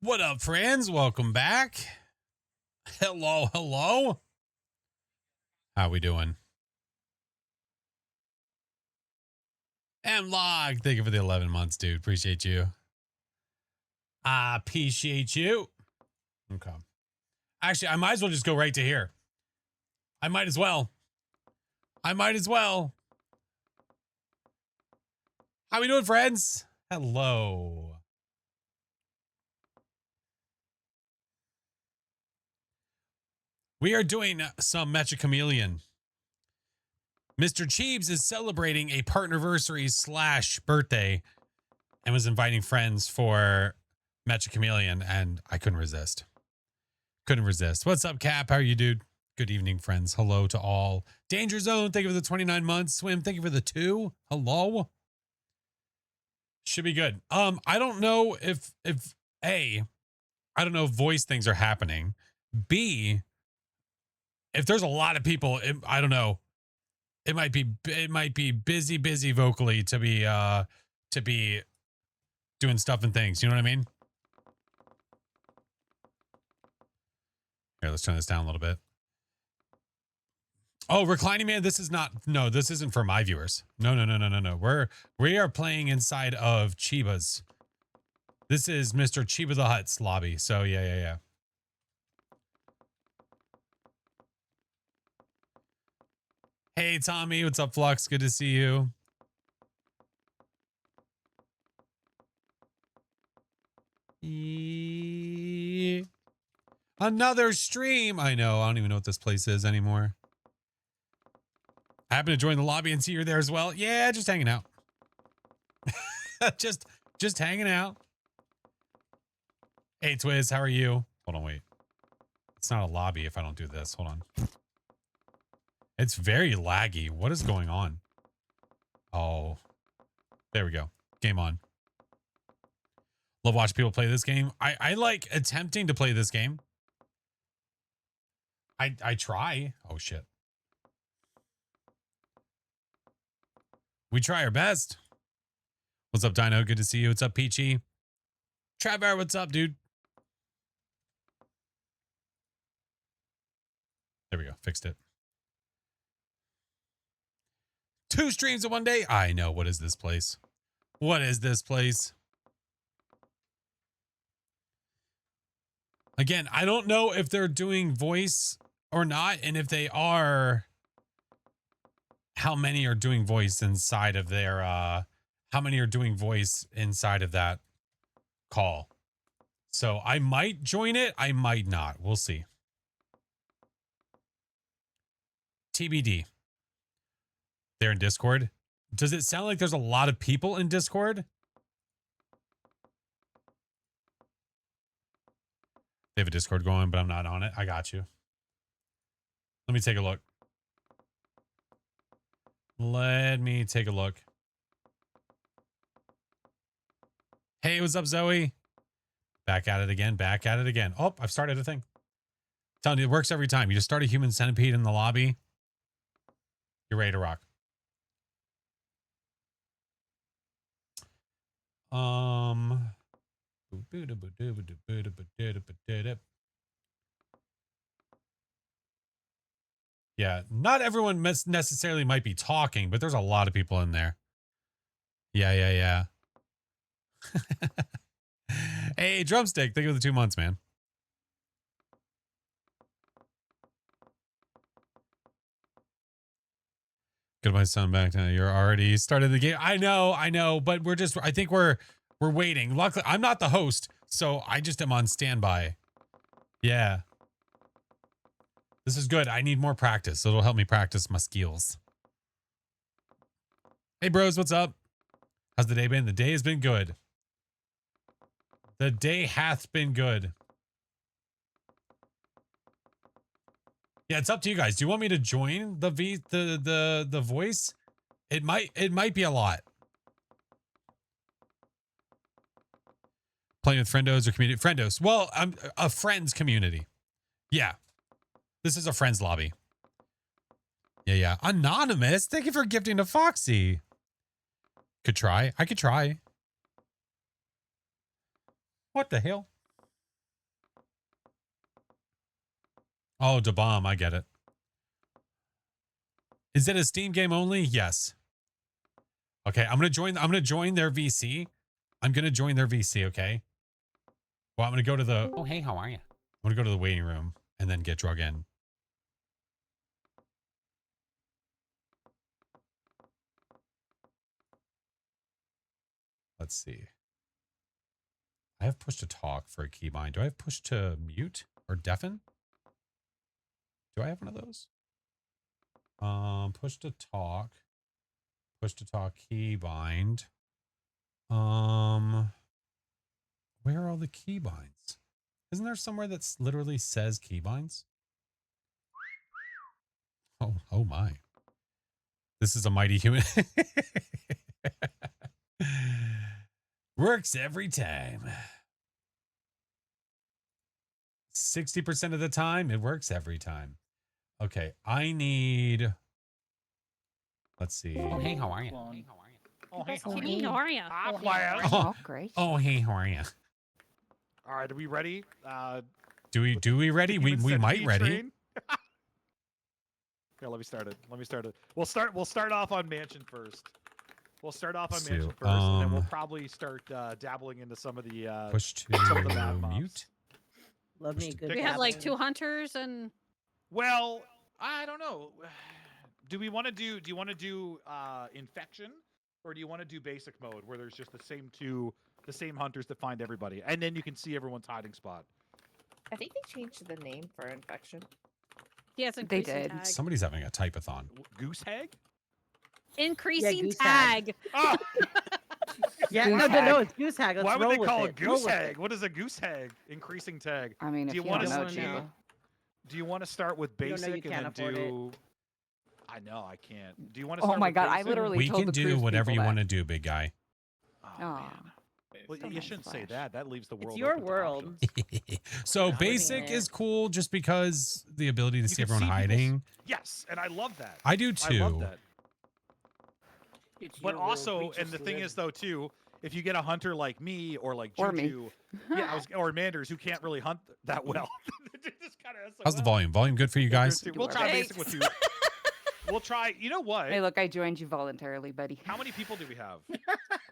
What up, friends? Welcome back. Hello, hello. How we doing? M-Log, thank you for the 11 months, dude. Appreciate you. I appreciate you. Okay. Actually, I might as well just go right to here. I might as well. How we doing, friends? Hello. We are doing some MECCHA CHAMELEON. Mr. Cheebs is celebrating a partnerversary / birthday and was inviting friends for MECCHA CHAMELEON, and I couldn't resist. What's up, Cap? How are you, dude? Good evening, friends. Hello to all. Danger Zone, thank you for the 29 months. Swim, thank you for the 2. Hello. Should be good. I don't know if A, I don't know if voice things are happening. B, if there's a lot of people, I don't know. It might be busy vocally to be doing stuff and things. You know what I mean? Here, let's turn this down a little bit. Oh, Reclining Man, this isn't for my viewers. No. We are playing inside of Chiba's. This is Mr. Chiba the Hutt's lobby. So yeah. Hey, Tommy, what's up, Flux? Good to see you. Another stream. I know. I don't even know what this place is anymore. I happen to join the lobby and see you're there as well. Yeah, just hanging out. just hanging out. Hey, Twiz, how are you? Hold on, wait. It's not a lobby if I don't do this. Hold on. It's very laggy. What is going on? Oh, there we go. Game on. Love watching people play this game. I like attempting to play this game. I try. Oh, shit. We try our best. What's up, Dino? Good to see you. What's up, Peachy? Travar, what's up, dude? There we go. Fixed it. 2 streams in one day? I know. What is this place? What is this place? Again, I don't know if they're doing voice or not, and if they are, how many are doing voice inside of their how many are doing voice inside of that call. So I might join it, I might not. We'll see. TBD. They're in Discord. Does it sound like there's a lot of people in Discord? They have a Discord going, but I'm not on it. I got you. Let me take a look. Let me take a look. Hey, what's up, Zoe? Back at it again. Oh, I've started a thing. I'm telling you, it works every time. You just start a human centipede in the lobby. You're ready to rock. Yeah, not everyone necessarily might be talking, but there's a lot of people in there. Yeah. Hey, Drumstick, thank you for the 2 months, man. Get my son back now. You're already started the game. I know, but I think we're waiting. Luckily, I'm not the host, so I just am on standby. Yeah. This is good. I need more practice, so it'll help me practice my skills. Hey, bros, what's up? How's the day been? The day has been good. The day hath been good. Yeah, it's up to you guys. Do you want me to join the voice? It might be a lot. Playing with friendos or community friendos. Well, I'm a friends community. Yeah. This is a friends lobby. Yeah. Anonymous. Thank you for gifting to Foxy. Could try. I could try. What the hell? Oh, da bomb. I get it. Is it a Steam game only? Yes. Okay, I'm gonna join their VC. I'm gonna join their VC, okay? Well, I'm gonna go to the Oh, hey, how are you? I'm gonna go to the waiting room and then get drug in. Let's see. I have push to talk for a keybind. Do I have push to mute or deafen? Do I have one of those? Push to talk keybind. Where are all the keybinds? Isn't there somewhere that's literally says keybinds? Oh my. This is a mighty human. Works every time. 60% of the time, it works every time. Okay, I need... Let's see. Oh, hey, how are you? Oh, hey, How are you? Oh, great. oh, hey, how are you? All right, are we ready? Do we ready? We might ready. Here, let me start it. We'll start off on Mansion first. We'll start off on So, Mansion first, and then we'll probably start dabbling into some of the push to some of the map mobs. mute. Love me a good. We We have like dabble. 2 hunters and Well, I don't know. Do you want to do infection, or do you want to do basic mode where there's just the same hunters that find everybody, and then you can see everyone's hiding spot? I think they changed the name for infection. he has They increasing did. tag. Somebody's having a type-a-thon. Goose hag? Increasing goose tag. Oh, Yeah, Goose no, hag. it's goose hag. Let's why would roll they with call it. it Roll goose with hag? it. What is a goose hag? Increasing tag. I mean, Do if you you wanna don't know, see- Chico. Do you want to start with You don't know you basic and can't then afford it. do? I know I can't. Do you want to? Oh start my with God, I basic? literally We told can the do cruise whatever people you want that. to do, big guy. Oh, Aw. man. Well, So you nice, shouldn't say Flash. that. That leaves the world. It's your open to world. options. So Yeah. basic Yeah. is cool just because the ability to You see can everyone see people's- hiding. Yes, and I love that. I do I too. love that. But also, and the thing is though too, if you get a hunter like me or like Or me. Juju, or Manders who can't really hunt that well. Just kinda How's the volume? Volume good for you guys? We'll try Thanks. basic with you. We'll try. You know what? Hey, look, I joined you voluntarily, buddy. How many people do we have?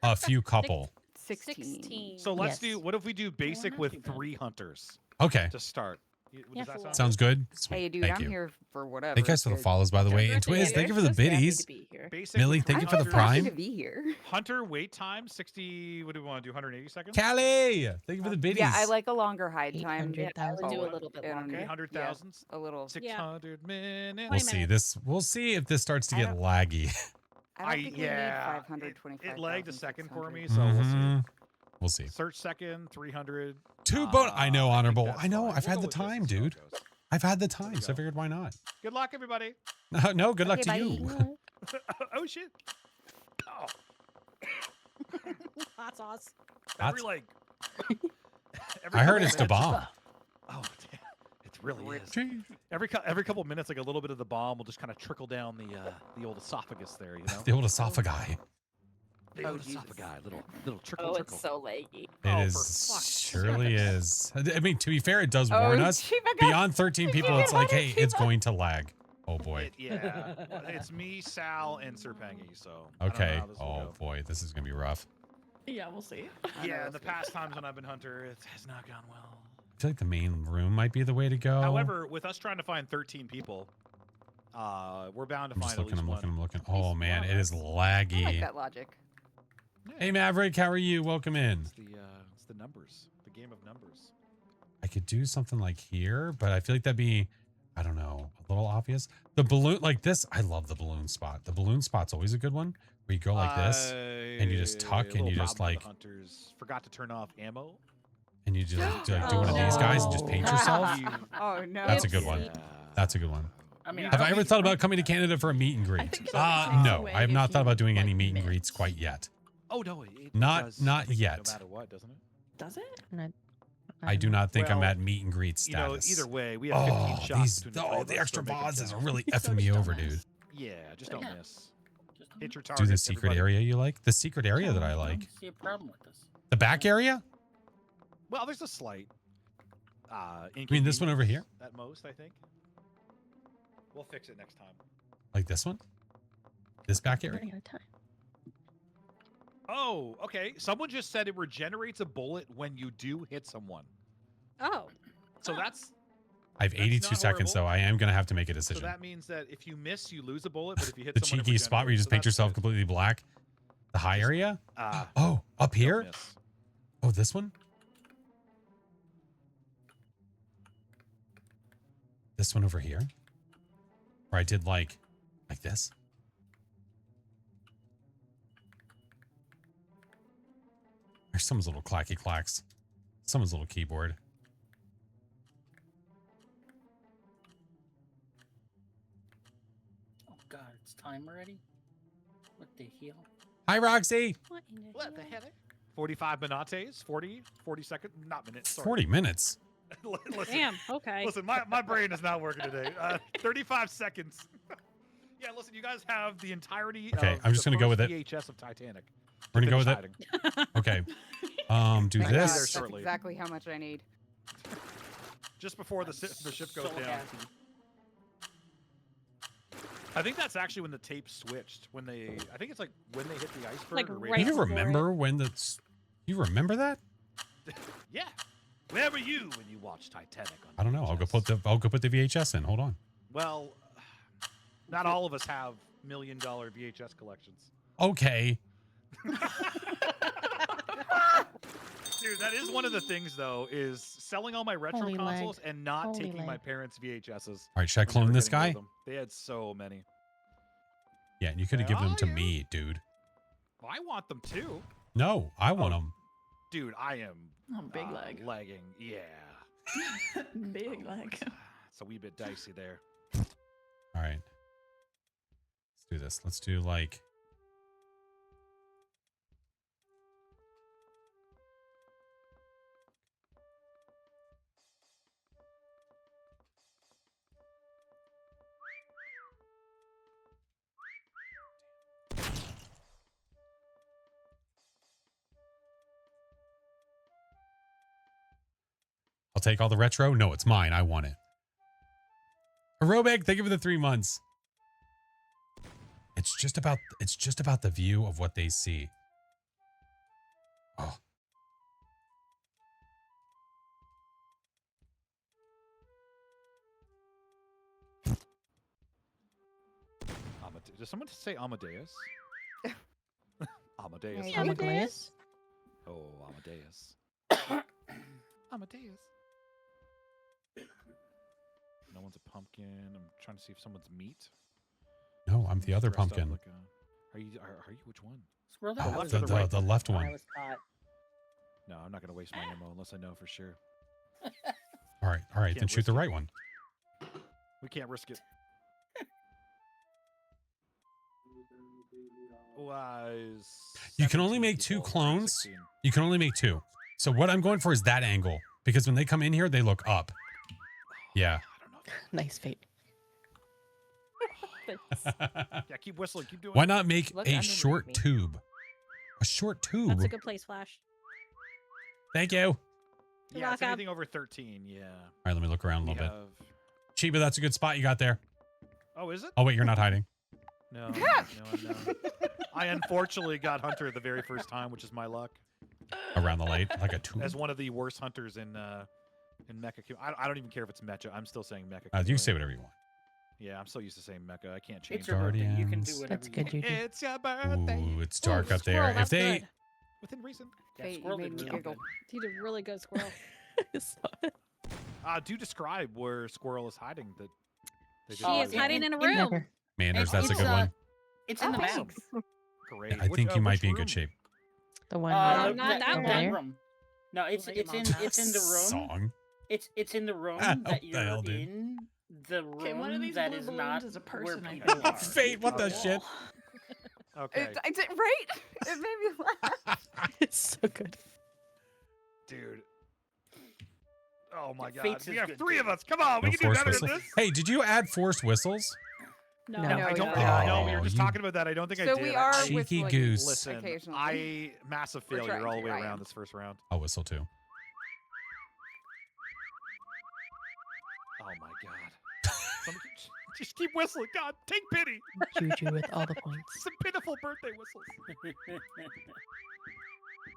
A few couple. 16. So let's Yes. do. What if we do basic not with too bad. 3 hunters Okay. to start? Yeah, Does that for sound Sounds good. Sweet. Hey, dude, Thank I'm you. here for whatever. Thank you guys for the dude. follows, by the way. And Birthday Twiz, thank you for the You're so happy biddies. to be here. Basic Millie, with thank three you for the I'm happy prime. to be here. Hunter wait time 60. What do we want to do? 180 seconds. Callie, thank you for the biddies. Yeah, I like a longer hide time. 800,000. Oh, Do a little bit and- longer. 800,000. A little. 600 minutes. We'll 20 see minutes. this. We'll see if this starts to I get don't- laggy. I don't think we need 525. It lagged a second for me, so we'll see. Mhm. We'll see. Search second 300. I know, I think honorable. that's I know. fine. I've We'll had go the with this time, and see how it dude. goes. I've had the time, we so I go. figured why not? Good luck, everybody. No, good luck Okay, to bye. you. Oh shit. Oh, Hot sauce. every That's- like. I heard couple it's the minutes- bomb. Oh, damn. It really is. Every couple minutes, like a little bit of the bomb will just kind of trickle down the old esophagus there, you know. The old esophagi. The Oh, old Jesus. esophagus, little trickle, Oh, trickle. it's so laggy. It Oh, is for fuck's surely is. I mean, to be fair, it does Oh, warn us. Chiba got- Beyond 13 people, it's like, hey, Chiba. it's going to lag. Oh boy. Yeah, it's me, Sal, and Serpangi. So I don't know Okay. how this will Oh go. boy, this is gonna be rough. Yeah, we'll see. Yeah, in the past times when I've been hunter, it has not gone well. I feel like the main room might be the way to go. However, with us trying to find 13 people, we're bound to I'm find just at looking. least I'm one. looking. I'm looking. At least Oh man, one. it is I like laggy. that logic. Yeah, Hey Maverick, how are you? Welcome in. it's the numbers, the game of numbers. I could do something like here, but I feel like that'd be, I don't know, a little obvious. The balloon, like this, I love the balloon spot. The balloon spot's always a good one, where you go like this, and you just tuck, a and you little just problem with like, the hunters forgot to turn off ammo. and you just do one of these guys and just paint yourself. You- Oh no. That's a good one. Yeah. That's a good one. I mean, Have I ever thought about coming to Canada for a meet and greet? think it's a No, way I have if not thought you, about doing any like, meet and greets mix. quite yet. Oh no, it Not- does, not yet. No matter what, doesn't it? does it? I do not think I'm Well, at meet and greet You know, status. either way, we have 15 Oh, shots these, between the three of the us, extra so make it vases are count. really So effing me just over, don't dude. miss. Yeah, just don't Yeah. miss. Hit your Do target. the secret area you like? The secret area that I like. See a problem with this? The back area? Well, there's a slight. You mean this one over here? At most, I think. We'll fix it next time. Like this one? This back area? Running out of time. Oh, okay. Someone just said it regenerates a bullet when you do hit someone. Oh. So Oh. that's I have 82 not seconds, so horrible. I am going to have to make a so decision. that means that if you miss, you lose a bullet, but if you hit The someone, it cheeky spot where you regenerates. just So paint that's yourself good. completely black. The high area? Ah, Oh, up don't here? miss. Oh, this one? This one over here? Where I did like this? There's someone's little clacky clacks. Someone's little keyboard. Oh god, it's time already? What the hell? Hi, Roxy. What in the What the hell? hell? 45 minates, 40 seconds, not minutes. Sorry. 40 minutes. Listen, Damn. Okay. listen, my brain is not working today. 35 seconds. Yeah, listen, you guys have the entirety Okay, of I'm just the gonna go first with it. VHS of Titanic. We're gonna go with Finish it. hiding. Okay. Do Thank God, this. That's shortly. exactly how much I need. Just before the ship goes So down. happy. I think that's actually when the tape switched. When they, I think it's like when they hit the iceberg. Like or right Do you radar. before remember when the... You remember that? Yeah. Where were you when you watched Titanic? On I don't know. I'll go VHS? put the VHS in. Hold on. Well, not all of us have $1 million VHS collections. Okay. Dude, that is one of the things though, is selling all my retro Holy lag. consoles and not Holy taking my lag. parents' VHSs. All right. Should I when they clone were this getting rid guy? of them. They had so many. Yeah, and you could have Yeah, given them to yeah. me, dude. Well, I want them too. No, I want them. Dude, I am Oh, big lag. lagging. Yeah. Big lag. It's a wee bit dicey there. All right. Let's do this. Let's do like... I'll take all the retro. No, it's mine. I want it. Aerobic, thank you for the 3 months. It's just about the view of what they see. Oh. Does someone say Amadeus? Amadeus. Yeah, Amadeus? Oh, Amadeus. Amadeus. No one's a pumpkin. I'm trying to see if someone's meat. No, I'm the other Dressed up pumpkin. like are you? Are you? Which one? Scroll The down. left or the The right? left I one. was caught. No, I'm not gonna waste my ammo unless I know for sure. All right, then Can't shoot the risk it. right one. We can't risk it. You can only make 2 clones. You can only make 2. So what I'm going for is that angle, because when they come in here, they look up. Yeah. I don't know. Nice fate. Yeah, keep whistling. Keep doing. Why it. not make Look a underneath short me. tube? A short tube. That's a good place, Flash. Thank you. All Yeah, it's Welcome. anything over 13. Yeah. right, let me look around a We little bit. have- Chiba, that's a good spot you got there. Oh, is it? Oh wait, you're not hiding. No, no, no. I unfortunately got Hunter the very first time, which is my luck. Around the light, like a tube. As one of the worst hunters in Mecha. I don't even care if it's Mecha. I'm still saying Mecha. You Chameleon. say whatever you want. Yeah, I'm still used to saying Mecha. I can't change It's it. your birthday. You can Guardians. do whatever That's you good, want. you do. It's your birthday. Ooh, it's dark up there. Squirrel, If that's they, good. Within reason. Yeah, Fate, you Squirrel made did me real giggle. good. He did really good, Squirrel. Do describe where Squirrel is hiding. That they did She Oh, is yeah, hiding in a in- room. Never. Manners, that's a It's, good one. It's in the map. thanks. great. I think you might which be in room? good shape. The one. No, not that over one. there. room. No, it's Like it's in Mom. it's in the room. Song. It's in the room Ah, that what the you're hell, dude? in. The room Okay, one of these that blue is balloons not is a where person, I people think. are. Fate, what the Okay. shit? Okay, I did right. It made me laugh. It's so good. dude. Oh my god, Fates we is have good 3 too. of us. Come on, we No can do forced better whistle. than this. Hey, did you add forced whistles? No. No. No, I don't no, think. No, we no. were just You- talking about that. I don't think I So did. we are Cheeky whistling goose. Listen, occasionally. I massive We're failure trying all the to, way I around am. this first round. I'll whistle too. my god. Somebody, just keep whistling. God, take pity. Juju with all the points. Some pitiful birthday whistles.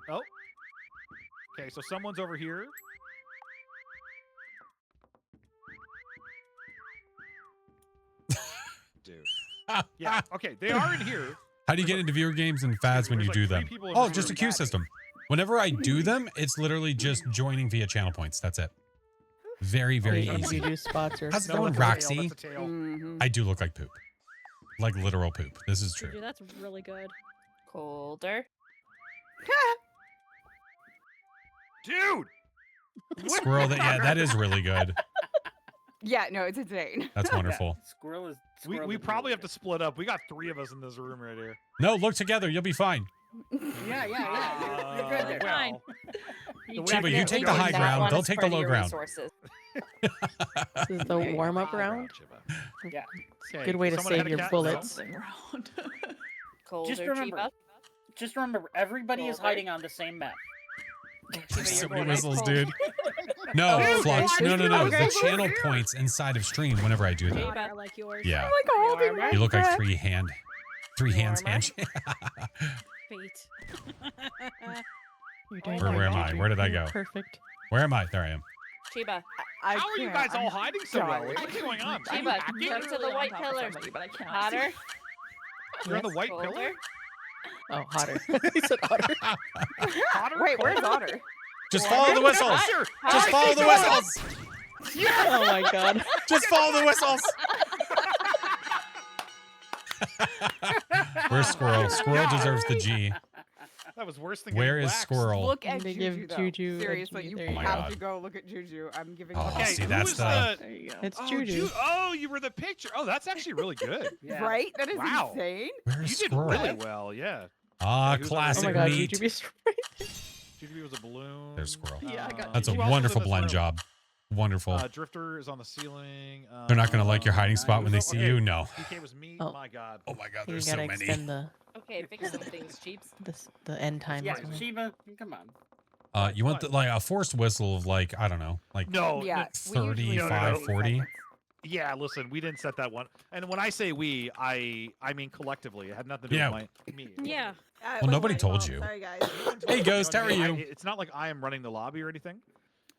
Oh. Okay, so someone's over here. Dude. Yeah, okay, they are in here. How do you get into viewer games and fads when There's you like do 3 them? people in Oh, this just a room. queue system. Whenever I do them, it's literally just joining via channel points. That's it. Very, very Any easy. Juju spots or How's it No, going, that's a tail, Roxy? that's a tail. Mhm. I do look like poop. Like literal poop. This is Juju, true. that's really good. colder? Dude! Squirrel, that is really good. Yeah, no, it's insane. That's wonderful. Squirrel is. We probably have to split up. We got 3 of us in this room right here. No, look together. You'll be fine. Yeah. You're good there. Fine. The way Chiba, you to take go the high is ground. not- They'll take the low ground. This is the Okay, warm-up high round. Chiba. Yeah. Okay, Good way to someone save had a your cat? bullets. Just remember, everybody is hiding on the same map. There's so many You're whistles, going dude. No, Okay, Flux. No. okay. The channel points inside of stream whenever I do them. Water, I like yours. Yeah. I'm like holding my You look like breath. three hands Warmer. handshake. Fate. You're doing Where great, am I? Juju. Where did I You're go? Perfect. Where am I? There I am. Chiba, I How are you can't, guys all I'm hiding so well? dying. What's going on? Are you Chiba, hacking? come to the white pillar. But I can't. Hotter, You're on the white colder. pillar? Oh, hotter. He said hotter. Hotter? Wait, where's Colder? Otter? Just follow the whistles. Sure. Just follow the whistles. Oh my god. Just follow the whistles. Where's Squirrel? Squirrel deserves the G. That was worse than Where getting is waxed. Squirrel? Look at I'm gonna Juju, give though. Juju a Seriously, G. you There you have go. to go look at Juju. I'm giving Oh, you Okay, see, who that's was the- There you go. It's Oh, Juju. Oh, you were the picture. Oh, that's actually really good. Yeah. Right? That is Wow. insane. Where's You did Squirrel? really well, yeah. Ah, Yeah, who's on the- Oh classic my god, meat. Juju be straight. GDB was a balloon. There's Squirrel. Yeah, I got That's a who else was wonderful in this blend room? job. Wonderful. Drifter is on the ceiling. They're not gonna like your hiding nice. spot when they see Okay. you. No. DK was me. Oh. My God. Oh my God, You there's gotta so many. extend the Okay, fix some things, Cheeps. the end time Yeah, as well. Chiba, come on. You want like a forced whistle of like, I don't know, like No. Yeah, no, we usually 35, do 40. seconds. Yeah, listen, we didn't set that one. And when I say we, I mean collectively. It had nothing to do Yeah. with me. Yeah. Well, nobody told you. Sorry, guys. Hey, Ghost, how are you? It's not like I am running the lobby or anything.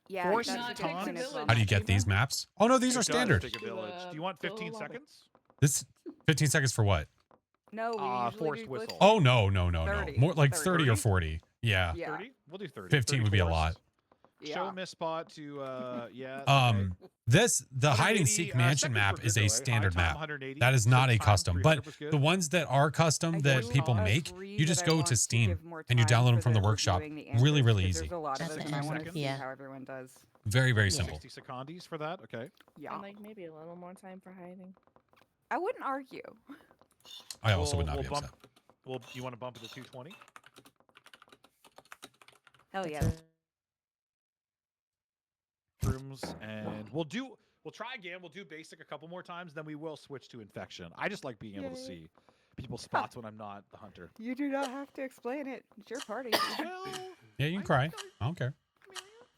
Yeah, Force that's Not a big Tons. one as well. How do you get these maps? Oh no, these It are does standard. take a village. Do you want 15 seconds? This 15 seconds for what? No, we usually forced do whistle. Oh no. 30, More like 30. 30 or 40. Yeah. Yeah. 30? We'll do 30. 15 would be a 30 lot. force. Show Yeah. miss spot to yeah. The hide and seek mansion map is a standard map. That is not a custom, but the ones that are custom that people make, you just go to Steam and you download them from the workshop. Really, really easy. There's a lot of That's us, it. and I want to see Yeah. how everyone does. Very, very Yeah. simple. 60 seconds for that. Okay. Yeah. And like maybe a little more time for hiding. I wouldn't argue. I also would not We'll be bump- upset. Well, you want to bump it to 220? Hell yeah. Rooms, and we'll try again. We'll do basic a couple more times, then we will switch to infection. I just like being able to Yay. see people's spots when I'm not the hunter. You do not have to explain it. It's your party. Well, Yeah, you can cry. I don't care.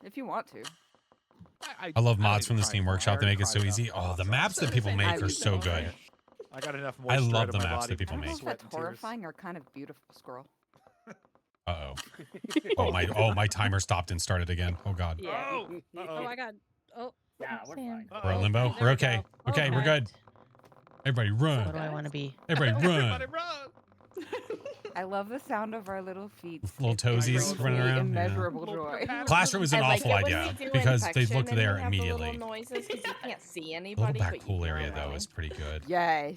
If you want to. I love don't mods need from to the cry Steam anymore. I Workshop. They already make it so cried easy. enough. Oh, the So maps that people I make are would so cry. good. I got enough I moisture love out of the my maps body that people I don't know make. if sweat that's and tears. horrifying or kind of beautiful, Squirrel. Uh oh. My timer stopped and started again. Oh god. Yeah. Oh, Oh, uh-oh. I got. Oh, Yeah, we're fine. We're in limbo. there We're we okay. go. Okay, we're good. Everybody What run. do I want to be? Everybody Everybody run. run! I love the sound of our little feet. Little It brings toesies me running around, yeah. Immeasurable joy. Classroom is an I like awful it when idea we do because they infection look and there we have the little immediately. noises 'cause you can't see The anybody. little back but you pool hear area them though running. is pretty good. Yes.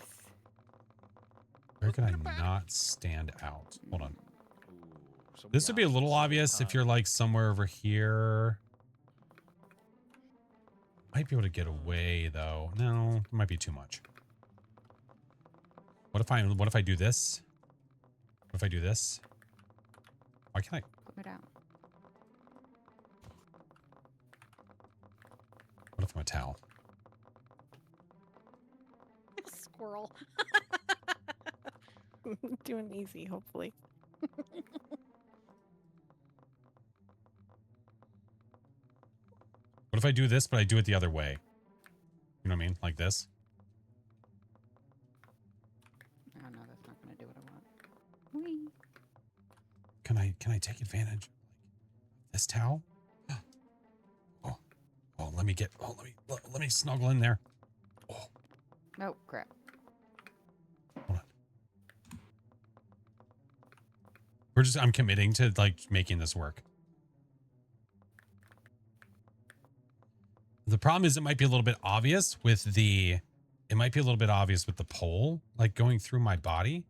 Where can I not stand out? Hold on. Ooh, so This would be a little obvious if you're like somewhere over here. Might be able to get away though. No, it might be too much. What if I do this? What if I do this? Why can't I? Put me down. What if I'm a towel? squirrel. Doing easy, hopefully. What if I do this, but I do it the other way? what I mean? Like this. Oh no, that's not gonna do what I want. Whee. Can I take advantage of this towel? Oh, let me snuggle in there. Oh, Oh crap. hold on. I'm committing to like making this work. The problem is it might be a little bit obvious with the pole, like going through my body.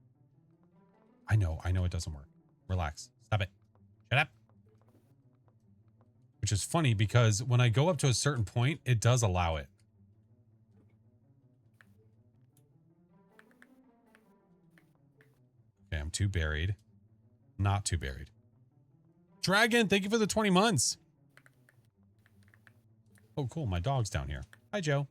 I know it doesn't work. Relax. Stop it. Shut up. Which is funny because when I go up to a certain point, it does allow it. Okay, I'm too buried. Not too buried. Dragon, thank you for the 20 months. Oh, cool. My dog's down here. Hi, Joe.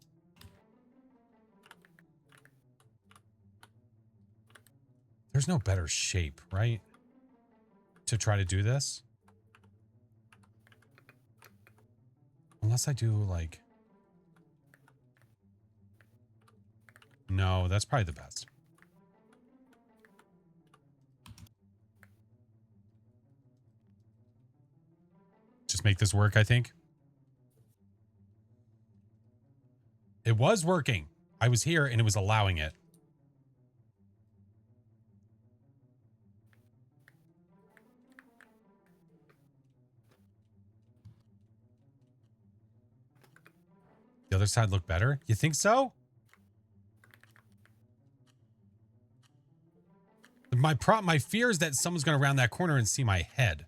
There's no better shape, right? To try to do this. Unless I do like... No, that's probably the best. Just make this work, I think. It was working. I was here and it was allowing it. The other side looked better? You think so? My fear is that someone's going to round that corner and see my head.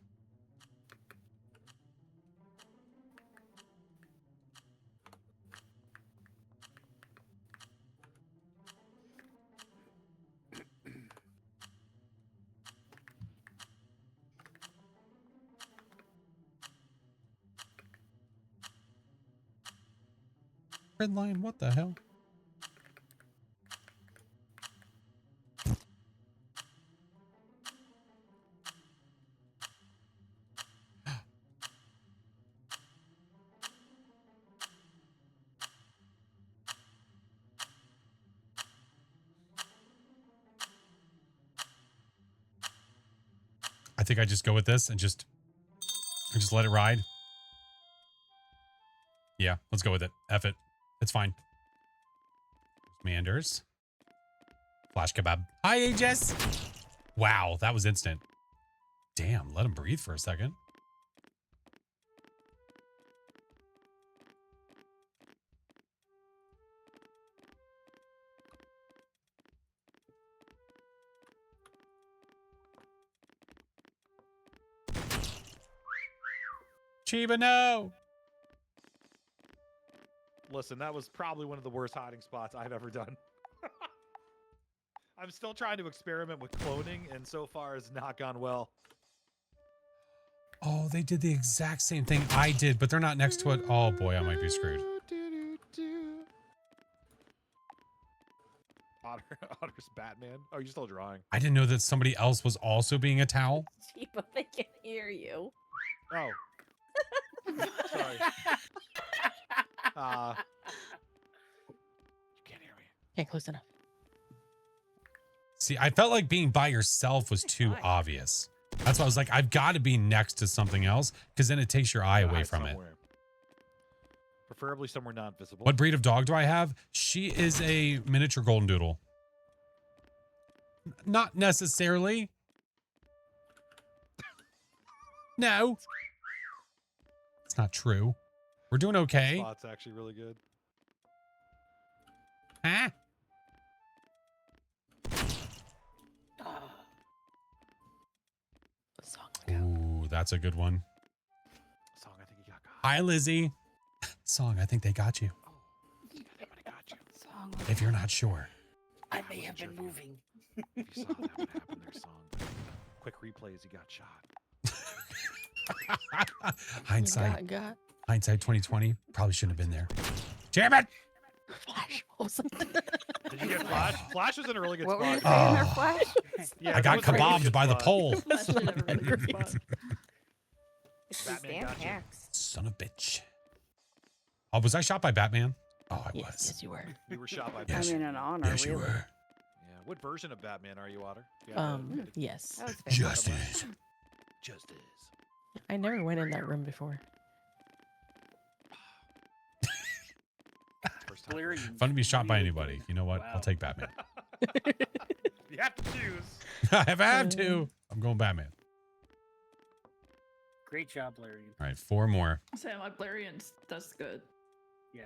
Red line, what the hell? I think I just go with this and just let it ride. Yeah, let's go with it. F it. It's fine. Manders. Flash kebab. Hi, Aegis. Wow, that was instant. Damn, let him breathe for a second. Chiba, no. Listen, that was probably one of the worst hiding spots I've ever done. I'm still trying to experiment with cloning, and so far it's not gone well. Oh, they did the exact same thing I did, but they're not next to it. Oh boy, I might be screwed. Otter's Batman. Oh, you're still drawing. I didn't know that somebody else was also being a towel. Chiba, they can hear you. Oh. Sorry. You can't hear me. Yeah, close enough. See, I felt like being by yourself was too obvious. That's why I was like, I've got to be next to something else because then it takes your eye away from it. Preferably somewhere not visible. What breed of dog do I have? She is a miniature golden doodle. Not necessarily. No. It's not true. We're doing okay. Spot's actually really good. Huh? Ooh, that's a good one. Song, I think you got caught. Hi, Lizzie. Song, I think they got you. Oh, somebody got you. Song. If you're not sure. I may have been moving. If you saw that would happen there, Song. Quick replays, he got shot. Hindsight. Got Hindsight 2020. Probably shouldn't have been there. Damn it! FlashForce. Did you get Flash? Flash was in a really good What were you spot. saying there, Oh. Flash? Yeah, I that got was a really kebabbed good by the spot. pole. Flash was in a really good spot. It's these Batman damn got you. hacks. Son of a bitch. Oh, was I shot by Batman? Oh, I Yes, was. yes, you were. You were shot by I Yes. Batman. mean, an honor, Yes, you really. were. Yeah. What version of Batman are you, Otter? Yeah, Yes. That was fantastic. Justice. Justice. I never went in that room before. First time. Valerian's Fun to be shot by really anybody. good. You know what? Wow. I'll take Batman. You have to choose. If I have to, I'm going Batman. Great job, Valerian. All right, 4 more. Sam, my Blarian does good. Yeah.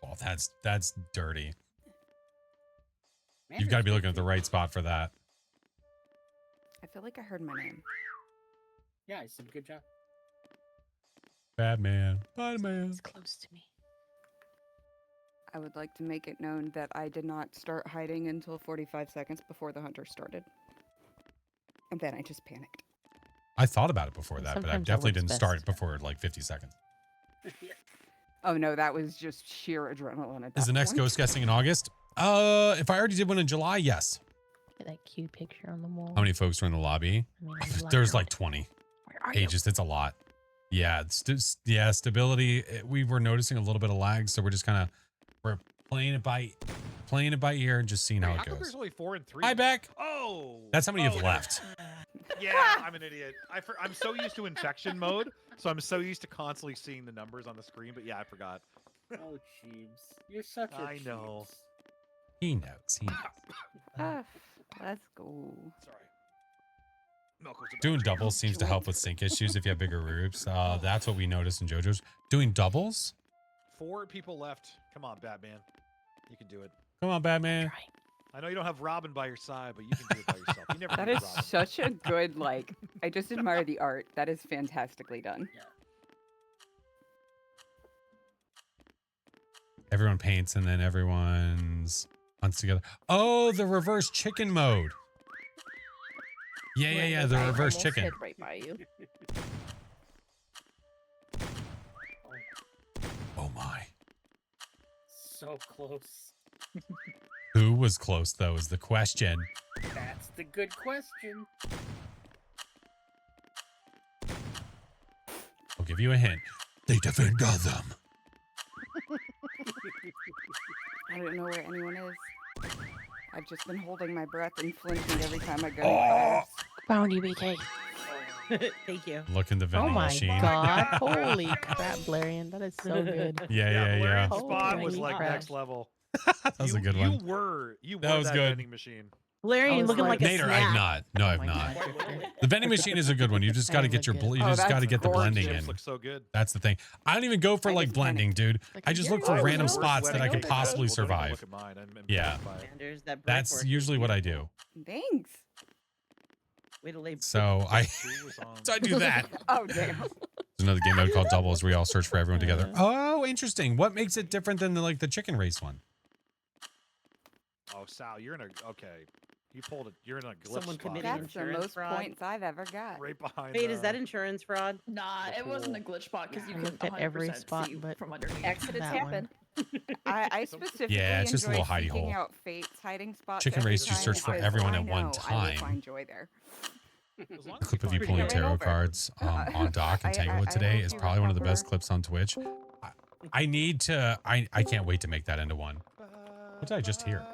Oh, that's dirty. Man, You've got to that's be good looking at the too. right spot for that. I feel like I heard my name. Yeah, I said good job. Batman. Batman. It's close to me. I would like to make it known that I did not start hiding until 45 seconds before the hunter started. And then I just panicked. I thought about it before that, but I Sometimes that definitely works didn't best. start it before like 50 seconds. Oh no, that was just sheer adrenaline at that Is the next point. ghost guessing in August? If I already did one in July, yes. Get that cute picture on the wall. How many folks are in the lobby? I mean, I'm There's glad. like 20. Where are you? Ages. It's a lot. Yeah, stability. We were noticing a little bit of lag, so we're just kind of we're playing it by ear and just seeing how Wait, it how come goes. there's only 4 and 3? Hi, Beck. Oh. That's how many have Oh, left. Yeah, I'm an idiot. I'm so used to infection mode, so I'm so used to constantly seeing the numbers on the screen. But yeah, I forgot. Oh, Jeeves. You're such a I know. Jeeves. He knows. He knows. Ah, let's go. Sorry. Milk was about Doing to- doubles seems to help with sync issues if you have bigger groups. That's what we noticed in JoJo's. Doing doubles? 4 people left. Come on, Batman. You can do it. Come on, Batman. Trying. I know you don't have Robin by your side, but you can do it by yourself. You never That need is Robin. such a good, like, I just admire the art. That is fantastically done. Everyone paints and then everyone's hunts together. Oh, the reverse chicken mode. Yeah. The I reverse almost chicken. hid right by you. Oh my. So close. Who was close though is the question. That's the good question. I'll give you a hint. They defend Gotham. I don't know where anyone is. I've just been holding my breath and flinching every time I go. Oh. Found you, BK. Thank you. Look in the Oh vending my machine. god. Holy crap, Blarian. That is so good. Yeah. Valerian's spawn was Holy like crap. next level. That was a good one. You were That was that good. vending machine. I was looking like a Nader, I've snack. not. No, I've my not. God. The vending machine is a good one. You just got to That get is your a good- you Oh, just got to that's get the blending gorgeous. in. Looks so good. That's the thing. I don't even go for I like just blending, dude. Like I a just Gary look for Vee. random Worst spots that I wedding could cake possibly festival. Don't even survive. Look at mine. I'm Yeah. impressed by it. And there's that That's breadboard. usually what I do. Thanks. Way to lay So I Who was on- so I do that. Oh, damn. There's another game mode called Doubles where we all search for everyone together. Oh, interesting. What makes it different than the chicken race one? Oh, Sal, you're in a okay. You pulled it. You're in a glitch Someone spot. committed That's the insurance most fraud. points I've ever got. right behind. Wait, is that insurance fraud? Nah, The it wasn't a pool. glitch spot because you I couldn't looked at every 100% spot, see but from underneath. Accidents That one. happen. I specifically Yeah, it's just a enjoy little hidey seeking hole. out Fate's hiding spots. Chicken every race, you time search for because everyone I at one know I will time. find joy there. As long A as clip of you find pulling it. Coming tarot over. cards on dock and I Tanglewood today hope is you probably one of the best remember. clips on Twitch. I need to. I can't wait to make that into one. What did I just hear?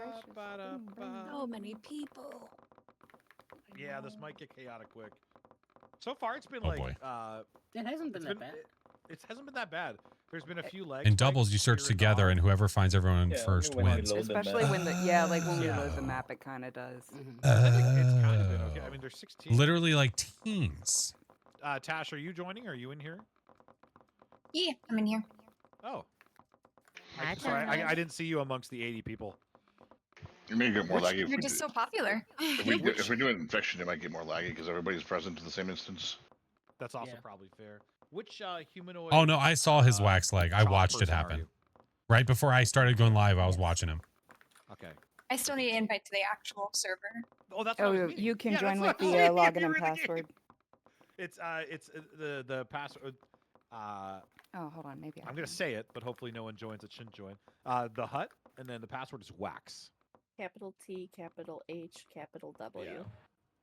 So many people. Yeah, this might get chaotic quick. So far, it's been Oh, like boy. It hasn't been it's that bad. It hasn't been that bad. There's been a few legs. In doubles, you search together, and whoever finds everyone first wins. Especially when the like when we Yeah. load the map, it kind of does. I think it's kind of been okay. I mean, there's 16. Literally like teams. Tash, are you joining? Are you in here? Yeah, I'm in here. Oh. Hi, Sorry, Tash. I didn't see you amongst the 80 people. You may get more Which- laggy if You're we, just do, so popular. if we do an infection. It might get more laggy because everybody's present in the same instance. That's also Yeah. probably fair. Which humanoid? Oh no, I saw his wax leg. I chalk watched it person are happen. you? Right before I started going live, I was watching him. Okay. I still need an invite to the actual server. Oh, that's what I was Oh, meaning. you can Yeah, join that's with what the I was login meaning. and You were in the game. password. It's the password. Oh, hold on, maybe I'm gonna say it, but hopefully no one joins that shouldn't join. The hut, and then the password is wax. Capital T, capital H, capital W. Yeah.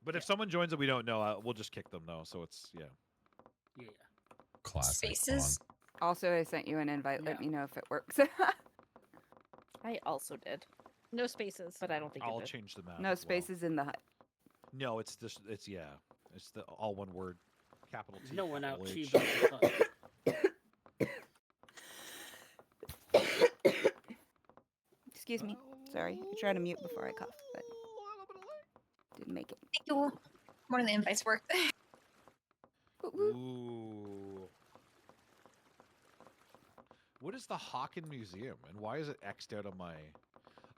But if someone joins that we don't know, we'll just kick them though. So it's yeah. Yeah. Classic. Spaces? Also, I sent you an invite. Let Yeah. me know if it works. I also did, No spaces. but I don't think I'll it did. change the map. No as well. spaces in the hut. No, it's this. It's yeah. It's the all one word, capital T. No one out capital H. Chiba. Excuse me. Sorry. I tried to mute before I coughed, but didn't make it. Thank you. One of the invites worked. Woo woo. Ooh. What is the Hawken Museum, and why is it X'd out on my?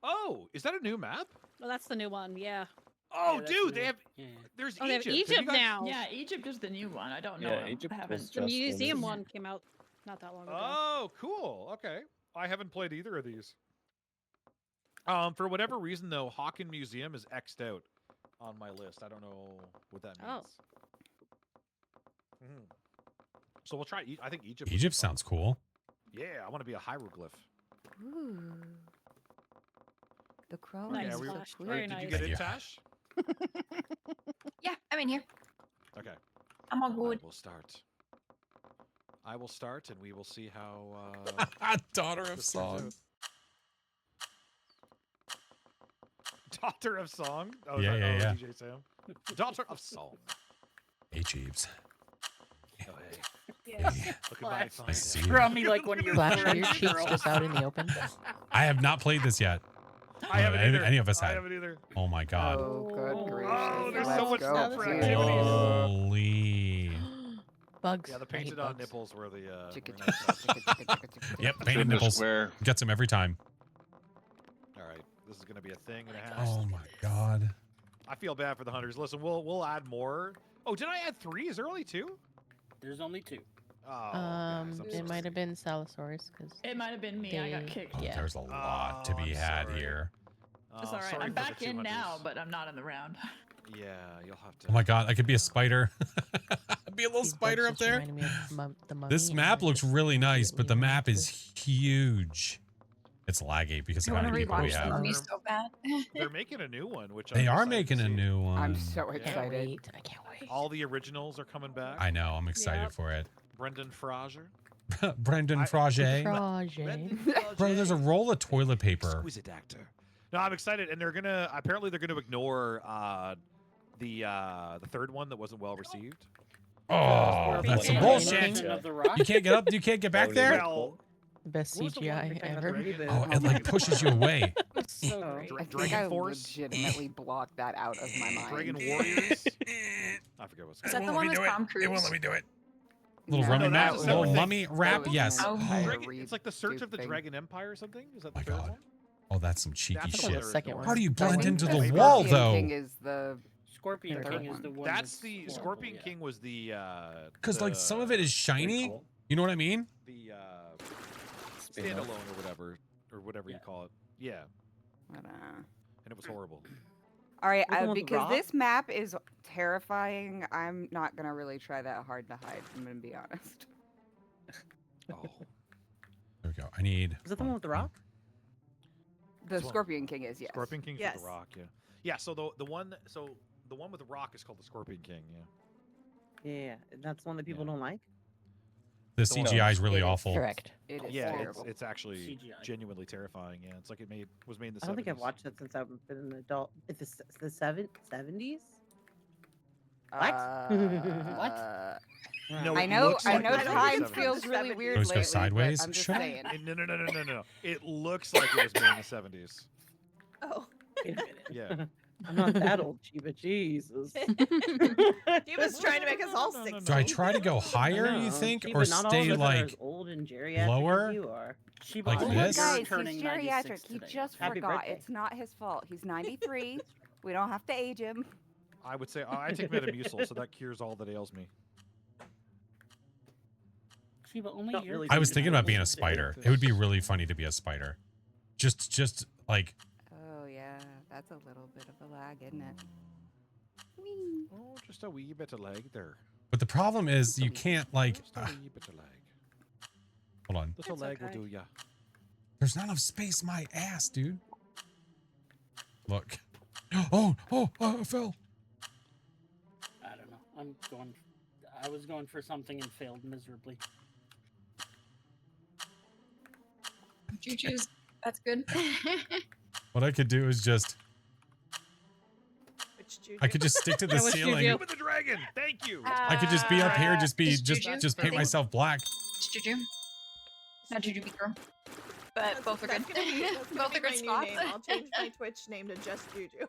Oh, is that a new map? Well, that's the new one. Yeah. Oh, that's dude, they new. have. Yeah. There's Oh, they have Egypt. Have you Egypt guys- now. Yeah, Egypt is the new one. I don't know. Yeah, I Egypt haven't. was The just museum released. one came out not that long ago. Oh, cool. Okay, I haven't played either of these. For whatever reason though, Hawken Museum is X'd out on my list. I don't know what that means. Oh. Mhm. So we'll try. I think Egypt. would be Egypt fun. sounds cool. Yeah, I want to be a hieroglyph. Ooh. The crow Nice, is we- so Flash. clear. Very Did nice. you get Thank it, you. Tash? Yeah, I'm in here. Okay. I'm all I good. will start. I will start, and we will see how. Daughter of this turns Song. out. Daughter of Song. Oh, Yeah, is that, yeah, yeah. DJ Sam. Daughter of Song. Hey, Jeeves. Oh, hey. Hey. Look at my fine. I see. Draw me like one of your Flash, are your French cheeks girls. just out in the open? I have not played this yet. I haven't either. Any of us I had. haven't either. Oh my god. Oh, good Oh, gracious. oh, there's so Let's much go, stuff for dude. activities. Holy. Bugs. Yeah, the I hate painted on bugs. nipples were the. Chicka, were nice chicka, touch. chicka, chicka, chicka, chicka. Yep, painted Goodness, nipples. where? Gets him every time. All right, this is gonna be a thing and a half. Oh my god. I feel bad for the hunters. Listen, we'll add more. Oh, did I add 3? Is there only 2? There's only 2. Oh, guys, I'm so It might sorry. have been Salosaurus because It might have been me. I got They- kicked. Oh, Yeah. there's a lot to Oh, be I'm had sorry. here. It's Oh, all right. sorry I'm for the back 2 in now, hunters. but I'm not in the round. Yeah, you'll have to. Oh my god, I could be a spider. Be a little these spider bugs up just there. reminded me of the mummy, This and map I looks just really nice, but the immediately map went is huge. It's laggy because I of how want to many people we rewatch the have. movie so bad. They're making a new one, which They I'm are excited making to a see. new one. I'm so Yeah. I can't excited. wait. I can't wait. All the originals are coming back. I know. I'm excited Yep. for it. Brendan Fraser. Brendan I- Frage. Frage. Bro, there's a roll of toilet paper. Exquisite actor. No, I'm excited, and they're gonna. Apparently, they're gonna ignore the third one that wasn't well received. Oh, that's some Yeah. bullshit. Of the Rock. You can't get up. You can't get back there. Well, Best what was the one CGI that kinda ever. dragged it? Oh, it like pushes you away. So Oh. great. I think Dragon I Force? legitimately blocked that out of my mind. Dragon Warriors. I forget what's Is called. that the one with Tom Cruise? It won't let me do it. Little No, rummy no, map, that's a little separate thing. mummy rap. was Yes. an Oh. entire It's like the Search of the redo thing. Dragon Empire or something. Is that My the third God. one? Oh, that's some cheeky That's the shit. second one. How do you That blend one? into the Scorpion wall, Scorpion though? King is the Scorpion Third King is one. the one. That's that's the horrible, Scorpion yeah. King was the. Because like some of it is shiny. Cool. You know what I mean? the Spin-off. standalone or whatever you Yeah. call it. Yeah, but, and it was horrible. all right, Was the one with the because rock? this map is terrifying. I'm not gonna really try that hard to hide. I'm gonna be honest. Oh, There we go. I need. Is that the one with the rock? The This one. Scorpion King is, yes. Scorpion King's with Yes. the Rock. Yeah, yeah. So the one with the Rock is called the Scorpion King. Yeah. Yeah, that's one that people Yeah. don't like. The The one- CGI is really It is. awful. Correct. It is Yeah, terrible. it's actually CGI. genuinely terrifying. Yeah, it's like was made in the 70s. I don't think I've watched it since I've been an adult. It's the 70s? What? No, I it know. looks I like know. it was made in the Time 70s. feels really weird Always go lately, sideways? but I'm just Shut up. saying. No. It looks like it was made in the 70s. Oh, wait a minute. Yeah. I'm not that old, Chiba. Jesus. He was trying to make us all No, no, sick. no, Do I try to go higher, you know, think, Chiba, or not all stay of us are as like old and geriatric lower? As you are. She Like Oh, bought this? guys, turning he's 96 geriatric. He today. just Happy forgot. birthday. It's not his fault. He's 93. We don't have to age him. I would say I take Metamucil, so that cures all that ails me. Chiba, only Not you're really I was thinking thinking about being a Yeah, spider. this- It would be really funny to be a spider. Just like Oh yeah, that's a little bit of a lag, isn't it? Oh, just a wee bit of leg there. but the problem is you can't like Just a wee bit of leg. hold on. Little It's leg okay. will do ya. There's not enough space, my ass, dude. Look. Oh, I fell. I don't know. I was going for something and failed miserably. Juju's. That's good. What I could do is just, Which Juju? I could just stick to the That was ceiling. Juju. With the dragon. Thank you. I could just be up here, just Juju. paint myself black. It's Juju. Not Juju Big Girl. But both are good. That's gonna be Both are my good new spots. name. I'll change my Twitch name to Just Juju.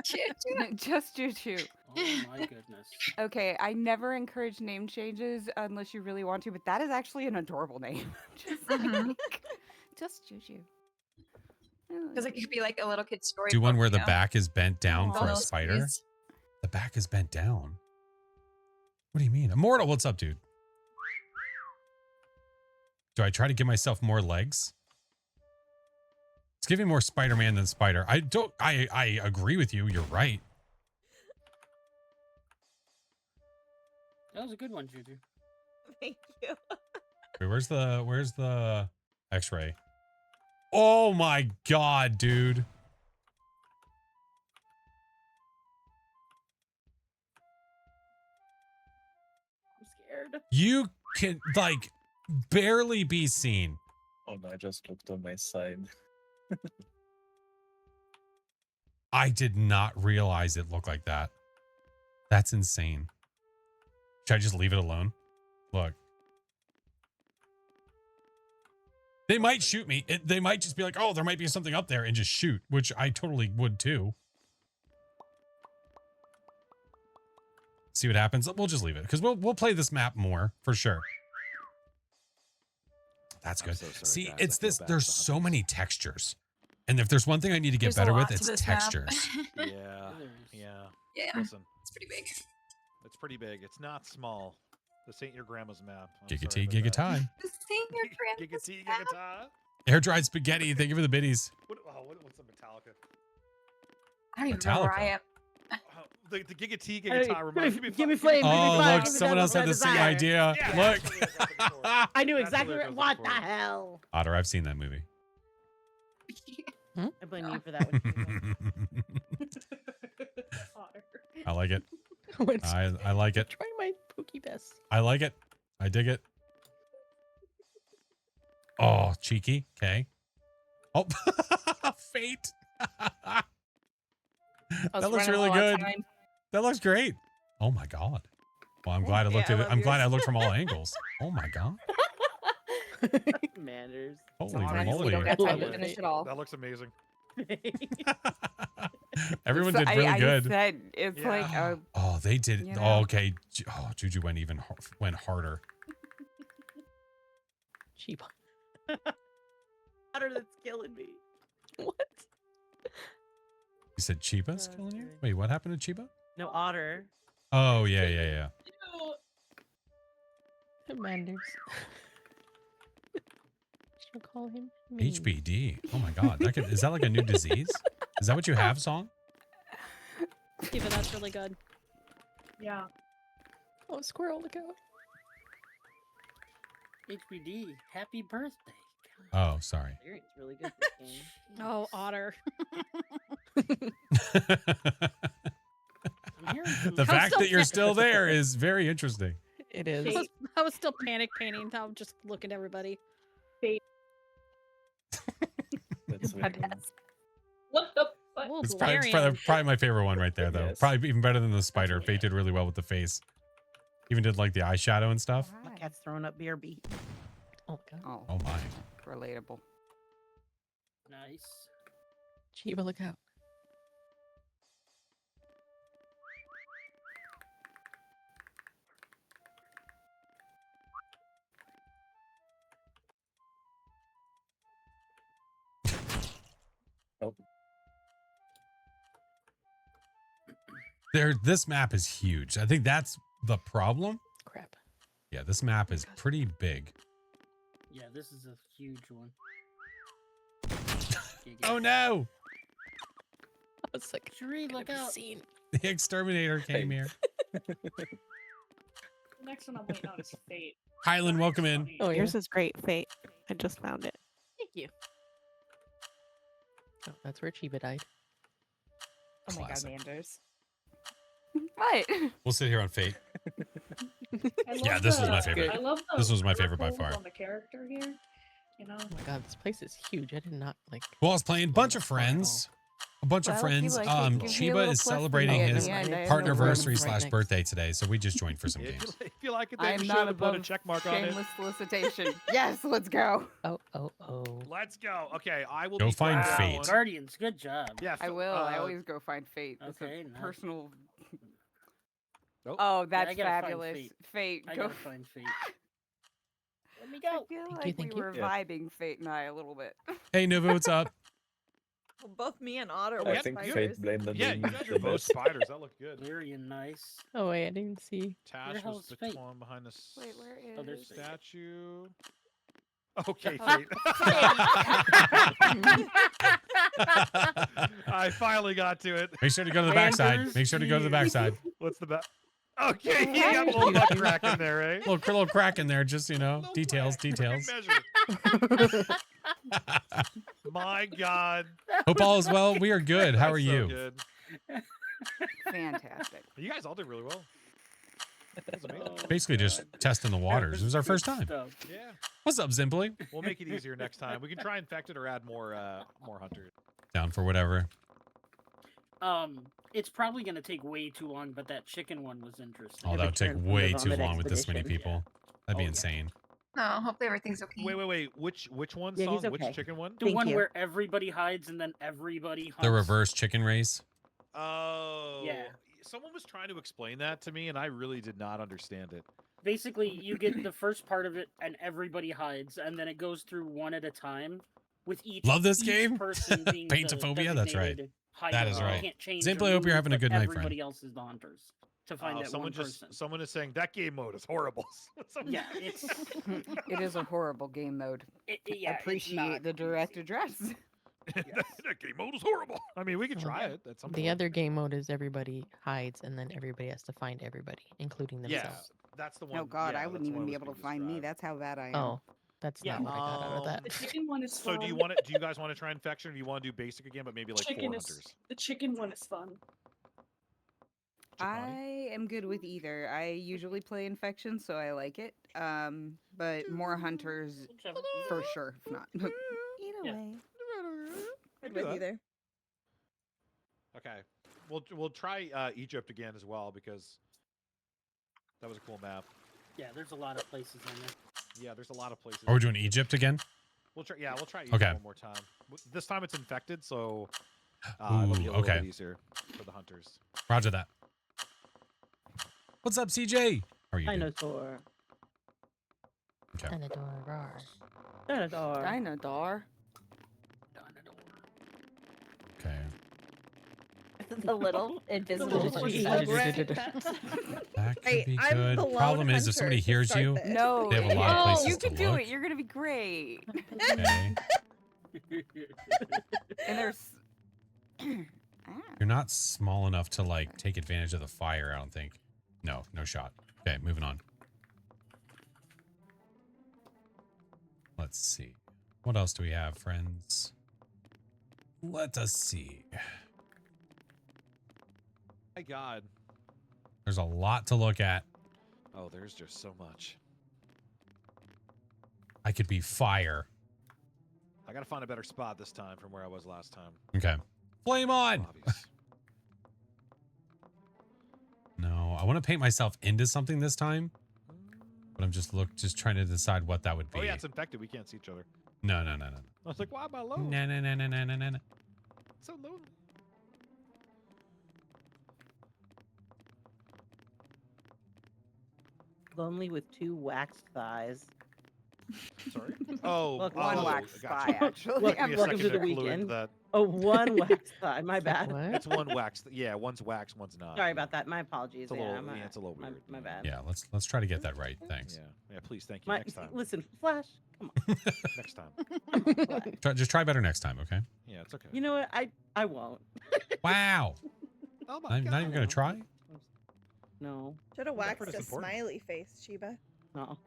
Juju. Just Juju. Oh my goodness. Okay, I never encourage name changes unless you really want to, but that is actually an adorable name. Just, Mhm. just Juju. Because it could be like a little kid's story. Do one where the know? back is bent down Aw. for a Little spider. stories. The back is bent down. What do you mean? Immortal, what's up, dude? Do I try to give myself more legs? It's giving more Spider-Man than Spider. I agree with you. You're right. That was a good one, Juju. Thank you. Wait, where's the X-ray? Oh my God, dude. I'm scared. You can like barely be seen. Oh no, I just looked on my side. I did not realize it looked like that. That's insane. Should I just leave it alone? Look. They might shoot me. They might just be like, oh, there might be something up there and just shoot, which I totally would too. See what happens. We'll just leave it because we'll play this map more for sure. That's good. so sorry, See, guys. it's I feel this. bad There's for the so hunters. many textures. And if there's one thing I need to get There's a better lot with, to it's this map. textures. Yeah. There is. Yeah. Yeah. Listen, It's pretty big. it's pretty big. It's not small. This ain't your grandma's map. I'm Giga sorry T, about Giga that. Time. The senior Giga grandpa's T, map. Giga Ta. Air dried spaghetti. Thank you for the biddies. What's the Metallica? I don't even know where I Metallica. am. The Giga T, Hey, Giga Ta reminds me. give me flame, give me Oh, fire, look, give me someone that else had the look same desire. idea. Yeah, Look. that's what it goes for. I knew That's exactly what it what goes the for. hell. Otter, I've seen that movie. I blame you for that one. I like it. What's- I like it. Try my pookie best. I like it. I dig it. Oh, cheeky. Okay. Oh, fate. That looks really good. That looks great. Oh my God. Well, I'm glad I looked Yeah, at I it. love I'm glad I yours. looked from all angles. Oh my God. Manners. Holy Honestly, moly. don't got time Love to it. finish it all. That looks amazing. Everyone So did really I good. said it's like Yeah. Oh, they did. You Oh, know. okay. Oh, Juju went went harder. Cheap. Otter that's killing me. What? You said Chiba's Oh, killing you? sorry. Wait, what happened to Chiba? No, Otter. Oh, yeah. Manders. Should we call him? Mean. HBD. Oh my God. Is that like a new disease? Is that what you have, Song? Even that's really good. Yeah. Oh, squirrel, look out. HBD, happy birthday. Oh, sorry. It's really good this game. Oh, Otter. I'm hearing some The fact so that you're sad. still there is very interesting. It is. I was still panic painting. I was just looking at everybody. That's very good. What the fuck? Oh, It's Valerian. probably my favorite one right there, though. Yes. Probably even better than the spider. Yeah. Fate did really well with the face. Even did like the eyeshadow and stuff. My cat's throwing up BRB. Oh, God. Oh, Oh my. relatable. Nice. Chiba, look out. Oh, This map is huge. I think that's the problem. Crap. Yeah, this map is pretty big. Yeah, this is a huge one. Oh no! I was like, Sheree, gonna look be out. seen. The exterminator came here. The next one I'm waiting on is Fate. Highland, welcome in. Oh, yeah. Yours is great, Fate. I just found it. Thank you. Oh, that's where Chiba died. Oh my God, Classic. Manders. What? We'll sit here on Fate. I Yeah, love this was my the- favorite. I love the This was my favorite by circles far. on the character here, you know. Oh my god, this place is huge. I did not like. Well, I was playing a bunch of far at all. friends. A bunch of Well, if you friends. like it, give me a Chiba little is plus celebrating thing at his the end. I have partner no problem. anniversary Right slash next. birthday today, so we just joined for some games. If you like it, I then am be not sure to put a above check mark on it. shameless solicitation. Yes, let's go. Oh. Let's go. Okay, I will Go be find quiet on Fate. that one. Guardians, good job. Yeah, I will. I always go find Fate. It's okay, a nice. personal. Nope. Oh, I that's gotta find fabulous. Fate. Fate, I go. gotta find Fate. Let me I go. feel Thank like you, thank we you. were Yeah. vibing, Fate and I, a little bit. Hey, Nova, what's up? Well, both me and Otter Oh, were yeah, I think spiders. Fate blamed the Yeah, you name guys the are both best. spiders. That looked good. Very nice. Oh wait, I didn't even see. Tash hell was is the Fate? one behind the Wait, where is? Oh, there's Fate. statue. Okay, Oh. Fate. I finally got to it. Make sure to go to the backside. Anders, Make sure to go to the backside. What's the back? Okay, you got a little butt crack in there, eh? Little crack in there, just, Little details, crack, details. measure. My God. Hope all is well. We are good. How are That's so you? good. Fantastic. You guys all did really well. That was amazing. Basically just testing the waters. It was our first time. Stuff. Yeah. What's up, Zimply? We'll make it easier next time. We can try infected or add more hunters. Down for whatever. It's probably gonna take way too long, but that chicken one was interesting. Oh, that would take return from the way too vomit long with this many expedition. people. That'd be Oh, yeah. insane. No, hopefully everything's okay. Wait. Which one Yeah, song? he's okay. Which chicken one? The Thank one you. where everybody hides and then everybody hunts. The reverse chicken race. Oh. Yeah. Someone was trying to explain that to me, and I really did not understand it. Basically, you get the first part of it, and everybody hides, and then it goes through one at a time, with each Love this each game. person being the Paintophobia? That's right. designated hider. That is You right. can't change Zimply, or I hope you're move, having a but good night, friend. Everybody else is the hunters to find that one person. Someone is saying that game mode is horrible. Yeah, it's It is a horrible game mode. yeah. it's Appreciate not the direct easy. address. that game mode is horrible. I mean, we can try it at some point. The other game mode is everybody hides and then everybody has to find everybody, including Yeah, themselves. that's the one. Oh God, yeah, I that's wouldn't the even one be I able was to gonna find me. describe. That's how bad I am. Oh, that's Yeah, not what I got out of that. The chicken one is So fun. do you guys want to try infection, or do you want to do basic again, but maybe like chicken 4 is hunters? the chicken one is fun. I am good with either. I usually play infection, so I like it. But more hunters Whichever. for sure. If not, either Yeah. way. Good do with that. either. Okay, we'll try Egypt again as well because that was a cool map. Yeah, there's a lot of places on there. Yeah, there's a lot of places. Are we doing Egypt again? We'll try. Yeah, we'll try Egypt Okay. one more time. This time it's infected, so it'll be a Ooh, little okay. bit easier for the hunters. Roger that. What's up, CJ? How are you doing? Dinosaur. Okay. Dinosaur, roar. Dinosaur. Dinosaur. Okay. The little invisible little tree. one. That could Hey, be I'm good. the lone Problem is, if hunter somebody to hears start you, this. No, They have a lot of places you to can do look. it. You're gonna be great. okay, And there's. you're not small enough to like take advantage of the fire. I don't think. No shot. Okay, moving on. Let's see. What else do we have, friends? Let us see. My God. There's a lot to look at. Oh, there's just so much. I could be fire. I gotta find a better spot this time from where I was last time. Okay. Flame on. Obvious. No, I want to paint myself into something this time, but I'm just trying to decide what that would be. Oh yeah, it's infected. We can't see each other. No. I was like, why am I alone? No. So lonely. Lonely with 2 waxed thighs. Sorry. Oh, Look, one wax gotcha. thigh, actually. Took me a Welcome second to the clue into weekend. that. Oh, 1 waxed thigh. My bad. What? It's one wax. Yeah, one's wax, one's not. Sorry about that. My apologies. It's a little. yeah, Yeah, it's a little weird. my bad. Yeah, let's try to get that right. Thanks. Yeah. Please, thank you. My, Next time. listen, Flash. Come on. Next time. Just try better next time, okay? Yeah, it's okay. You know what? I won't. Wow. Oh my I'm not even gonna try. No. Should have Well, that waxed part a is important. smiley face, Chiba. No.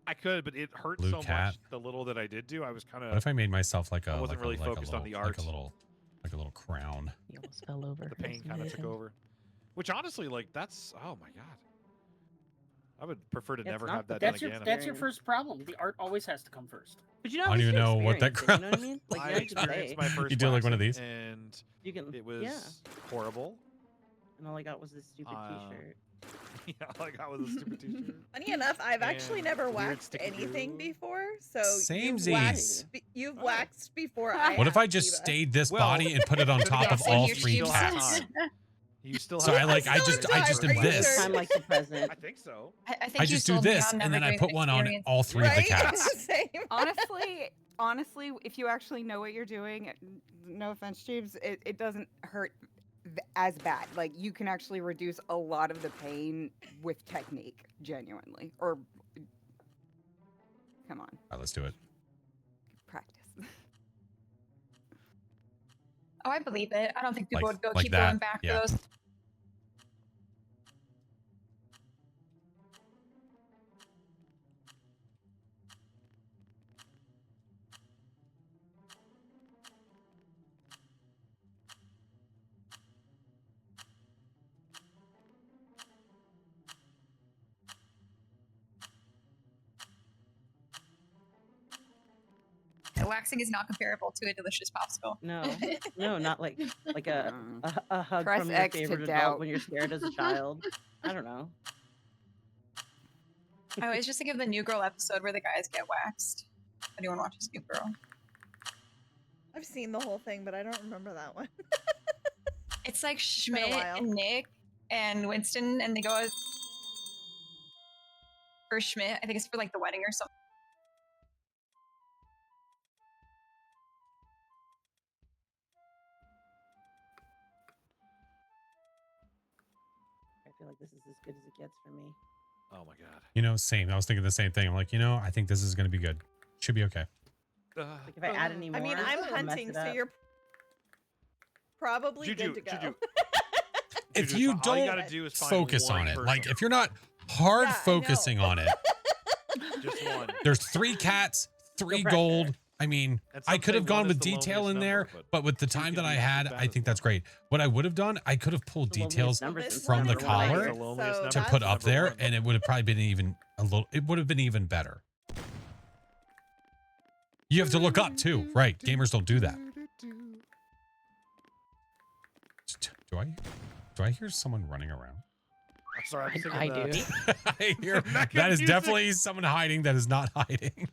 I could, but it hurt Blue so cat. much. The little that I did do, I was kind What of. if I made myself like a I wasn't like a- really like a focused on little- the art. like a little crown? He almost fell over. The pain kind of took over. Which honestly, like that's. Oh my god. I would prefer to Yeah, it's never not have the that done That's your again. that's your first problem. The art always has to come first. But you know, I don't at least even you know what that experienced it, you know what I mean? Like, I you know, you can experienced say. my first You do like one of waxing, these? and You can. it was Yeah. horrible. And all I got was this stupid T-shirt. Yeah, like I was a stupid T-shirt. Funny enough, I've actually And never weird waxed sticky anything goo. before. So Samesies. you've Oh. waxed before I What if I have, just Shiva. stayed this Well, body and put it on to the top of opposite, all you 3 still have cats? time. You still So have I like still I have just time. just Are you this. sure? Time like the present. I think so. I think I you just do sold me this on and then never I doing put one on experience. all 3 of the Right? cats. Same. Honestly, if you actually know what you're doing, no offense, Jeeves, it doesn't hurt as bad. Like, you can actually reduce a lot of the pain with technique, genuinely. Or, come on, All right, let's do it. practice. Oh, I believe it. I don't think people would go like keep that, going back yeah. for those. Waxing is not comparable to a delicious popsicle. No, no, not like a hug Press from your X to favorite doubt. adult when you're scared as a child. I don't know. I always just think of the New Girl episode where the guys get waxed. If anyone watches New Girl. I've seen the whole thing, but I don't remember that one. It's like been a Schmidt while. and Nick and Winston, and they go out for Schmidt. I think it's for like the wedding or something. I feel like this is as good as it gets for me. Oh my god. You know, same. I was thinking the same thing. I'm like, you know, I think this is going to be good. Should be okay. Like if I add any more, I mean, I'm it'll mess hunting, it so up. you're probably Juju, good to go. Juju. If Juju, you all you don't gotta do is find focus one on it, person. like if you're not hard Yeah, I know. focusing on it, Just one. there's 3 cats, 3 pressure. gold. I mean, And I some could say have gone one is with the detail loneliest in there, number, but with the two time can that I be just had, as bad I as think that's one. great. What I would have done, I could have pulled The loneliest details number This since from the one is collar weird, The loneliest so number. to that's- put up number there, one. and it would have probably been even a little. It would have been even better. You have to look up too, right? Gamers don't do that. Do I hear someone running around? I'm sorry, I'm singing I the- do. I hear Mecca that is music. definitely someone hiding that is not hiding.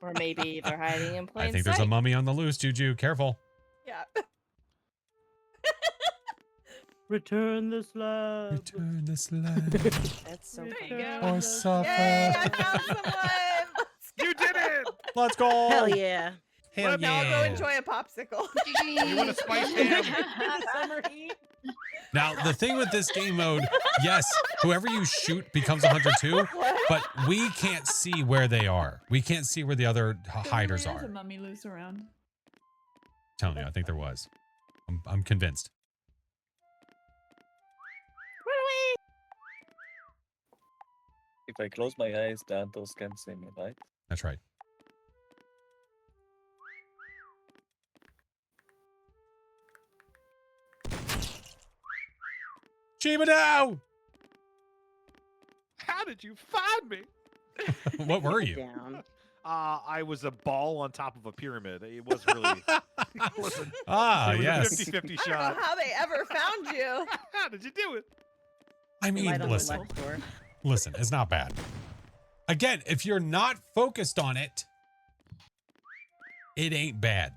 Or maybe they're hiding in plain I think there's a sight. mummy on the loose, Juju. Careful. Yeah. Return the slab. Return the slab That's so There funny. you go. or Yay! suffer. I found someone. You did it! Let's go. Hell yeah. Hell Now I'll go yeah. enjoy a popsicle. You want a spiced ham? Summer heat. Now, the thing with this game mode, yes, whoever you shoot becomes a hunter too, but we can't see where they are. We can't see where the other hiders There's a are. mummy loose around. Telling you, I think there was. I'm convinced. If I close my eyes, the hunters can see me, right? That's right. Chiba now! How did you find me? What were you? Down. I was a ball on top of a pyramid. It was really. Listen, Ah, it was yes. a 50-50 I don't know shot. how they ever found you. How did you do it? I mean, Light on the listen. left door. Listen, it's not bad. Again, if you're not focused on it, it ain't bad.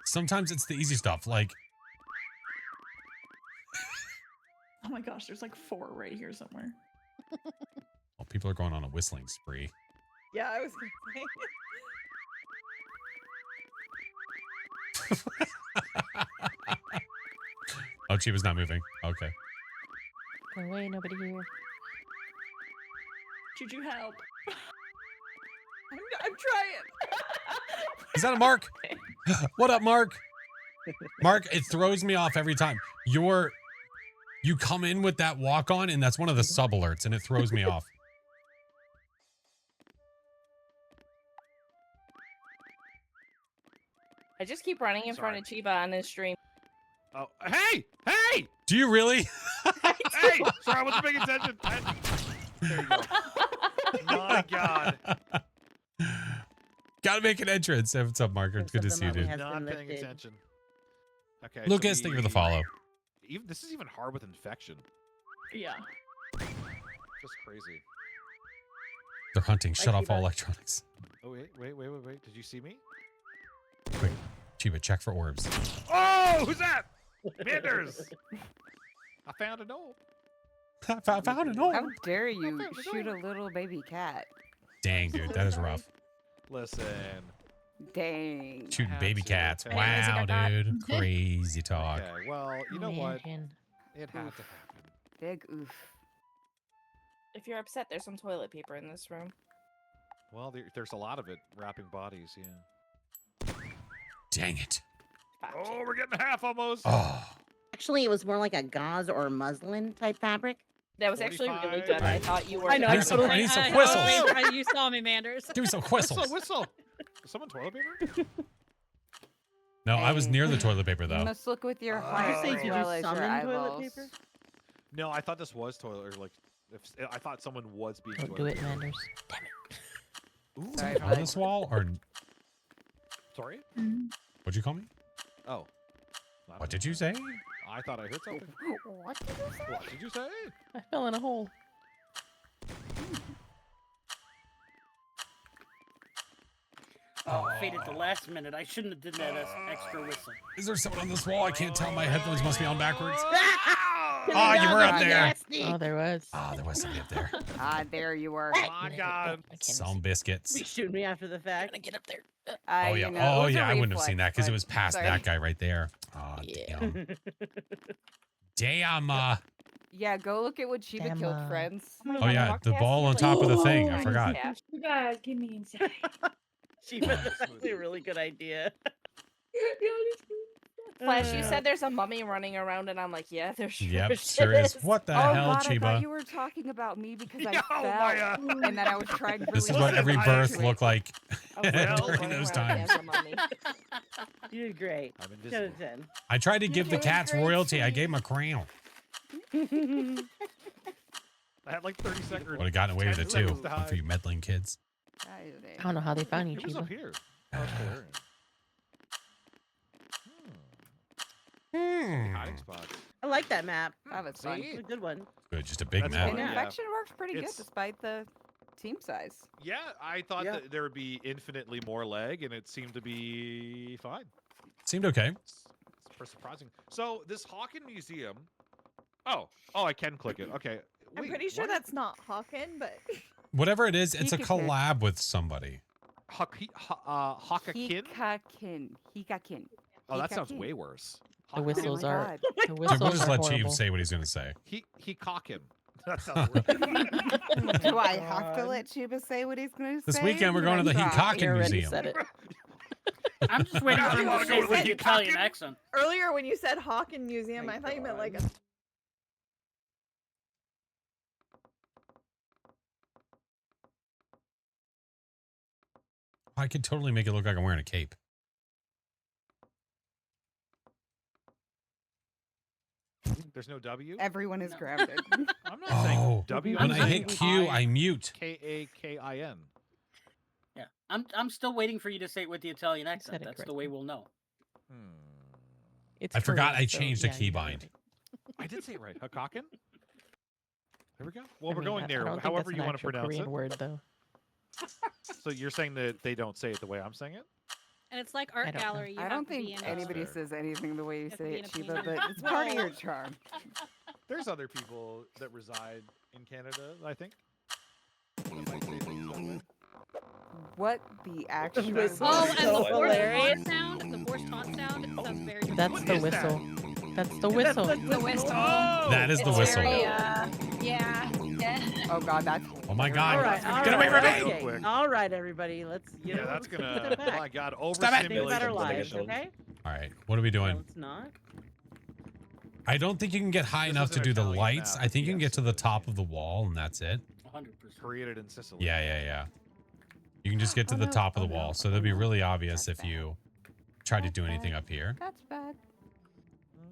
Sometimes it's the easy stuff, like Oh my gosh, there's like 4 right here somewhere. well, people are going on a whistling spree. Yeah, I was gonna say. Oh, Chiba's not moving. Okay. Go away, nobody here. Juju, help. I'm trying. Is that a Mark? What up, Mark? Mark, it throws me off every time. You come in with that walk on, and that's one of the sub alerts, and it throws me off. I just keep running in front of Chiba on this stream. Oh, hey! Hey! Do you really? Hey! Sorry, I wasn't paying attention. There you go. My God. Gotta make an entrance. Hey, what's up, Mark? Prince Good of to the see you, Mummy dude. has Not been paying lifted. attention. Okay. Lucas, so thank you for the follow. Even this is even hard with infection. Yeah. Just crazy. They're hunting. Shut off all Chiba. electronics. Oh wait. Did you see me? Quick, Chiba, check for orbs. Oh, who's that? Manders. I found a gnome. I found an orb. How dare you shoot a little baby cat? Dang, dude, that is rough. Listen. Dang. Shooting had baby to, cats. okay. Wow, Crazy dude. Crazy talk. Okay. Well, you know what? Imagine. It had Oof. to happen. Big oof. If you're upset, there's some toilet paper in this room. Well, there's a lot of it wrapping bodies. Yeah. Dang it. Oh, we're getting half almost. Oh. Actually, it was more like a gauze or muslin type fabric. That was actually really 45. good. I thought you were. I know. I need some- I need some I- whistles. You saw me, Manders. Give me some Whistle, whistles. whistle. Is someone toilet paper? No, I was Hey. near the toilet paper, You though. must look with your Did you heart say, as did you well as your summon toilet eyeballs. paper? No, I thought this was toilet. Or like, I thought someone was being. Don't do toilet it, paper. Manders. Ooh. Sorry, On bud. this wall, or Sorry. what'd you call me? Oh. What did you say? I thought I heard something. What did you say? What did you say? I fell in a hole. Oh, fate at the last minute. I shouldn't have did that as extra whistle. Is there someone on this wall? I can't tell. My headphones must be on backwards. Oh, Oh, you were up there. Oh, there was. Oh, there was somebody up there. Ah, there you were. my God. Some biscuits. Shoot me after the fact. Get up there. Oh, You yeah. know, Oh, it was a yeah. I wouldn't have seen that because it reflex, was past sorry. that guy right there. Oh, Yeah. damn. Damn. Yeah, go look at what Chiba Damn, killed, friends. Oh, yeah. The ball on top of the thing. I forgot. You guys, give me inside. Chiba, that's actually a really good idea. Flash, you said there's a mummy running around, and I'm like, yeah, there sure Yep, is. sure is. What the Oh hell, God, I thought Chiba? you were talking about me because I No, fell, Maya. and then I was trying really This is what hard every to birth do it. looked like I was literally during running those around times. as a mummy. You did great. I'm 10 out invisible. of 10. I tried to give the doing cats great, royalty. I sweetie. gave him a crown. I had like 30 seconds. Would have gotten away with it too. 10 seconds to Fun for you meddling kids. I don't know how they found you, It was up Chiba. here. Oh, it's there. Hiding spots. I like that map. That was fun. See? It's a good one. Good, just a big That's map. And fun. Yeah. infection works pretty good It's- despite the team size. Yeah, I thought Yeah. that there would be infinitely more leg, and it seemed to be fine. Seemed okay. It's surprising. So this Hawken Museum. Oh, I can click it. Okay. I'm Wait, pretty sure what? that's not Hawken, but Whatever it is, it's a Hikakin. collab with somebody. Hakakin? Hikakin. Oh, that sounds Hikakin. way worse. The whistles my are. God. The Dude, whistles we'll just are let horrible. Chief say what he's going to say. Hikakin. That sounds weird. Do I have to let Chiba say what he's going to say? This weekend, we're going to the Try. You Hikakin already Museum. said it. I'm just waiting for him wanna to go say to it with the the Italian Hikakin? accent. earlier when you said Hawken Museum, My I thought you meant like a God. I could totally make it look like I'm wearing a cape. There's no W? Everyone is No. grounded. I'm not saying Oh, W. when I'm I saying hit Q, I mute. Kakin. Yeah, I'm still waiting for you to say it with the Italian accent. said it That's the way we'll know. It's I forgot Korean, I so changed the yeah, you got it keybind. right. I did say it right. Hakakin? There we go. Well, I we're mean, going I there. don't think However that's you an want to actual pronounce Korean it. word, though. So you're saying that they don't say it the way I'm saying it? And it's like art don't know. gallery. You I have don't to be think in anybody fair. says anything the way you have to say be it, in a Chiba, painting. but it's part of Well- your charm. There's other people that reside in Canada, I think. What the actual... Whistle. Oh, That's and so the forced hilarious. taunt sound. The forced taunt sound. It sounds very. That's What the is that? whistle. That's the whistle. The whistle. Oh! That is the It's whistle. very, yeah. Oh God, that's... Oh my hilarious. God. All right, all Get away right, from me! okay. Quick. All right, everybody. Let's Yeah, know, that's let's gonna. step back. My God, Stop it! Think about overstimulation. our lives, Stimulation. okay? All right, what are we No, doing? it's not. I don't think you can get high This enough is to an do the Italian lights. map, I think you can yes. get to the top of the wall, and that's it. 100%. Created in Sicily. Yeah. You can just get to Oh, the no. top of Oh, the wall, no. so that'd be Oh, no. really obvious That's if you tried to do anything up here. That's bad.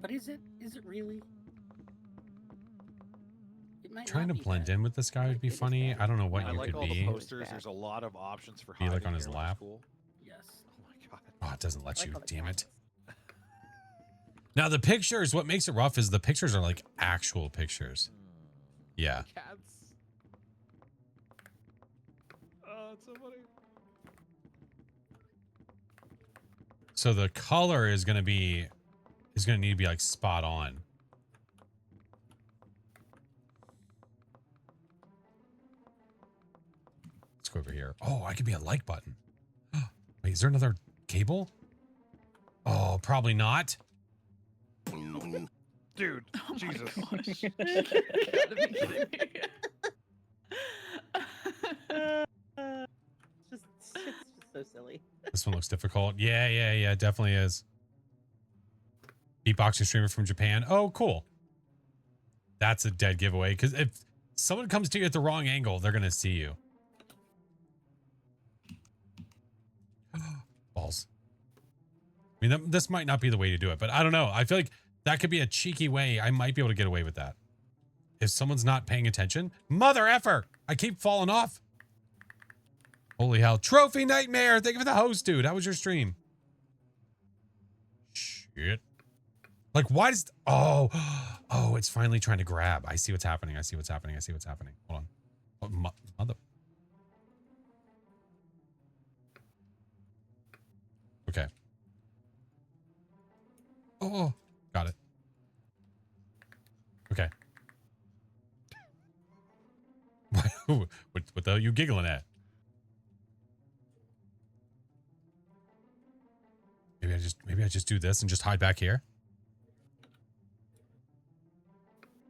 But is it really? It might Trying to not be blend bad. in with this guy would be funny. I don't know what I you like could all be. the posters. There's a lot of options for Be like hiding on his here, which is lap. Cool. Yes. Oh my god. Oh, it doesn't let I like you. all the Damn it. cats. Now the pictures, what makes it rough is the pictures are like actual pictures. Yeah. Cats. Oh, it's so funny. So the color is gonna need to be like spot on. Let's go over here. Oh, I could be a like button. Wait, is there another cable? Oh, probably not. Dude, Jesus. It's just so silly. This one looks difficult. Yeah, definitely is. Beatboxing streamer from Japan. Oh, cool. That's a dead giveaway because if someone comes to you at the wrong angle, they're gonna see you. Balls. I mean, this might not be the way to do it, but I don't know. I feel like that could be a cheeky way. I might be able to get away with that. If someone's not paying attention. Mother effer! I keep falling off. Holy hell. Trophy Nightmare! Thank you for the host, dude. How was your stream? Shit. Like, why does... Oh, it's finally trying to grab. I see what's happening. I see what's happening. Hold on. Oh, mother... Okay. Oh, got it. Okay. What the hell are you giggling at? Maybe I just do this and just hide back here.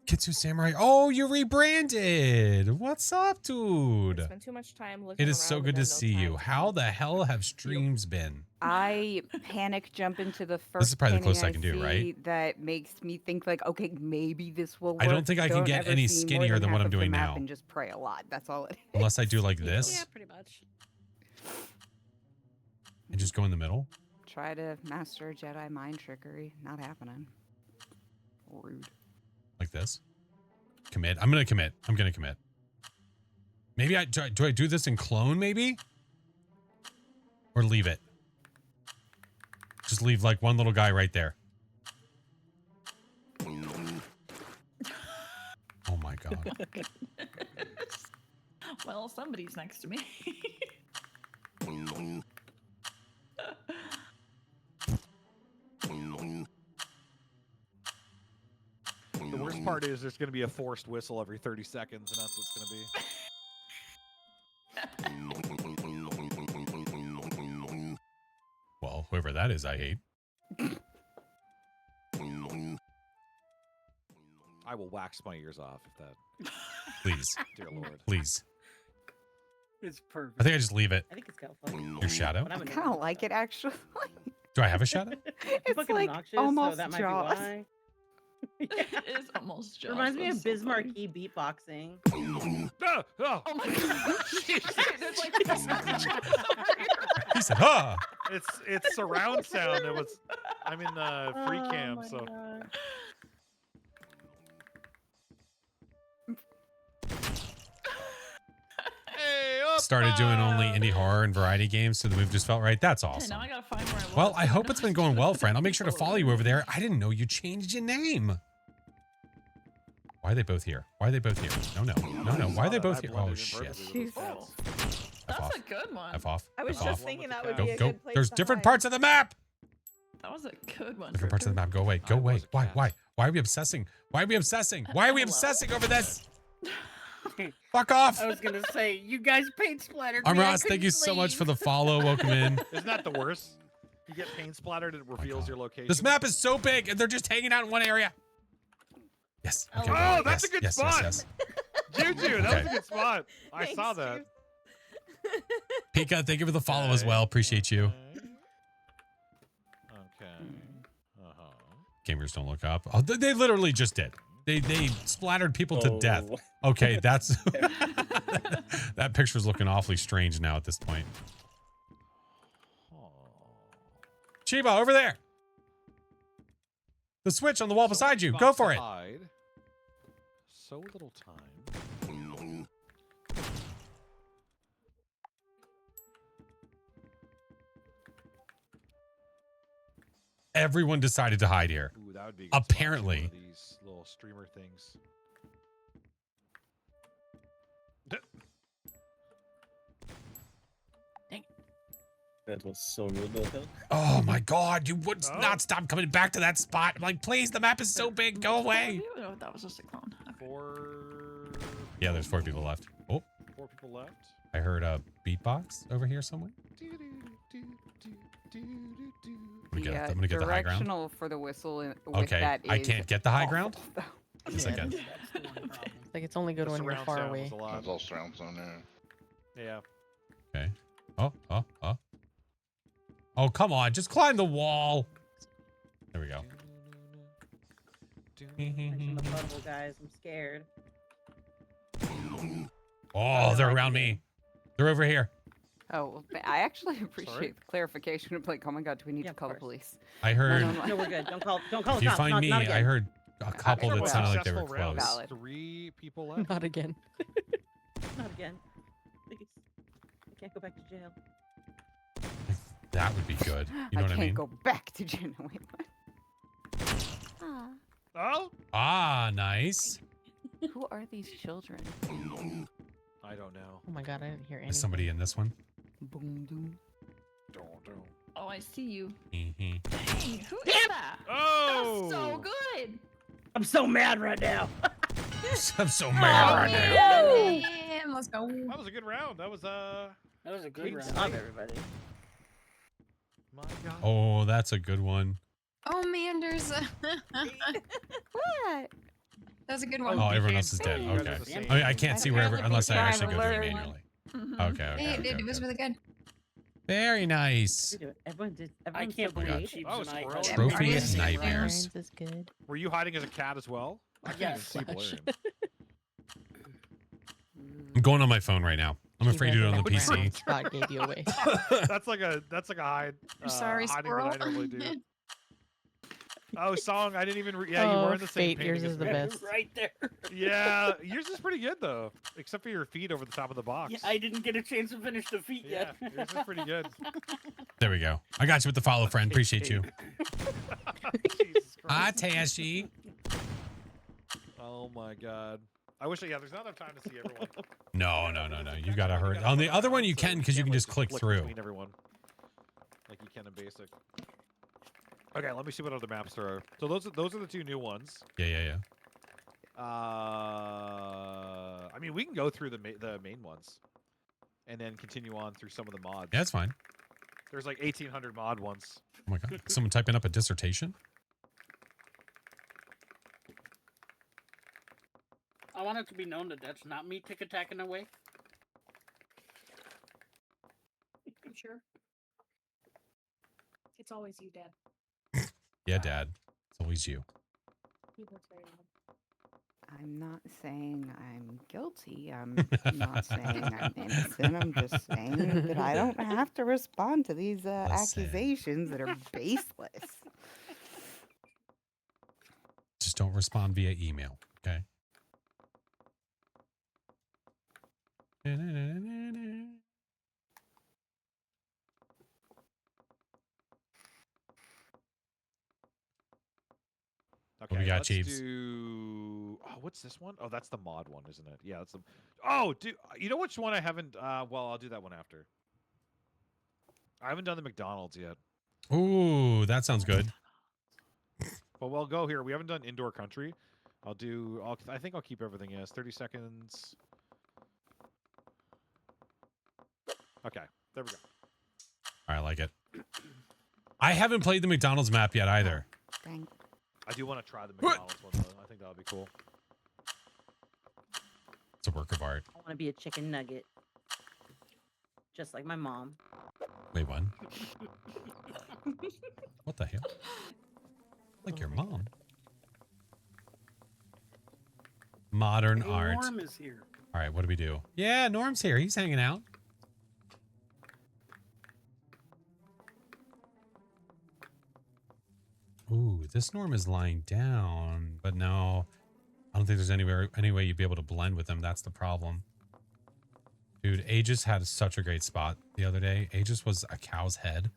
Kitsu Samurai. Oh, you rebranded. What's up, dude? I spent too much time looking It is around so and good to then no see time you. to How the hell have streams been? I panic jump into the first is probably the painting closest I can do, right? see that makes me think like, okay, maybe this will work. I don't think I can get ever any see more skinnier than what half I'm of the doing map now. and just pray a lot. That's all it is. Unless I do like this Yeah, pretty much. and just go in the middle. Try to master Jedi mind trickery. Not happening. Rude. Like this. Commit. I'm going to commit. Maybe do I do this in clone maybe? Or leave it? Just leave like one little guy right there. Oh my god. Well, somebody's next to me. The worst part is there's going to be a forced whistle every 30 seconds, and that's what's going to be. Well, whoever that is, I hate. I will wax my ears off if that. Please. Dear Lord. Please. It's perfect. I think I just leave it. I think it's kind of fun. Your shadow? When I'm I in kind of like it actually. Do I have a shadow? It's fucking like obnoxious, so almost that might be Jaws. why. It is almost just. Reminds me of Bismarcky beatboxing. Ah, oh. Oh my god! There's like He said, huh. It's surround sound. I'm in free cam, my so. God. Hey, Started doing only indie horror and variety games, so the move just felt right. That's Okay, awesome. now I gotta find where I was. Well, I hope it's been going well, friend. I'll make sure to follow you over there. I didn't know you changed your name. Why are they both here? Why are they both here? No. Why are they both here? Oh, shit. Oh, F that's off. a good one. F off. I was F just off. thinking that would Go, be a go. good place There's to different hide. parts of the map. That was a good one. Different parts of the map. Go away. Go I away. was a Why? cat. Why are we obsessing? Why are we obsessing? Why are we Hello. obsessing over this? Fuck off. I was gonna say, you guys paint splattered I'm me. I Ross. Thank couldn't you so much leave. for the follow. Welcome in. Isn't that the worst? You get paint splattered, it reveals your location. This map is so big, and they're just hanging out in one area. Yes. Okay. Oh, that's yes, a good yes, spot. Yes. Juju, that was Okay. a good spot. I Thanks, saw that. Pika, thank you for the follow as well. Appreciate you. Okay. Uh-huh. Gamers don't look up. Oh, they literally just did. They splattered people to death. Oh. Okay, that's that picture's looking awfully strange now at this point. Chiba, over there. The switch on the wall So beside many you. spots Go to for it. hide. So little time. Everyone decided to hide here. Ooh, that would be a good spot, too, Apparently. one of these little streamer things. That was so good, though. Oh my God, you would Oh. not stop coming back to that spot. I'm like, please, the map is so big. Go away. Oh, that was just a clone. Yeah, there's 4 people left. Oh, 4 people left. I heard a beatbox over here somewhere. I'm gonna get the high ground. Directional for the whistle with Okay, that I is can't get the high awful, ground. though. Yes, I can. Like it's only good The when you're surround far sound away. was a lot. That's all surround sound there. Yeah. Okay. Oh. Oh, come on. Just climb the wall. There we go. I'm a bubble, guys. I'm scared. Oh, they're around me. They're over here. Oh, well, I actually appreciate the clarification of like, oh my God, do we need Yeah, to of call the course. police? I heard. No, we're good. Don't call If the you cops. find not, me, not again. I heard a couple that well, sounded like they were Successful round. close. Valid. 3 people left. Not again. Not again. Please. I can't go back to jail. That would be good. You know what I can't mean? go back to Jenna. Wait, what? Oh, Ah, nice. Who are these children? I don't know. Oh my God, I didn't hear anything. Is somebody in this one? Boom, doom. Don't. Oh, I see you. Mhm. Dang, who is that? Oh! That's so good. I'm so mad right now. I'm so mad right now. Man, let's go. That was a good round. That was That was a good Clean round. slate. everybody. My God. Oh, that's a good one. Oh, Manders. What? That was a good one. Oh, everyone else is dead. You guys Okay. are the same. I mean, I can't see wherever unless I Crime actually go through it alert. manually. Mhm. Okay. Hey, it did. It was really good. Very nice. Everyone did. I Everyone's can't so believe believe creative. Cheeps Oh, and I squirrel. had Trophy the and same round. nightmares. Burns is good. Were you hiding as a cat as well? I can't Yes. even see Blaine. I'm going on my phone right now. I'm She afraid to do it on the read that PC. Spot gave you away. That's like a hide. I'm sorry, hiding squirrel. that I normally do. Oh, song. I didn't even. Yeah, you Oh, were in the same fate, yours painting as is the me. best. Right there. Yeah, yours is pretty good though, except for your feet over the top of the box. Yeah, I didn't get a chance to finish the feet Yeah, yet. yours is pretty good. There we go. I got you with the follow, friend. Appreciate you. Jesus Hi, Christ. Tashi. Oh my God. I wish. Yeah, there's not enough time to see everyone. No. You gotta hurry. On the other one, you can because you can just click through. Between everyone, like you can in basic. Okay, let me see what other maps there are. So those are the 2 new ones. Yeah. I mean, we can go through the main ones, and then continue on through some of the mods. Yeah, that's fine. There's like 1,800 mod ones. Oh my God. Someone typing up a dissertation? I want it to be known that that's not me tick-attacking away. I'm sure. It's always you, Dad. Yeah, Dad. It's always you. He looks very loud. I'm not saying I'm guilty. I'm not saying I'm innocent. I'm just saying that I don't have to respond to these accusations that are baseless. Just don't respond via email, okay? Okay, we got, let's Chiefs? do. Oh, what's this one? Oh, that's the mod one, isn't it? Yeah, that's the. Oh, dude, you know which one I haven't? Well, I'll do that one after. I haven't done the McDonald's yet. Ooh, that sounds good. But we'll go here. We haven't done indoor country. I think I'll keep everything as 30 seconds. Okay, there we go. I like it. I haven't played the McDonald's map yet either. Dang. I do want to try the McDonald's one though. I think that would be cool. It's a work of art. I want to be a chicken nugget. Just like my mom. Wait, what? What the hell? Like your mom. Modern Hey, art. Norm is here. All right, what do we do? Yeah, Norm's here. He's hanging out. Ooh, this norm is lying down, but no, I don't think there's any way you'd be able to blend with them. That's the problem. Dude, Aegis had such a great spot the other day. Aegis was a cow's head,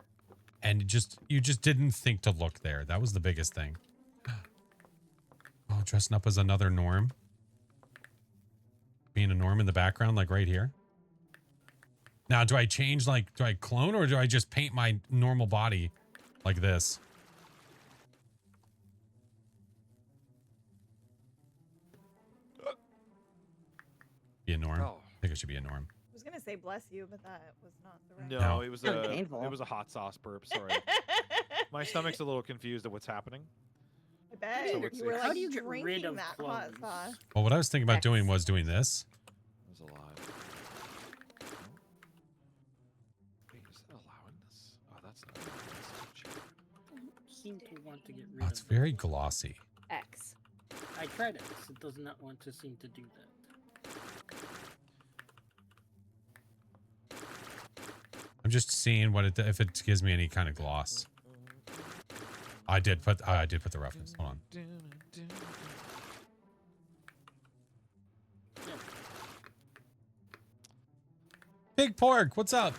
and you just didn't think to look there. That was the biggest thing. Oh, dressing up as another norm. Being a norm in the background, like right here. Now, do I change, like, do I clone, or do I just paint my normal body like this? Be a norm? Oh. I think it should be a norm. I was gonna say bless you, but that was not the right. No, No. it was Sounded a painful. it was a hot sauce burp. Sorry, my stomach's a little confused at what's happening. I bet So it's- you were it's- How like do you get rid drinking of that clones? hot sauce. Well, what I was thinking about doing was doing this. There's a lot. Wait, is that allowing this? Oh, that's not. That's too cheap. Seem to want to get rid Oh, of it's them. very glossy. X. I tried it. It does not want to seem to do that. I'm just seeing what if it gives me any kind of gloss. I did put the roughness. Hold on. Big Pork, what's up?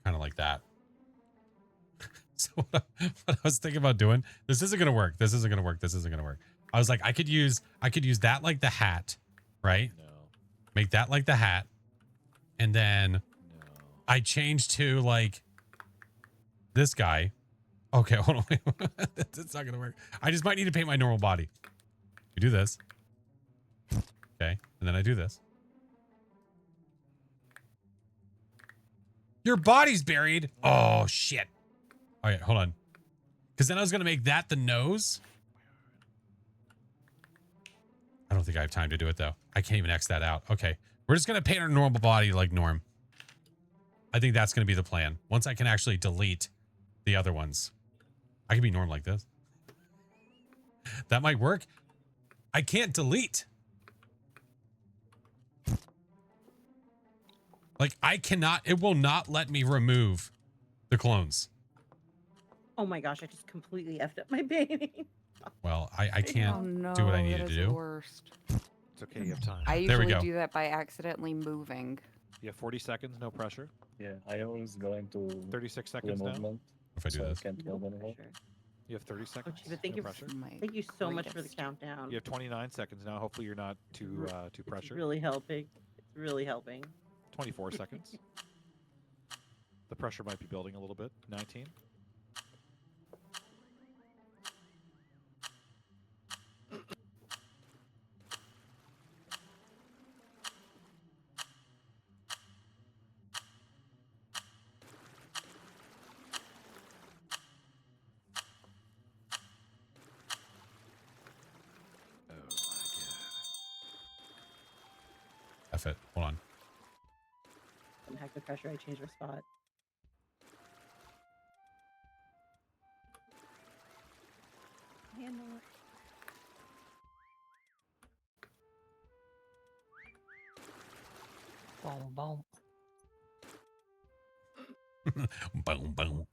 Kind of like that. So what I was thinking about doing, this isn't gonna work. This isn't gonna work. This isn't gonna work. I was like, I could use that like the hat, right? No. Make that like the hat, and then No. I changed to like this guy. Okay, hold on. Wait. That's not gonna work. I just might need to paint my normal body. You do this. Okay, and then I do this. Your body's buried. Oh shit. All right, hold on. Because then I was gonna make that the nose. I don't think I have time to do it though. I can't even X that out. Okay, we're just gonna paint our normal body like Norm. I think that's gonna be the plan. Once I can actually delete the other ones, I can be Norm like this. That might work. I can't delete. Like I cannot. It will not let me remove the clones. Oh my gosh, I just completely effed up my painting. Well, I can't Oh no, do what I that needed is to the do. worst. It's okay. You have time. I There we usually go. do that by accidentally moving. You have 40 seconds. No pressure. Yeah, I was going to 36 do a seconds now. movement. If I do so this. I can't No move anymore. pressure. You have 30 Oh, seconds. Chiba, thank no you. pressure. Thank you so much for the greatest. countdown. You have 29 seconds now. Hopefully you're not too It's pressured. really helping. It's really helping. 24 seconds. The pressure might be building a little bit. 19. Oh my god. F it. Hold on. Don't hack the pressure. I changed my spot. Handle it. Boom, boom. Boom, boom.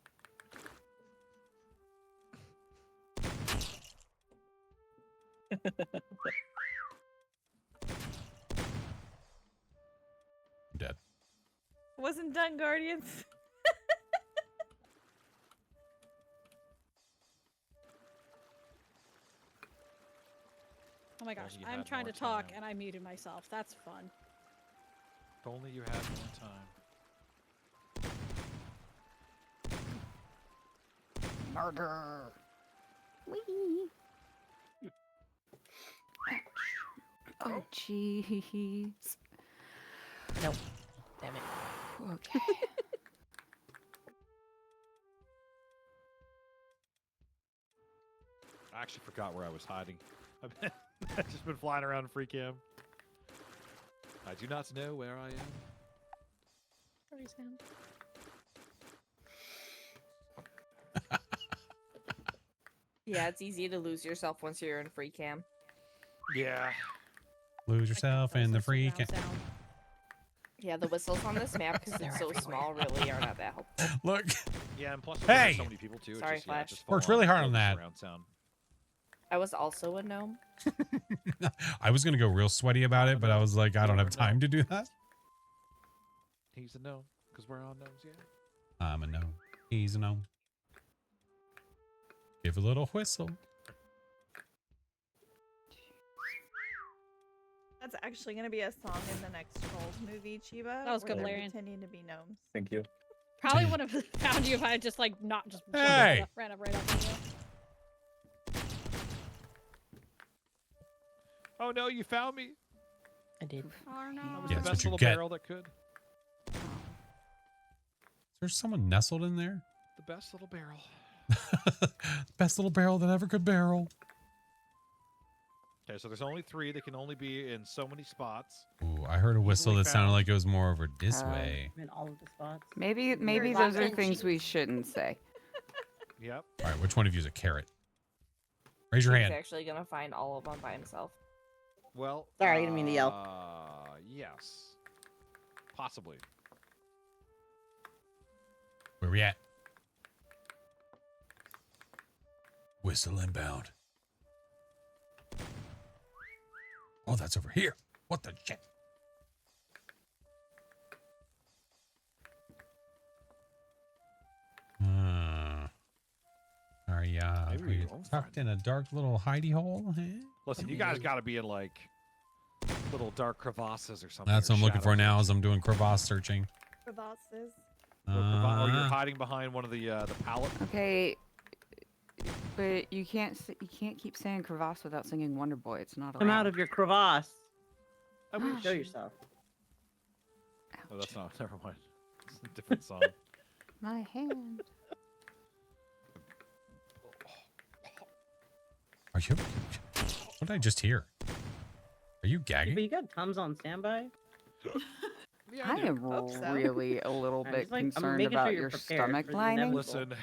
I'm dead. Wasn't done, Guardians. Oh my gosh, you I'm had trying more to talk time. and I muted myself. That's fun. If only you had more time. Murder. Whee. Oh jeez. Nope. Damn it. Okay. I actually forgot where I was hiding. I've just been flying around free cam. I do not know where I am. Sorry, Sam. Yeah, it's easy to lose yourself once you're in free cam. Yeah. Lose yourself in the free. Surround sound. Yeah, the whistles on this map, because it's so small, really are not that helpful. Look. Yeah, and plus Hey! there's so many people too. Sorry, just, Flash. just Worked full really hard full on that. surround sound. I was also a gnome. I was gonna go real sweaty about it, but I was like, I don't have time to do that. He's a gnome, because we're all gnomes, yeah. I'm a gnome. He's a gnome. Give a little whistle. That's actually going to be a song in the next Trolls movie, Chiba. That was good, where they're Larian. pretending to be gnomes. Thank you. Probably would have found you if I had just like not just Hey! ran up right up on you. Oh no, you found me. I did. Oh no. That was Yeah, the that's best what you little get. barrel that could. Is there someone nestled in there? The best little barrel. Best little barrel that ever could barrel. Okay, so there's only 3. They can only be in so many spots. Ooh, I heard a whistle Easily that sounded found. like it was more over this way. I'm in all of the spots. Maybe Very those are loud. things we shouldn't say. Yep. All right, which one of you is a carrot? Raise your He's hand. actually gonna find all of them by himself. Well. Sorry, I didn't mean to yell. Yes. Possibly. Where we at? Whistle inbound. Oh, that's over here. What the shit? Are ya Maybe we won't tucked find in a dark little hidey hole? Huh? Listen, you guys got to be in like little dark crevasses or something. That's or what I'm looking for shadows. now as I'm doing crevasse searching. Crevasses. Or you're hiding behind one of the pallet. Okay, but you can't keep saying crevasse without singing Wonder Boy. It's not allowed. Come out of your crevasse. I wish. Show yourself. Oh, that's not. Never mind. It's a different song. My hand. Are you? What did I just hear? Are you But gagging? you got Tums on standby? Yeah, I do. am Hope so. really a little I'm bit just like- I'm concerned making sure about you're your prepared stomach for the lining. inevitable. Listen,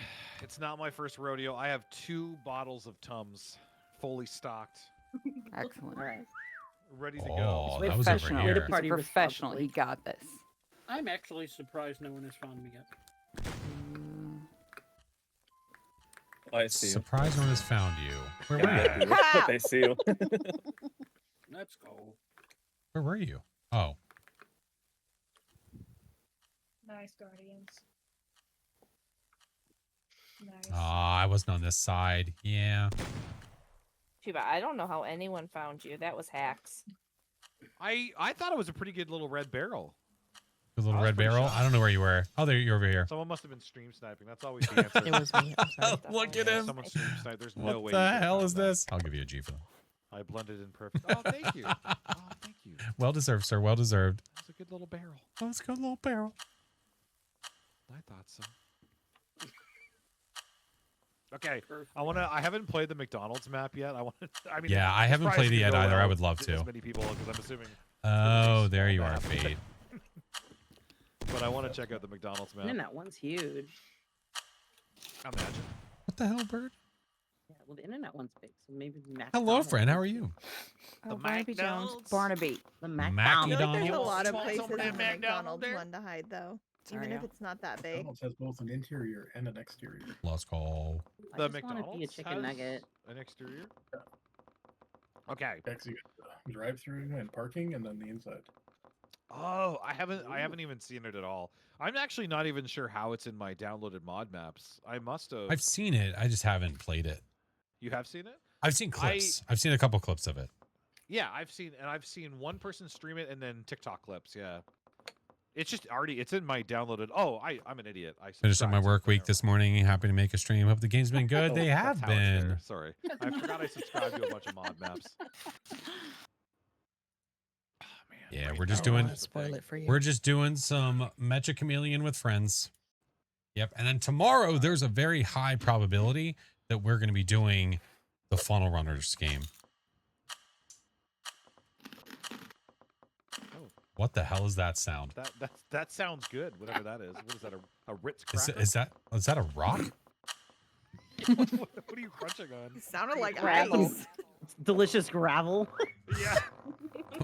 it's not my first rodeo. I have 2 bottles of Tums, fully stocked, Excellent. All right. ready to Oh, go. that was over Professional. here. He's a Party professional. responsibly. He got this. I'm actually surprised no one has found me yet. I see you. Surprise one has found you. Where I'm were you? happy that I see you. Let's go. Where were you? Oh, Nice, Guardians. Nice. I wasn't on this side. Yeah. Chiba, I don't know how anyone found you. That was hacks. I thought it was a pretty good little red barrel. The little I was red pretty barrel. shocked. I don't know where you were. Oh, there you're over here. Someone must have been stream sniping. That's always the answer. It was me. I'm sorry. Look at Yeah, him. Someone stream sniped. There's What no way. the you could've hell found is that. this? I'll give you a G for that. I blended in perfect. Oh, thank you. Oh, thank you. Well deserved, sir. Well deserved. That's a good little barrel. Oh, it's a good little barrel. I thought so. Okay, I haven't played the McDonald's map yet. I mean, Yeah, I haven't surprised played it me yet go either. I well would love with to. As many people, because I'm assuming. Oh, there small you are, map. Fade. But I want to check out the McDonald's map. And that one's huge. Imagine. What the hell, bird? Yeah, well, the internet one's big, so maybe the Hello, McDonald's friend. How is are big. you? Oh, Barnaby Jones. McDonald's. Barnaby. The I McDonald's. feel like there's a McDonald's. lot of Want places some in of the that McDonald's McDonald's one to hide, though. Sorry, Even if yeah. it's not that big. McDonald's has both an interior and an exterior. Let's go. I The just want to be a McDonald's chicken has nugget. an exterior. Okay. Actually, drive-through and parking, and then the inside. Oh, I haven't even seen it at all. I'm actually not even sure how it's in my downloaded mod maps. I must have. I've seen it. I just haven't played it. You have seen it? I've seen clips. I've seen a couple clips of it. Yeah, I've seen one person stream it and then TikTok clips. Yeah, it's just already. It's in my downloaded. Oh, I'm an idiot. I Finished up my subscribed, so work week never this morning. Happy to make a stream. Hope the game's been good. mind. They Oh, have that's how it's there. been. Sorry, I forgot I subscribed to a bunch of mod maps. Oh, man, Yeah, brain we're just power doing- is a Spoil thing. it for you. We're just doing some MECCHA Chameleon with friends. Yep. And then tomorrow, there's a very high probability that we're going to be doing the Funnel Runners game. Oh. What the hell is that sound? That sounds good. Whatever that is. What is that? A Ritz Is, cracker? is that a rock? what are you crunching on? It sounded like Gravel. ice. Delicious gravel. Yeah.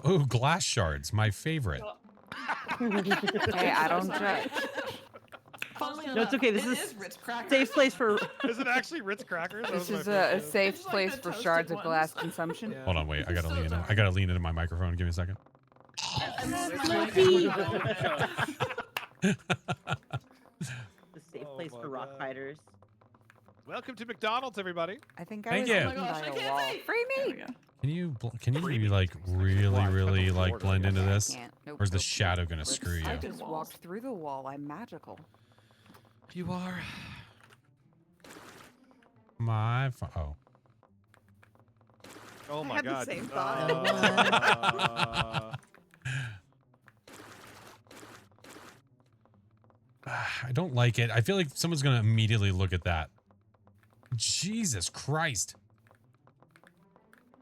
Ooh, glass shards, my favorite. Hey, I don't judge. No, it's okay. This is safe place for. Is it actually Ritz crackers? That This was is my a first safe place for shards of glass consumption. Yeah. Hold on, wait. I gotta lean in. I gotta lean into my microphone. Give me a second. The safe place my for rock God. fighters. Welcome to McDonald's, everybody. I think I Thank was you. looking by a wall. Free me! Can you maybe like really like blend into this? Can't. Nope, Or is the nope, shadow nope. gonna screw you? I just walked through the wall. I'm magical. You are. My oh. Oh my had the God. same thought. I don't like it. I feel like someone's gonna immediately look at that. Jesus Christ.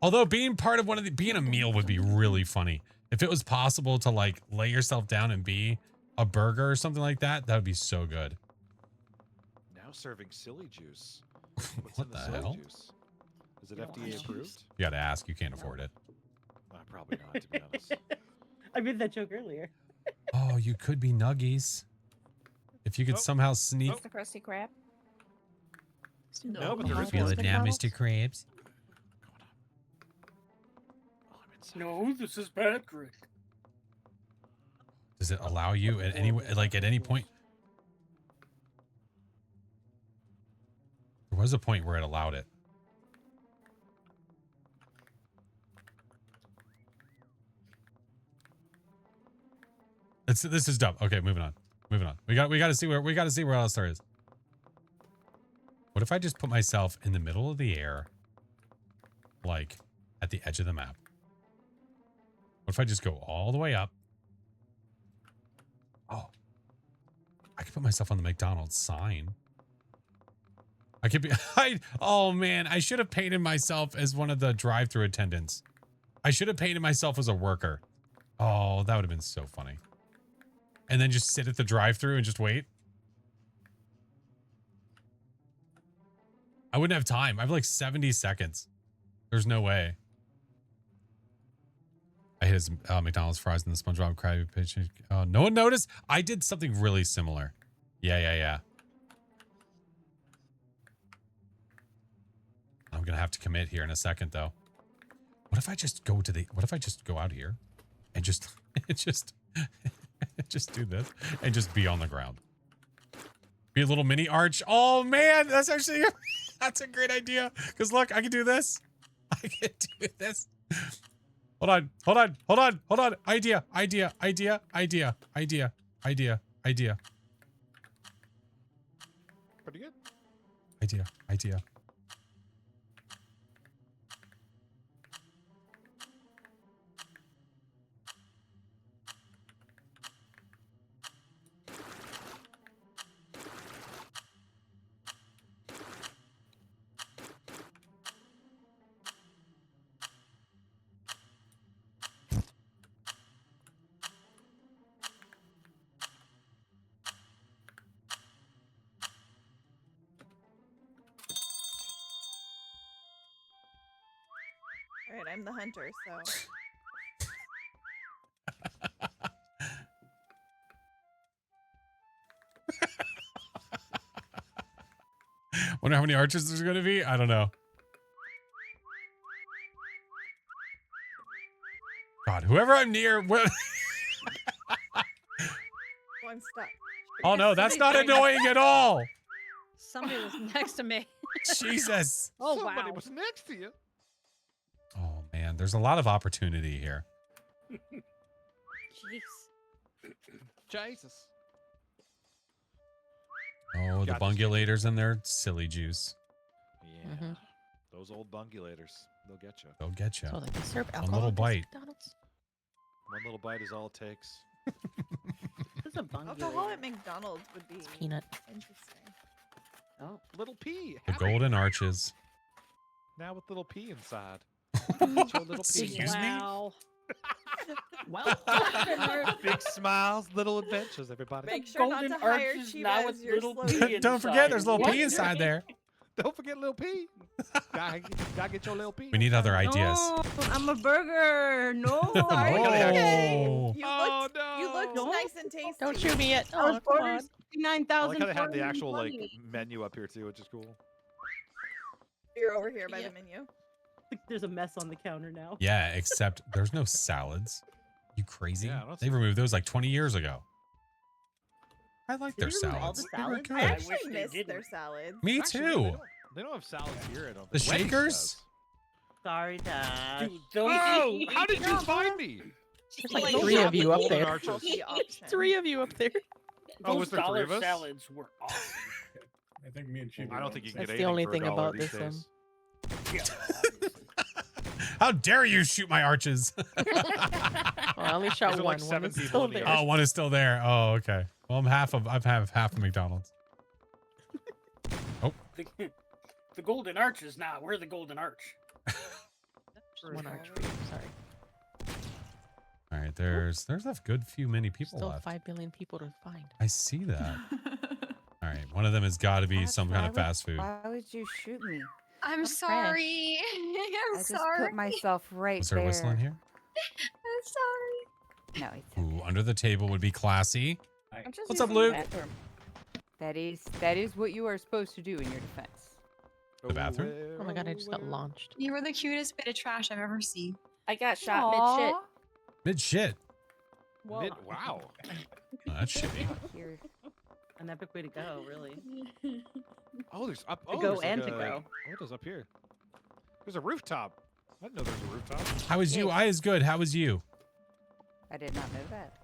Although being part of being a meal would be really funny. If it was possible to like lay yourself down and be a burger or something like that, that would be so good. Now serving silly juice. What's What in the silly hell? Juice? Is it FDA approved? You gotta ask. You can't afford it. Probably not, to be honest. I made that joke earlier. Oh, you could be nuggies. If you could somehow sneak. The Krusty Krab. No, but there is Feel one. it now, Mr. Krabs. No, this is Patrick. Does it allow you at any point? There was a point where it allowed it. This is dumb. Okay, moving on. Moving on. We got to see where else there is. What if I just put myself in the middle of the air, like at the edge of the map? What if I just go all the way up? Oh, I could put myself on the McDonald's sign. I could be. Oh man, I should have painted myself as one of the drive-through attendants. I should have painted myself as a worker. Oh, that would have been so funny. And then just sit at the drive-through and just wait. I wouldn't have time. I have like 70 seconds. There's no way. I hit his McDonald's fries and the SpongeBob Krabby Patch. No one noticed? I did something really similar. Yeah. I'm gonna have to commit here in a second, though. What if I just go out here and just just do this and just be on the ground? Be a little mini arch. Oh man, that's actually that's a great idea. Because look, I can do this. I can do this. Hold on. Idea. Pretty good. Idea. All right, I'm the hunter, so. Wonder how many archers there's going to be? I don't know. God, whoever I'm near. Oh, I'm stuck. Oh no, that's not annoying at all. Somebody was next to me. Jesus. Oh Somebody wow. was next to you. Oh man, there's a lot of opportunity here. Jeez. Jesus. Oh, the Got this. bungulators and their silly juice. Yeah. Those old bungulators. They'll get you. They'll get you. So they can serve One alcohol little at bite. McDonald's? One little bite is all it takes. What's a bungalow? Alcohol at McDonald's would be Peanut. interesting. Oh. Little P. The golden arches. Now with little P inside. Get your little P. Excuse me? Wow. Well, Big smiles, little adventures, everybody. Make sure not Golden to hire arches Chiba now as with your little slogan. P Don't forget, inside. there's a little What? P inside there. Don't forget Lil P. gotta get your Lil P. We need other ideas. No, I'm a burger. No. Sorry, Oh. okay. You Oh, looked, no. you looked Don't- nice and tasty. Don't shoot me yet. I was Oh, come ordered on. I 69,000. like how they have the actual like menu up here too, which is cool. You're over here by the menu. There's a mess on the counter now. Yeah, except there's no salads. You crazy? Yeah, I don't They see- removed those like 20 years ago. I like Did their they remove all salads. the They were salads? good. I wish actually they missed their didn't. salads. Me Actually, too. they don't have salads here. I don't The think. Wendy's shakers? does. Sorry, Dad. Dude, those Oh, how did you find me? There's like Like, 3 of you up Golden there. Arches. Healthy option. 3 of you up there. Oh, those was there 3 dollar of us? salads were awesome. I think me and Chibi. I don't think you can That's get the anything only for thing $1 about these this, days. Yeah, obviously. How dare you shoot my arches? Well, I only shot There's one. like One 7 is people still in the there. Oh, one is still there. Oh, okay. Well, I've half of McDonald's. The Golden Arch is not. We're the Golden Arch. Just one arch for you. Sorry. All right, there's a good few many people Still left. 5 billion people to find. I see that. All right, one of them has got to be some kind of fast food. Why would you shoot me? I'm That's sorry. I I'm just sorry. put myself right Was there a whistle in here? I'm sorry. No, it's Ooh, under the table would be classy. I'm just What's up, using the Luke? bathroom. that is what you are supposed to do in your defense. The bathroom? Oh my god, I just got launched. You were the cutest bit of trash I've ever seen. I got shot mid shit. Mid shit. Whoa. Wow. Oh, that's shitty. Here. An epic way to go, really. Oh, there's up. To Oh, go there's like and to a- go. What is up here? There's a rooftop. I didn't know there was a rooftop. How was you? I is good. How was you? I did not know that.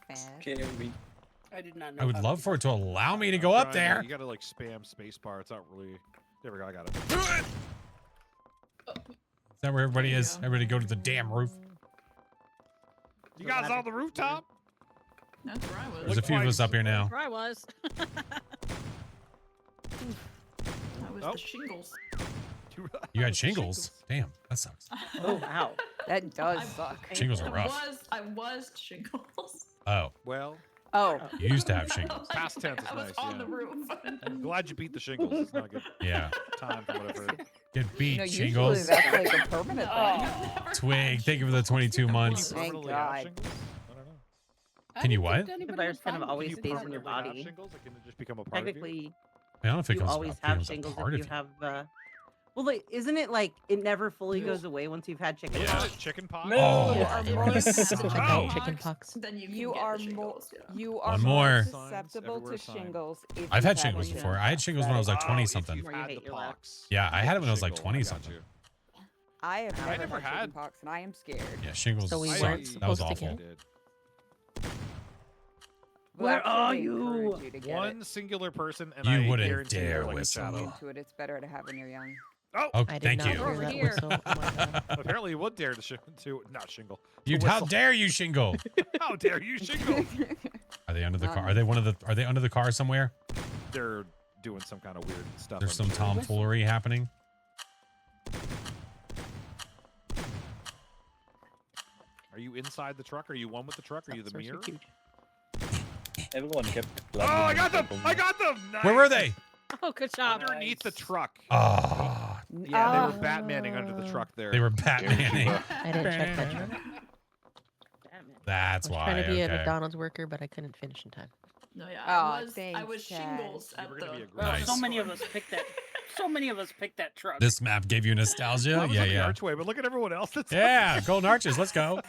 Fast. I did not know. I would how love to- for it to allow me to I'm go up trying to- there. You gotta like spam spacebar. It's not really. There we go. I got it. Is that where everybody is? Everybody go to the damn roof. You guys on the rooftop? That's where I was. There's a few of us up here now. Where I was. That was Oh. the shingles. You had shingles. Damn, that sucks. Oh, wow. That does suck. Shingles are rough. I was shingles. Oh, Well, Oh, you used to have shingles. past tense is I was nice. on Yeah. the roof. I'm glad you beat the shingles. It's not a good Yeah. time for whatever. Get beat, no, usually shingles. that's like a permanent thing. Oh, Twig, thank you for the 22 months. Thank Permanently have God. shingles? I don't know. Can you what? The virus kind of always Can you stays in your permanently have body. shingles? Like, can it just become a part of you? Technically, I don't know if it you comes always up, have becomes a shingles part if of you have. Well, like, isn't it like it never fully goes away once you've had chicken Yeah, pox? chicken pox. Oh, You are more that susceptible sucks. to Oh. Chicken pox. Then you can You get are the more shingles, yeah. you are One more more. susceptible Everywhere to signs. shingles. If I've you've had shingles one. before. I had shingles when I was like 20 something. If Where you've you had hate the your luck. pox. Yeah, I had it when I was like Shingle, 20 got something. you. I have I never, never had had- chickenpox, and I am scared. Yeah, shingles. So we I- weren't that was supposed to awful. get Did. But Where actually, are they you? encourage you to get One singular person, and You I wouldn't guarantee dare they're like a whistle. it. shadow. Into it. It's better to have when you're young. Oh, Oh, I did thank not you. hear Over that here. whistle. Oh my god. apparently you would dare to not shingle. You, to how whistle. dare you, shingle? How dare you shingle? Are they under the Not car? Are they Are they under the car somewhere? They're doing some kind of weird stuff. There's I'm some sure. tomfoolery happening. Are you inside the truck? Are you one with the truck? Are you the Sounds so mirror? huge. Everyone kept. Oh, I got them! I got them! Where were Nice. they? Oh, good job. Underneath the truck. Ah, Yeah, they were Batmaning under the truck there. they were Batmaning. I didn't check that truck. That's I was why. trying to be a Okay. McDonald's worker, but I couldn't finish in time. No, yeah. Aw, I was thanks, Chad. shingles You at were gonna be a the. great- well, Nice. so many of us picked that. So many of us picked that truck. This map gave you I nostalgia. was Yeah, on the yeah. archway, but look at everyone else that's Yeah, Golden Arches. Let's go.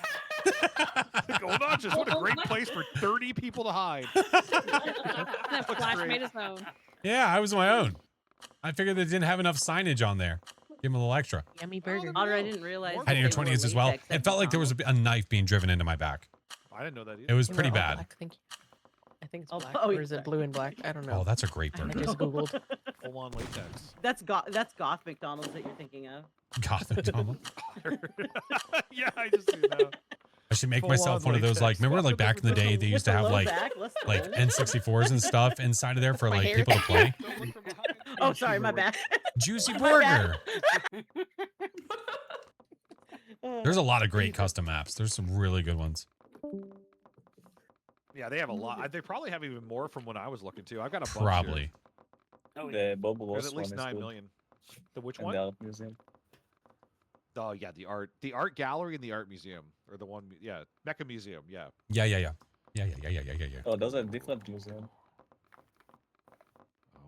Gold Arches. What a great place for 30 people to hide. That Looks Flash great. made his own. Yeah, I was my own. I figured they didn't have enough signage on there. Give them a little extra. Yummy burger. Otter, I didn't realize. More Had in your that they were 20s as well. latex It at felt like there was a knife being driven into my back. I didn't know that either. It was They were pretty all bad. black, thank you. I think it's Oh, black. oh, Or yeah, is it sorry. blue and black? I don't know. Oh, that's a great I burger. just Googled. Full on latex. That's goth McDonald's that you're thinking of. Gotham McDonald's. Yeah, I just see that. I should make Full myself on one of those, like, latex. remember like back in the day they used to have like N64s and stuff inside of there for My like hair. people to play? Don't look from behind. Oh, sorry, my bad. Juicy My bad. Burger. There's a lot of great custom maps. There's some really good ones. Yeah, they have a lot. They probably have even more from when I was looking too. I've got a bunch here. Probably. Oh, yeah. The Bobo There's Ross at least one is 9 good. million. The which And one? the art museum. Oh yeah, the art gallery and the art museum, or the one, yeah, MECCHA Museum, yeah. Yeah. Oh, those are different museums. Oh,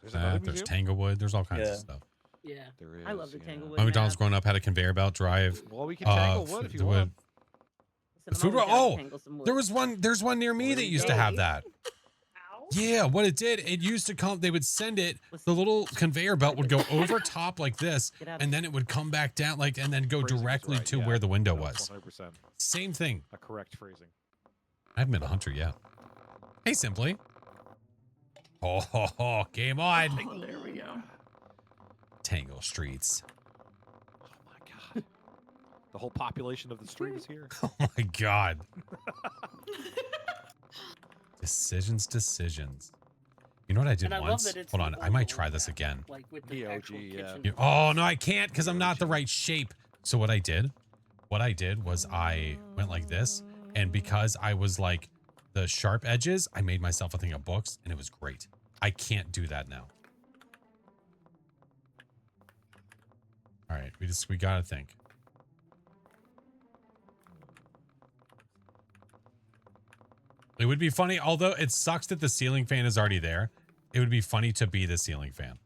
there's another There's museum. Tanglewood. There's all kinds Yeah. of stuff. Yeah. There is. I love the yeah. Tanglewood. My McDonald's map. growing up had a conveyor belt drive. Well, we can tangle wood if you want. Listen, Food I'm always down to oh, tangle some wood. there was one. There's one near me There that you used to go. have that. Ow. Yeah, what it did, it used to come. They would send it. The little conveyor belt would go over top like this, Get out of and then it would come back down like, and then go Phrasing is directly right, to yeah. where the window No, was. 100%. Same thing. A correct phrasing. I haven't been a hunter yet. Hey, Simply. Oh, game on. Oh, there we go. Tangle Streets. Oh my god. The whole population of the street is here. Oh my god. Decisions. You know what I did And I love once? that it's Hold the on, I might bundle try this map, again. Like with the The OG, actual yeah. kitchen. Oh no, I can't because I'm not the right shape. So what I did was I went like this, and because I was like the sharp edges, I made myself a thing of books, and it was great. I can't do that now. All right, we gotta think. It would be funny, although it sucks that the ceiling fan is already there. It would be funny to be the ceiling fan.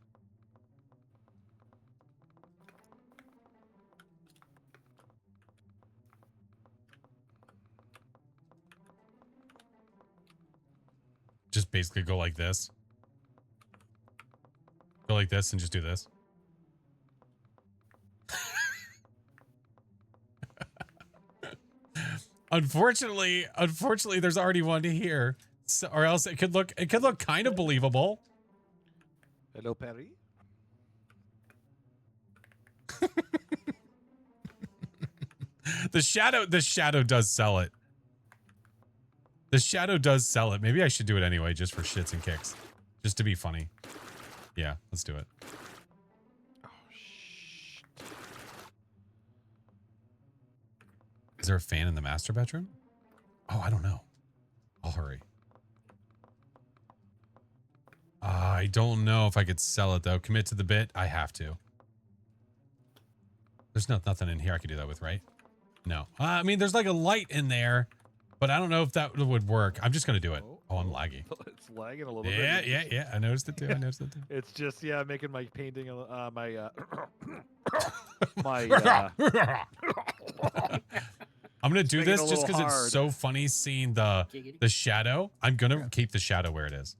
Just basically go like this. Go like this and just do this. Unfortunately, there's already one here. So, or else it could look kind of believable. Hello, Perry. The shadow does sell it. The shadow does sell it. Maybe I should do it anyway, just for shits and kicks. Just to be funny. Yeah, let's do it. Oh, shit. Is there a fan in the master bedroom? Oh, I don't know. I'll hurry. I don't know if I could sell it, though. Commit to the bit. I have to. There's nothing in here I could do that with, right? No. I mean, there's like a light in there, but I don't know if that would work. I'm just going to do it. Oh, I'm laggy. It's lagging a little bit. Yeah. I noticed it too. It's just, yeah, making my painting, my, I'm going to do making it this a just because little it's hard. so funny seeing the shadow. I'm going to keep the shadow where it is.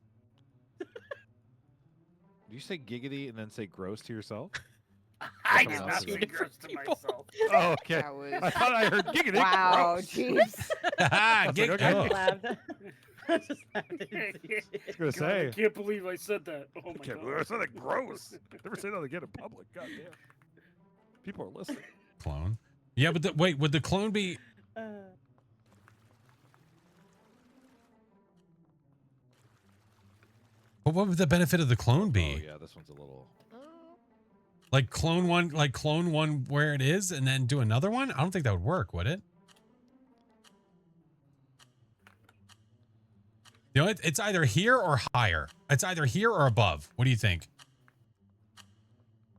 Do you say giggity and then say gross to yourself? I Someone did else not is say it. gross to myself. Oh, okay. That was... I thought I heard giggity. Wow, gross. jeez. I was like, okay. Oh. I just laughed. I didn't say shit. I was gonna God, say. I can't believe I said that. Oh my Okay, god. I said that gross. Never say that again in public. God damn. People are listening. Clone. Yeah, but wait, would the clone be... But what would the benefit of the clone be? Oh yeah, this one's a little. Like clone one where it is and then do another one? I don't think that would work, would it? You know, it's either here or higher. It's either here or above. What do you think?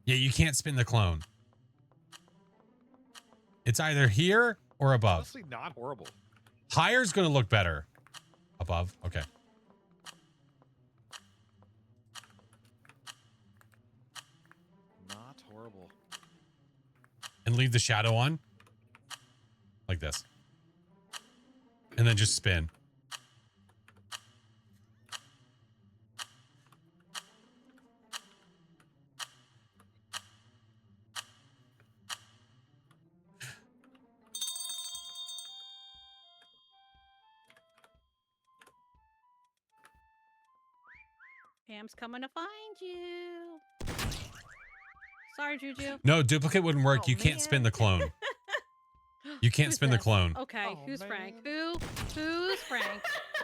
Yeah, you can't spin the clone. It's either here or above. Honestly, not horrible. Higher's going to look better. Above. Okay. Not horrible. And leave the shadow on. Like this. And then just spin. Pam's coming to find you. Sorry, Juju. No, duplicate wouldn't work. Oh, You can't spin the clone. You can't Who's spin the this? clone. Okay, Oh, who's man. Frank? Who's Frank?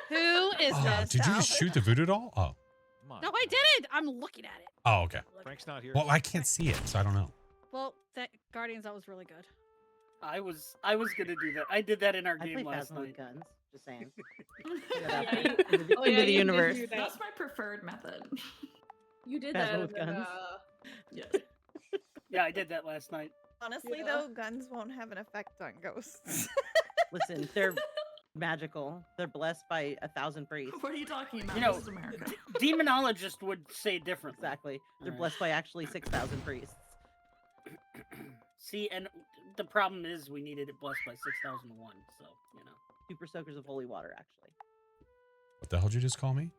Who is Oh, this? did you just shoot the voodoo doll? Oh. Come on. No, I didn't. I'm looking at it. Oh, okay. Frank's not here. Well, I can't see it, so I don't know. Well, that Guardians, that was really good. I was gonna do that. I did that in our I game play last Phasma with night. guns. Just saying. Oh, Into the yeah, you did universe. do that. That's my preferred method. You did Phasma that with and then, guns. yeah. Yeah, I did that last night. Honestly, Yeah. though, guns won't have an effect on ghosts. Listen, they're magical. They're blessed by 1,000 priests. What are you talking about? You know, This is America. Demonologist would say differently. Exactly. They're Alright. blessed by actually 6,000 priests. See, and the problem is we needed it blessed by 6001, so, you know. Super soakers of holy water, actually. What the hell did you just call me?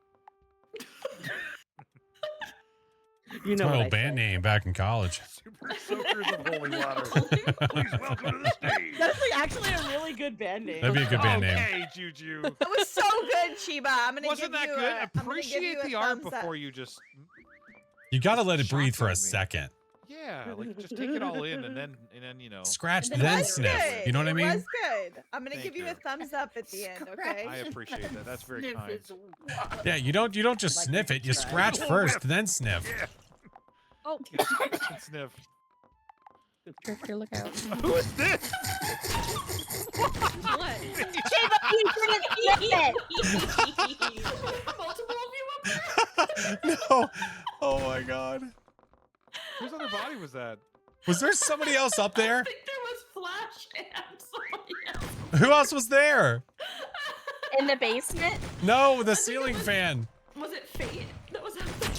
You It's know my what old I band said. name back in college. Super soakers of holy water. Please welcome to the stage. That's like actually a really good band name. That'd be a good band name. Okay, Juju. That was so good, Chiba. I'm gonna Wasn't give that you good? a, I'm gonna give Appreciate you a the art thumbs up. before you just. You gotta let it breathe for a Shotgun me. second. Yeah, like just take it all in and then you know. Scratch, It then was sniff. good. You know what I It mean? was good. I'm gonna Thank give you you. a thumbs up at the end, okay? I appreciate that. That's very Sniff kind. is wild. Yeah, you don't just Like sniff we it. You tried. scratch Oh, first, whiff. then sniff. Yeah. Oh, Sniff. Drifter, look out. Who is this? what? Multiple of you up there? No. Oh my god. Whose other body was that? Was there somebody else up I there? think there was Flash and somebody else. Who else was there? In the basement? No, the think it ceiling was- fan. Was it Fate that was out there?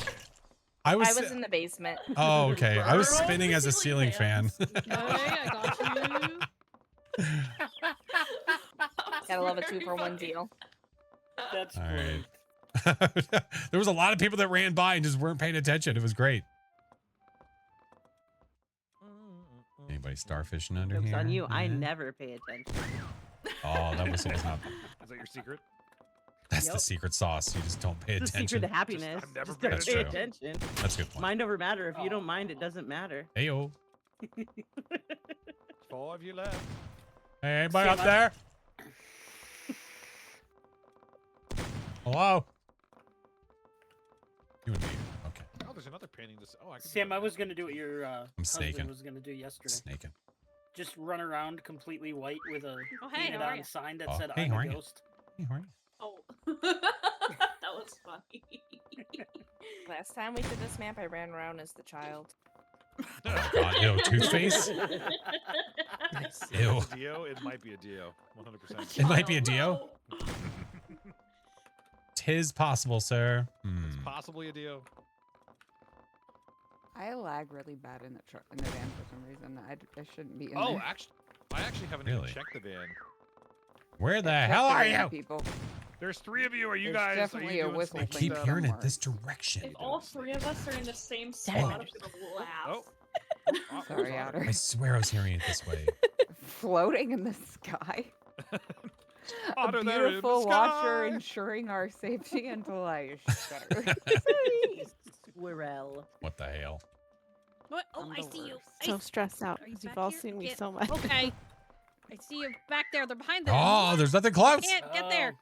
I was. I was in the basement. Oh, okay. I was Girl, spinning the as a ceiling fan. Okay, I got you. Gotta love a Very 2-for-1 funny. deal. That's All great. right. There was a lot of people that ran by and just weren't paying attention. It was great. Anybody starfishing under Joke's here? on you. I Yeah. never pay attention. Oh, that was not. Is that your secret? That's the Yep. secret sauce. You just don't pay It's the attention. secret to happiness. I've never Just paid don't That's pay true. attention. That's a good point. Mind over matter. If you don't mind, it doesn't matter. Heyo. 4 of you left. Hey, anybody Sam, up there? Hello? You and me. Okay. Oh, there's another painting. This. Oh, I can. do Sam, that. I was gonna do what your husband snaking. was gonna do yesterday. Snaking. Just run around completely white with a Oh, hey, painted how are on ya? sign that Oh, said hey, I'm how a are ya? ghost. Hey, how are you? Oh. That was funny. Last time we did this map, I ran around as the child. God, ew, Toothface? Nice. Ew. It's a Dio. It might be a Dio. 100%. It might be a Child, Dio. no. Tis possible, sir. It's possibly a Dio. I lag really bad in the in the van for some reason. I shouldn't be in Oh, there. I actually haven't Really? even checked the van. Where the Except hell for are the you? People. There's 3 of you. Are you There's guys? Are definitely you a doing whistle I sneaky keep stuff? hearing it somewhere. this direction. If all 3 of us are in the same Damn spot, I'm it. gonna laugh. Oh. Oh, Sorry, where's Outer. I swear I was hearing it this way. Floating in the sky. A Otter there in the beautiful watcher sky. ensuring our safety until I shudder. Squirrel. What the hell? What? Oh, I'm I the see you. worst. I So stressed out Are you because you've back all here? seen me Get- so much. Okay. I see you back there. They're behind there. Oh, there's nothing close. Can't get there.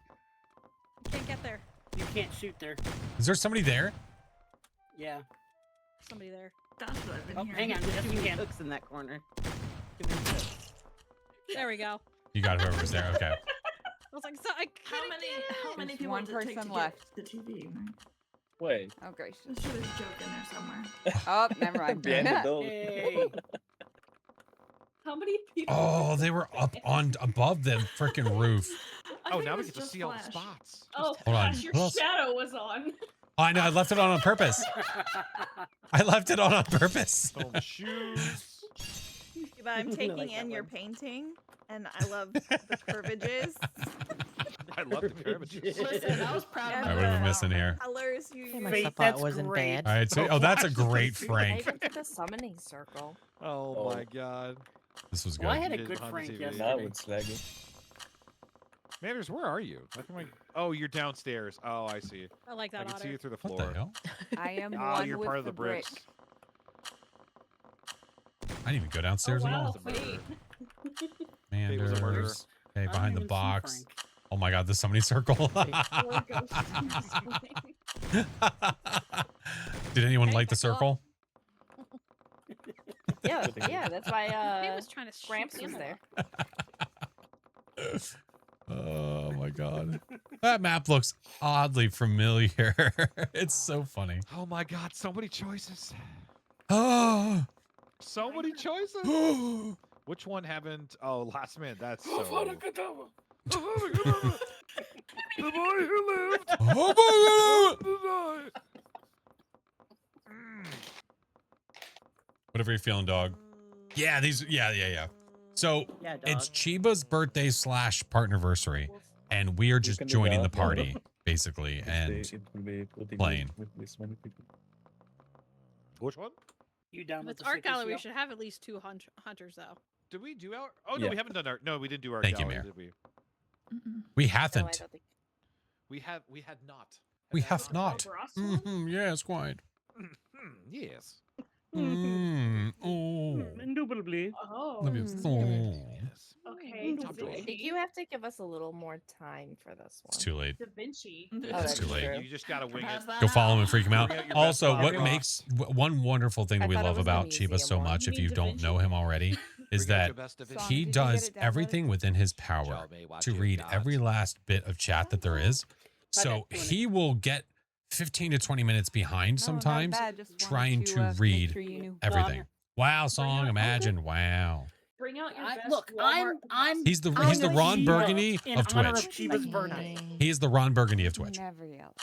Can't get there. You can't shoot there. Is there somebody there? Yeah. Somebody there. That's what I've been Oh, hearing. hang on. Yes, Too you many can. hooks in that corner. Too many hooks. There we go. You got whoever was there. Okay. I was like, so I How couldn't many? get it. How many There's people one does it take person to left. get the TV? Right? Wait, Oh, gracious. I'm sure there's a joke in there somewhere. Oh, never mind. behind the door. Hey. How many people? Oh, they were up on above the freaking roof. I Oh, think now it we was get to just see all the Flash. spots. Oh, Hold on. Flash, your Who else? shadow was on. Oh, I know. I left it on purpose. I left it on purpose. Some shoes. But I'm I taking like that in your one. painting, and I love the curvages. I love the curvature. Listen, I was proud of and All right, my what are we the missing here? colors you Hey, use. my Wait, stuff that's wasn't great. bad. All right. So, oh, that's a great I Frank. even did the summoning circle. Oh Oh. my god. This was good. Well, I had a It is good on Frank TV. now yesterday. it's lagging. Manders, where are you? How come Oh, you're downstairs. Oh, I see. I like I that can see otter. you through the What floor. the hell? I am Ah, one you're with part of the brick. bricks. I didn't even go downstairs Oh, at wow. all. It's a murderer. Man, It was a murderer. okay, I don't behind the even see box. Frank. Oh my God, there's so many circle. Poor ghost. Did anyone Hey, light the back off. circle? Yeah, yeah, that's why He was trying to shoot Gramps was him. there. Oh my god. That map looks oddly familiar. It's so funny. Oh my god, so many choices. Oh. So many choices. Which one haven't? Oh, last minute. That's so. The boy who lived. Whatever you're feeling, dog. Yeah, these. Yeah. So Yeah, it's dog. Chiba's birthday / partnerversary, and we are just can do joining the that. party basically and It will be putting playing. with this many people. Which one? You down If with it's the art sickness, gallery, we yo? should have at least 2 hunters, though. Did we do our? Oh no, Yeah. we haven't done our. No, we didn't do our. Thank you, gallery, Mayor. did we? We No, I haven't. don't think. We had not. We that have not. For us? Yes, quite. Yes. Oh. Indubitably. Oh. Let me have thorn. Yes. Okay. Top Da drawer. I think Vinci. you have to give us a little more time for this one. It's too late. Da Vinci. Oh, It's that's too late. true. You just gotta wing it. Go follow him and freak him out. Bring out your Also, best what Bob makes one wonderful thing that I we thought it love was the about Chiba museum so one. much, You if mean you Da don't know Vinci? him already, is Bring out that your best Da Vinci. Song, he did you get does it downloaded? everything within his power Show me what to you read got. every last bit of chat that there is. So doing it. he will get 15 to 20 minutes behind No, not sometimes bad, just wanted trying to make read sure you knew. everything. Wow, song, out- imagine, wow. Bring out your best Look, Walmart I'm He's the I'm Ron Chiba Burgundy in of honor Twitch. of Chiba's birthday. He is the Ron Burgundy of Twitch. Never yell.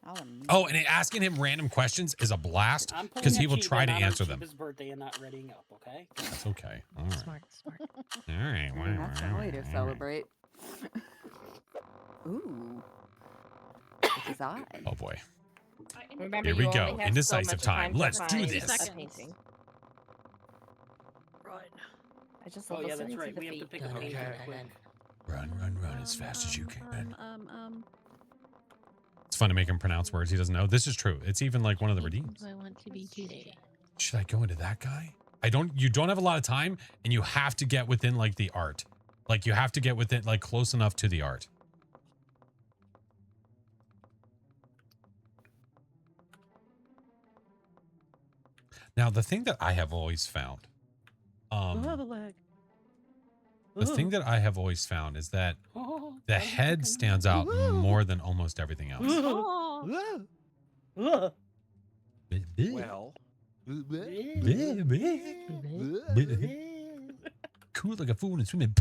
I'll admit Oh, it. and asking him random questions is a blast I'm pulling because he at will Chiba try in to honor of answer them. Chiba's birthday and not readying up, okay? That's okay. All right. Smart. All right. I mean, that's one way to celebrate. Ooh. Which is odd. Oh boy. Remember, Here we you go. only have Indecisive so much time. to Let's do find this. a Seconds. painting. Run. I just Oh love yeah, that's listening right. to We the have to feet. pick a painting Okay. quick. Run as fast as you can. Um, It's fun to make him pronounce words he doesn't know. This is true. It's even like one of the redeems. I want to be today. Should I go into that guy? You don't have a lot of time and you have to get within like the art. Like you have to get within like close enough to the art. Now, the thing that I have always found, the leg. the thing that I have always found is that the head stands out more than almost everything else. Well. Cool like a fool in swimming.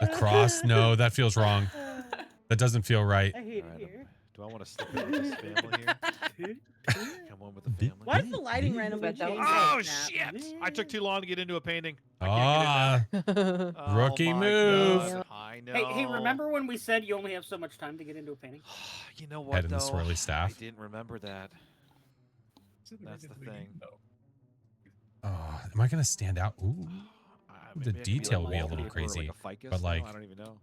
The cross? No, that feels wrong. That doesn't feel right. I hate Alright, it here. Do I want to slip in with this family here? Come on with the family. Why is the lighting randomly But don't change? Oh Snap? shit! I took too long to get into a painting. I Ah, can't get in there. Oh, rookie my move. God. I know. Hey, remember when we said you only have so much time to get into a painting? You know what Head in the though? swirly staff. I didn't remember that. That's the thing. Oh, am I gonna stand out? Ooh, The Maybe I can be detail like will be a wallpaper little or crazy, like a ficus. but, like- No, I don't even know.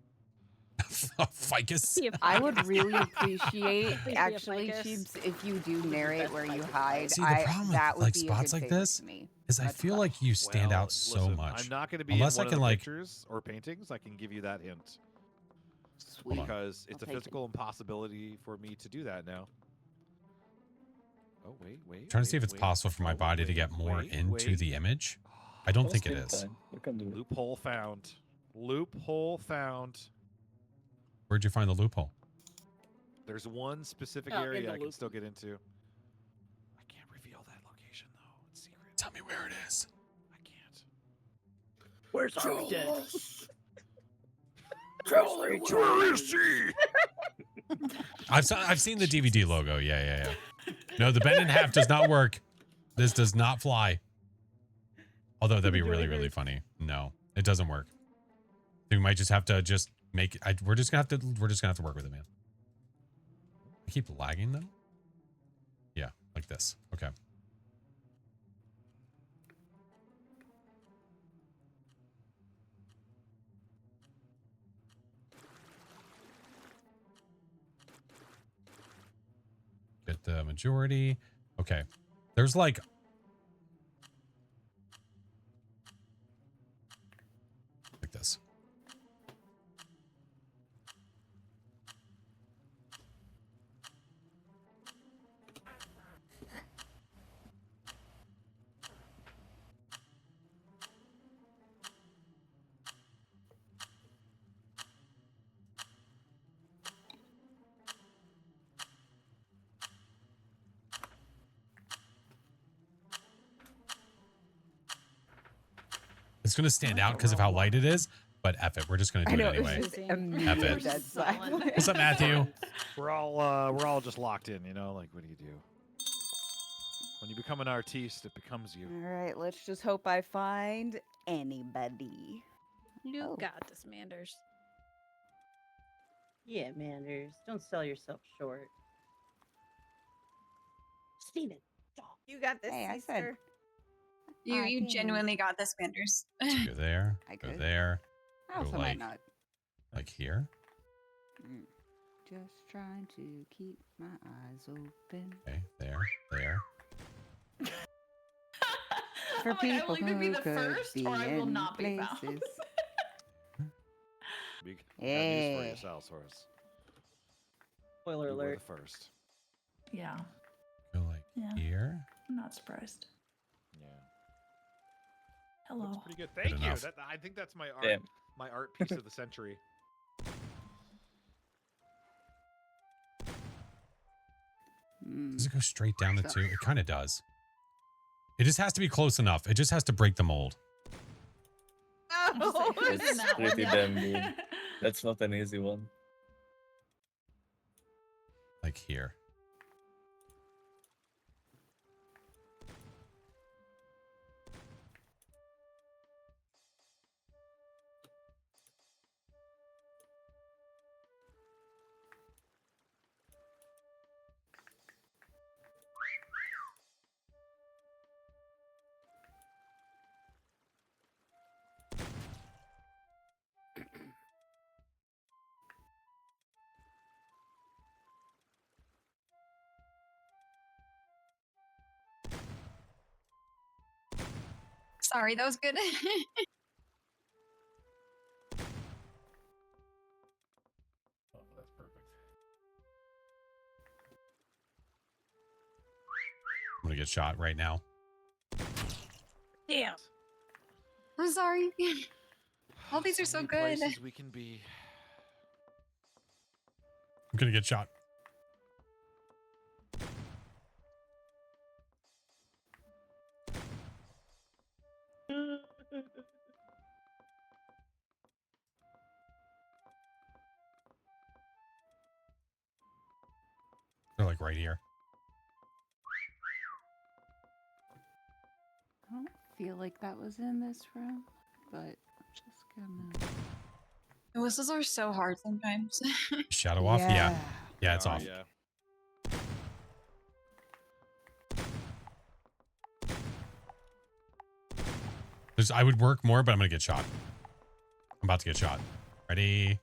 ficus. I would really appreciate Please be a actually, ficus. Cheebs, if you do narrate where you hide. See, the problem with, that would like, be spots a good like favor this to me. Is I That's feel tough. like you stand Well, out so listen, much. I'm not going to be Unless in I one can, of the like- pictures or paintings. I can give you that hint Sweet. because it's I'll a take it. physical impossibility for me to do that now. Oh wait. Trying to see if it's wait. possible for my Oh, body to wait, get more wait, into wait. the image. I don't think it Just is. in time. You can do it. Loophole found. Loophole found. Where'd you find the loophole? There's one specific Oh, in area the I can loop. still get into. I can't reveal that location though. It's secret. Tell me where it is. I can't. Where's our dead? Where is she? I've seen the DVD logo. Yeah. No, the bend in half does not work. This does not fly. Although that'd be really, really funny. No, it doesn't work. We might just have to just make it. We're just gonna have to work with it, man. I keep lagging though. Yeah, like this. Okay. Get the majority. Okay. There's like this. It's going to stand out because of how light it is, but F it. We're just going to do it anyway. It's just F immediate it. dead silence. What's up, Matthew? We're all just locked in, you know? Like, what do you do? When you become an artiste, it becomes you. All right, let's just hope I find anybody. You Oh. got this, Manders. Yeah, Manders. Don't sell yourself short. Steven. You got this, Hey, I sister. said- You damn. genuinely got this, Manders. Go there. I Go could. there. I also Go might like, not. like here. Just trying to keep my eyes open. Okay, there, there. For I'm like, I will people either be who the could first be or I will in not be found. places. Big news for Hey. yourself, Horace. Spoiler You were alert. the first. Yeah, Go like Yeah. here. I'm not surprised. Yeah. Hello. That's pretty good. Thank you. enough. That, I think that's my art, Damn. my art piece of the century. Does it go straight down the two? It kind of does. It just has to be close enough. It just has to break the mold. Oh, It's pretty damn good. That's not an easy one. Like here. Sorry, that was good. Oh, that's perfect. I'm gonna get shot right now. Damn. I'm sorry. All these are so many good. places we can be. I'm gonna get shot. They're like right here. I don't feel like that was in this room, but I'm just gonna. Whistles are so hard sometimes. Shadow off? Yeah. Yeah, it's Oh, off. Yeah. I would work more, but I'm gonna get shot. I'm about to get shot. Ready?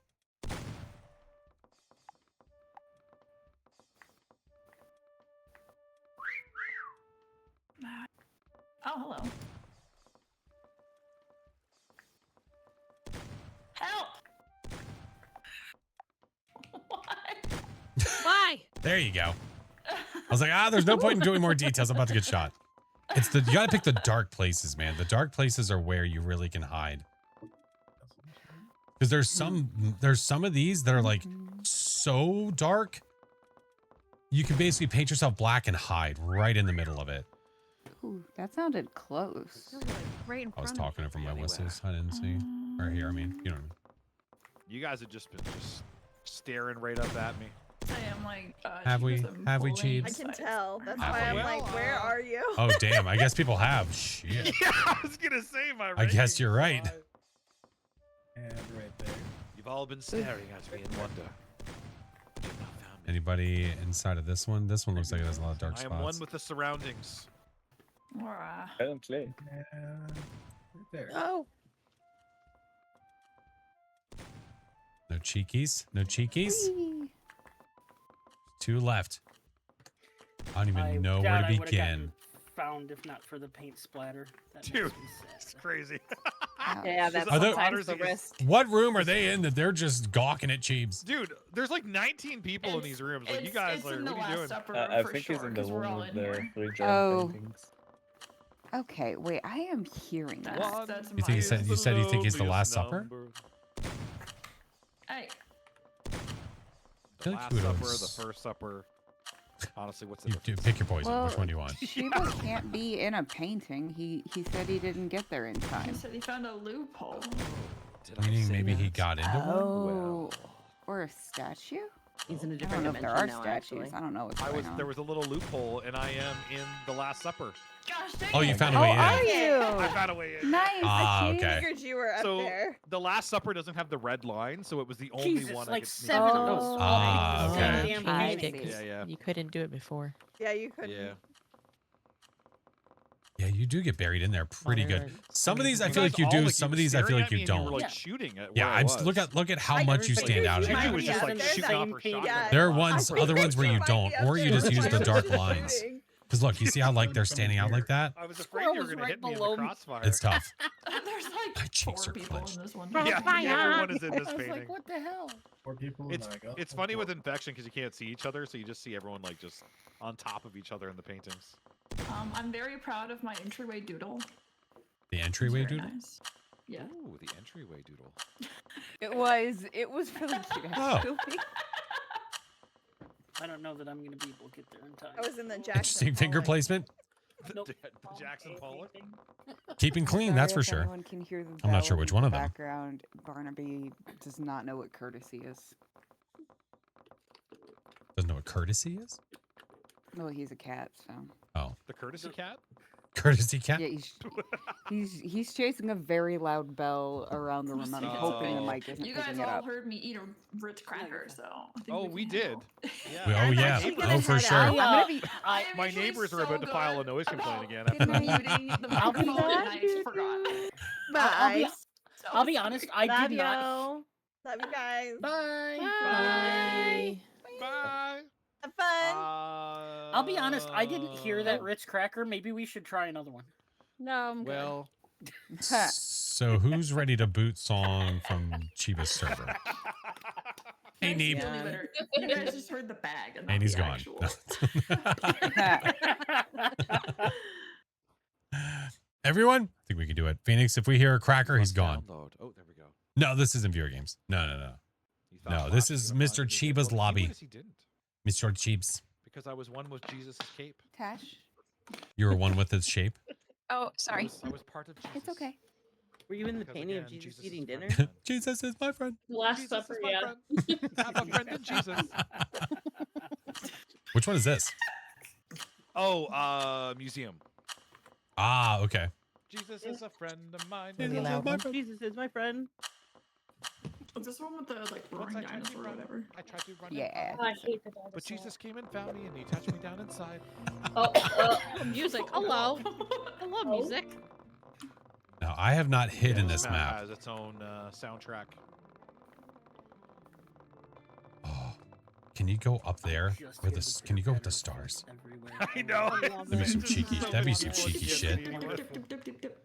Oh, hello. Help! What? Why? There you go. I was like, there's no point in doing more details. I'm about to get shot. It's you gotta pick the dark places, man. The dark places are where you really can hide. Because there's some of these that are like so dark, you can basically paint yourself black and hide right in the middle of it. Ooh, that sounded close. Those are, like, right in I was front of talking it from my Anywhere. whistles. I didn't see. Or here, I mean, you know what I mean. You guys have just been just staring right up at me. I am like, Have she we? was in Have we, full I Cheebs? can tell. That's Have why I'm we? like, where are you? Oh, damn. I guess people have. Shit. Yeah, I was gonna say my. I guess rankings you're right. slide. And right there. You've all been staring at me in wonder. But you've not found me. Anybody inside of this one? This one looks like it has a lot of dark I am one spots. with the surroundings. Apparently. Right there. Oh. No cheekies? No cheekies? Two left. I don't even know where doubt to I would've begin. gotten found if not for the paint splatter. That Dude, makes me it's sad. crazy. Yeah, that's Are there- sometimes the risk. What room are they in that they're just gawking at Cheebs? Dude, there's like 19 people in these rooms. Like, you guys are, what are you doing? I think he's in the one with the 3 giant Oh. paintings. Okay, wait, I am hearing that. You think you said you think he's the Last Supper? Hey. I feel like Last he would Supper, always- the First Supper. Honestly, what's the You difference? pick your poison. Well, Which one do you want? Shiva can't be in a painting. He said he didn't get there in He time. said he found a loophole. Did I Meaning say maybe he that? got into one? Oh, or a statue? He's in a I don't different know if there dimension are now, statues. actually. I don't know what's going on. There was a little loophole, and I am in the Last Supper. Gosh dang Oh, you it. found a way in. Are you? I found a way in. Nice. Ah, I okay. figured you were up So there. the Last Supper doesn't have the red line, so it was the only Jesus, one I like could sneak 7 of through. those. Ah, all okay. damn Changed paintings. it 'cause Yeah. you couldn't do it before. Yeah, you couldn't. Yeah. Yeah, you do get buried in there pretty they're good. like Some of these I You feel guys like you all, do. like, Some were of these I feel staring like at me you and You were don't. like Yeah. shooting at Yeah, where I I'm was. look at how I much you figured stand out. Usually at. it was just like Everybody shooting has off the a same shotgun. Yeah. There are I ones, figured other ones where you might be don't, up or you there just with use my the dark shooting. lines. Because look, you see how like they're standing out like that? I was afraid you were Squirrel's going to right hit me in below the me. crossfire. It's tough. There's like My cheeks 4 are people clenched. in this one. Yeah, everyone is in I this was painting. like, what the hell? 4 people. It's and I got it's four funny with people. infection because you can't see each other, so you just see everyone like just on top of each other in the paintings. I'm very proud of my entryway doodle. The It's entryway very dude. nice. Yeah. Ooh, the entryway doodle. It was really cute, Oh. actually. I don't know that I'm going to be able to get there in time. I was in the Jackson. Interesting finger Pollock. placement. Nope. Jackson Pollock. Keeping clean, that's for Sorry if sure. anyone can hear the I'm not sure bells which in one the of them. Background. Barnaby does not know what courtesy is. Doesn't know what courtesy is? Well, he's a cat, so. Oh, The courtesy cat. courtesy cat? Yeah, he's chasing a very loud bell around the room. I'm hoping the mic isn't You guys picking it all up. heard me eat a Ritz cracker, so. I think Oh, we can did. handle. Yeah. Oh, yeah. actually gonna Oh, for head sure. out. I'm gonna be. I am My usually neighbors are so about to file a good noise complaint again. about After that. muting the microphone, and I forgot. Bye. So I'll be honest, I Love did not. you. Love you guys. Bye. Bye. Bye. Have fun. I'll be honest, I didn't hear that Ritz cracker. Maybe we should try another one. No, I'm good. Well, So who's ready to boot song from Chiba's server? Hey, Guys, Neeb. you really better- You guys just heard the bag, and, And not he's the gone. actual. Everyone? I think we can do it. Phoenix, if we hear a cracker, he's gone. Download. Oh, there we go. No, this isn't viewer games. No. He thought No, this Flash was is gonna Mr. find me. Chiba's Well, lobby. He didn't. Mr. Cheeps. Because I was one with Jesus' cape. Tash, You were one with its shape. Oh, sorry. I was part of Jesus. it's okay. Were you in the Because painting of again, Jesus is eating my dinner? friend. Jesus is my friend. Last Jesus Supper, is my yeah. friend. Have a friend in Jesus. Which one is this? Oh, museum. Ah, okay. Jesus is a friend of mine. Really loud one. Jesus is my friend. Is this one with the like Once roaring I tried to dinosaur or run, whatever? I tried to run. Yeah. I hate the dinosaur. But Jesus came and found me, and he touched me down inside. Oh, music. Hello. Hello, music. Now, I have not hidden this map map. has its own soundtrack. Oh, can you go up there? Just Where hear the, the can you go with the pitter-patter stars? everywhere. I know. That'd be some cheeky. That'd be some cheeky shit. Dip, dip, dip, dip, dip.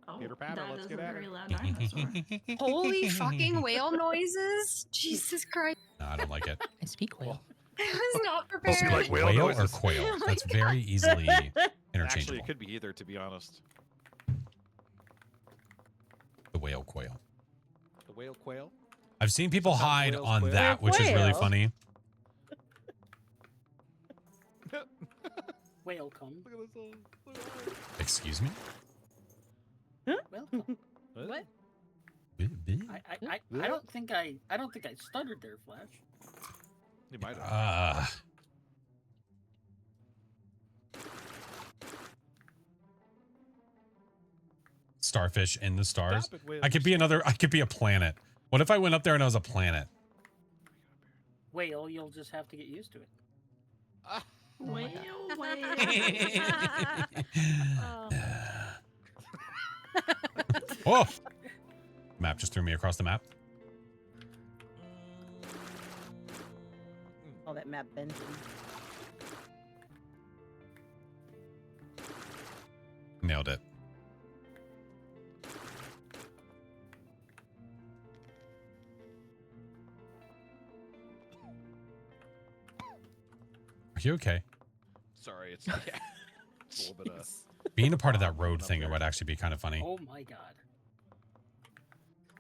Oh, Pitter patter, that let's is get a at very her. loud dinosaur. Holy fucking whale noises! Jesus Christ! No, I don't like it. I speak whale. I was not Supposed to be prepared. like whale Whale or noises. quail? Oh my That's very easily Actually, interchangeable. it could be either, to be honest. The whale quail. The whale quail. I've seen people Sometimes hide whales on quail. that, which is really Quail. funny. Welcome. Look at this little. Excuse me? Welcome. What? I don't think I stuttered there, Flash. You might have. Starfish in the stars. Stop it, I could be another. I could be a planet. What if I went up there and I was a planet? Whale, you'll just have to get used to it. Whale, Oh! Map just threw me across the map. All that map bending. Nailed it. Are you okay? Sorry, it's yeah. It's a little bit of. Being a part of that road thing, it would actually be kind of funny. Oh my god.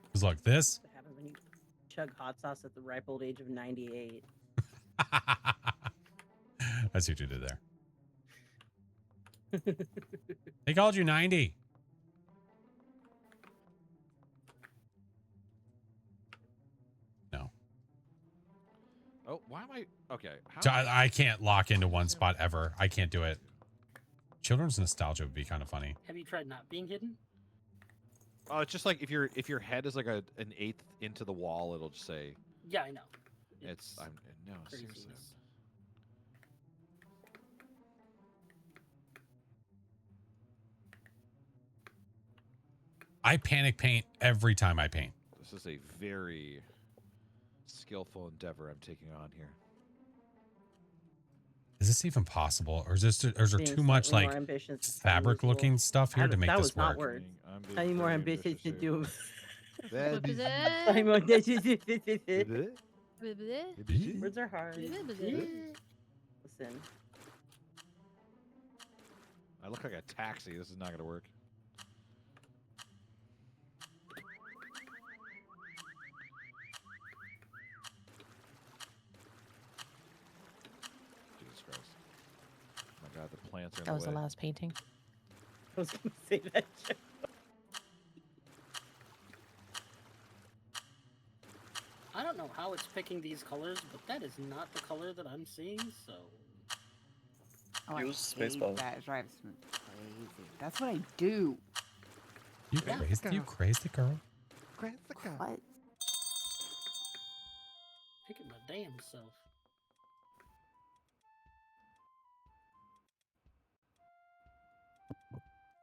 Because look, this. What happens when you chug hot sauce at the ripe old age of 98? I see what you did there. They called you 90. No. Oh, why am I? Okay. How So I can't lock into one spot ever. I can't do it. Children's nostalgia would be kind of funny. Have you tried not being hidden? Oh, it's just like if your head is like an eighth into the wall, it'll just say. Yeah, I know. It's no seriously. Craziness. I panic paint every time I paint. This is a very skillful endeavor I'm taking on here. Is this even possible, or is there Being too much slightly like more ambitious than fabric-looking usual. stuff here to make that this was not work? words. I'm being Any more very ambitious to do? What is I'm more ambitious. it? Words are hard. Listen. I look like a taxi. This is not going to work. Jesus Christ. Oh my God, the plants are in That was the the way. last painting. I was going to say that. I don't know how it's picking these colors, but that is not the color that I'm seeing, so... Oh, I Use hate spacebar. that. It drives me crazy. That's what I do. You crazy girl. What? Picking my damn self.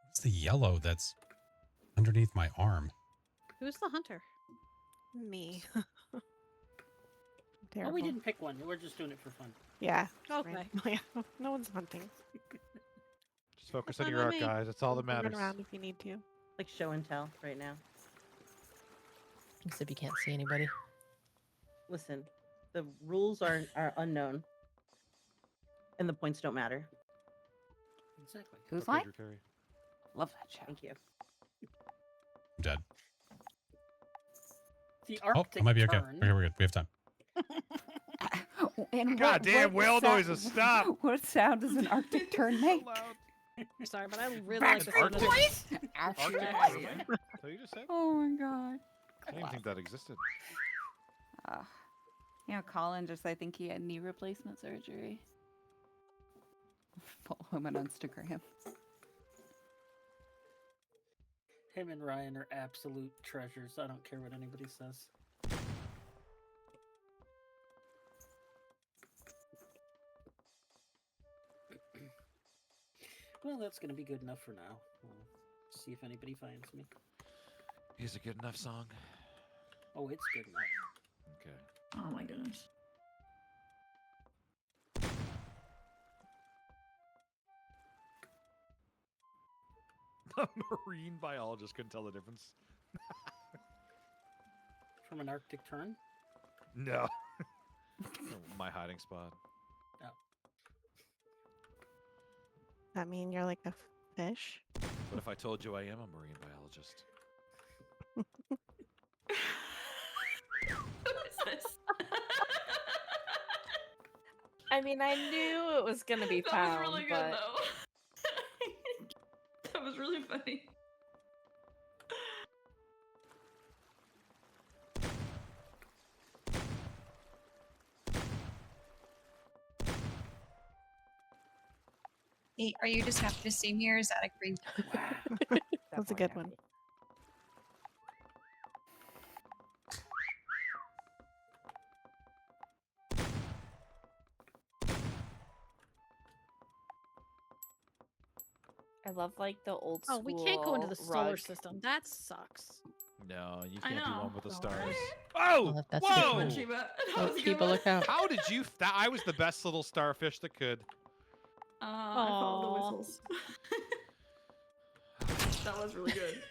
What's the yellow that's underneath my arm? Who's the hunter? Me. Oh, Terrible. we didn't pick one. We're just doing it for fun. Yeah. Okay. No one's hunting. Just focus That's on fine your with art, me. guys. That's all that You can matters. Run around if you need to. Like show and tell right now. Except you can't see anybody. Listen, the rules are unknown, and the points don't matter. Exactly. Who's Okay, line? Drew Carey. Love that show. Thank you. I'm dead. The Oh, Arctic I might be okay. Tern. Okay, we're good. We have time. And Goddamn whale noises, stop! What sound does an Arctic tern make? Sorry, but I really Back like the to sound of voice! Arctic Actually, Tern? So you just said? Oh my god. I didn't think that existed. You know, Colin just, I think he had knee replacement surgery. Follow him on Instagram. Him and Ryan are absolute treasures. I don't care what anybody says. Well, that's going to be good enough for now. We'll see if anybody finds me. Is it good enough song? Oh, it's good enough. Okay. Oh my goodness. A marine biologist couldn't tell the difference. From an Arctic Tern? No. My hiding spot. That mean you're like a fish? What if I told you I am a marine biologist? Who is this? I mean, I knew it was gonna be That found, was really good but though. That was really funny. Hey, are you just happy to see me, or is that a great? That's a good one. I love like the old Oh, school. we can't go into the solar rug. system. That sucks. No, you I can't do know. one with the stars. Well, Oh! that's a good Whoa! one. Chiba. That Oh, was a good keep a one. lookout. How did you? I was the best little starfish that could. I followed the Aw. whistles. That was really good.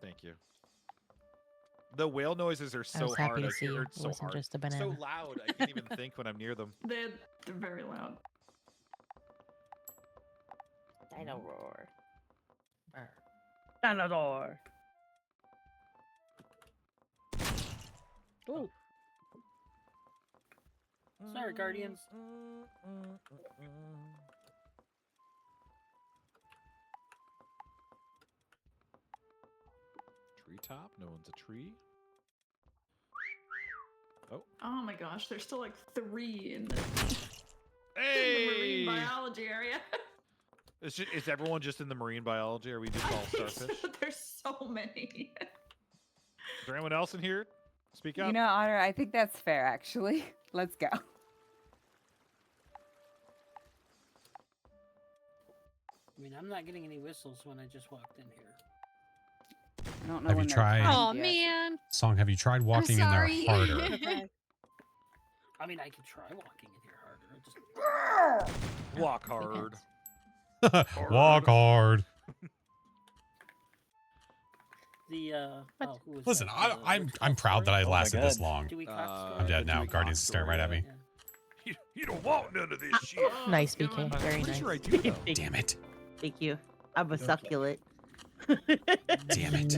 Thank you. The whale noises are I so was happy hard. to I see can't, you. or It so wasn't hard. just a So banana. loud. I can't even think when I'm near them. They're very loud. Dino roar. Dinosaur. Ooh. Sorry, Guardians. Treetop. No one's a tree. Oh my gosh, there's still like 3 in the Hey! marine biology area. Is everyone just in the marine biology? Or are we just all starfish? There's so many. Is there anyone else in here? Speak up. You know, Otter, I think that's fair, actually. Let's go. I mean, I'm not getting any whistles when I just walked in here. I don't know Have when you they're tried? timed Oh yet. man. Song, have you tried walking in there sorry. harder? I mean, I could try walking in here harder. Just Walk hard. Walk hard. the who was Listen, that? I'm proud that I my lasted this God. long. Dewey Cox I'm story? dead now. Dewey Guardians Cox staring right at me. Yeah. You don't want none of this shit. Nice, BK. I'm Very pretty nice. sure I do, though. Damn it. Thank you. I'm a Okay. succulent. Damn it.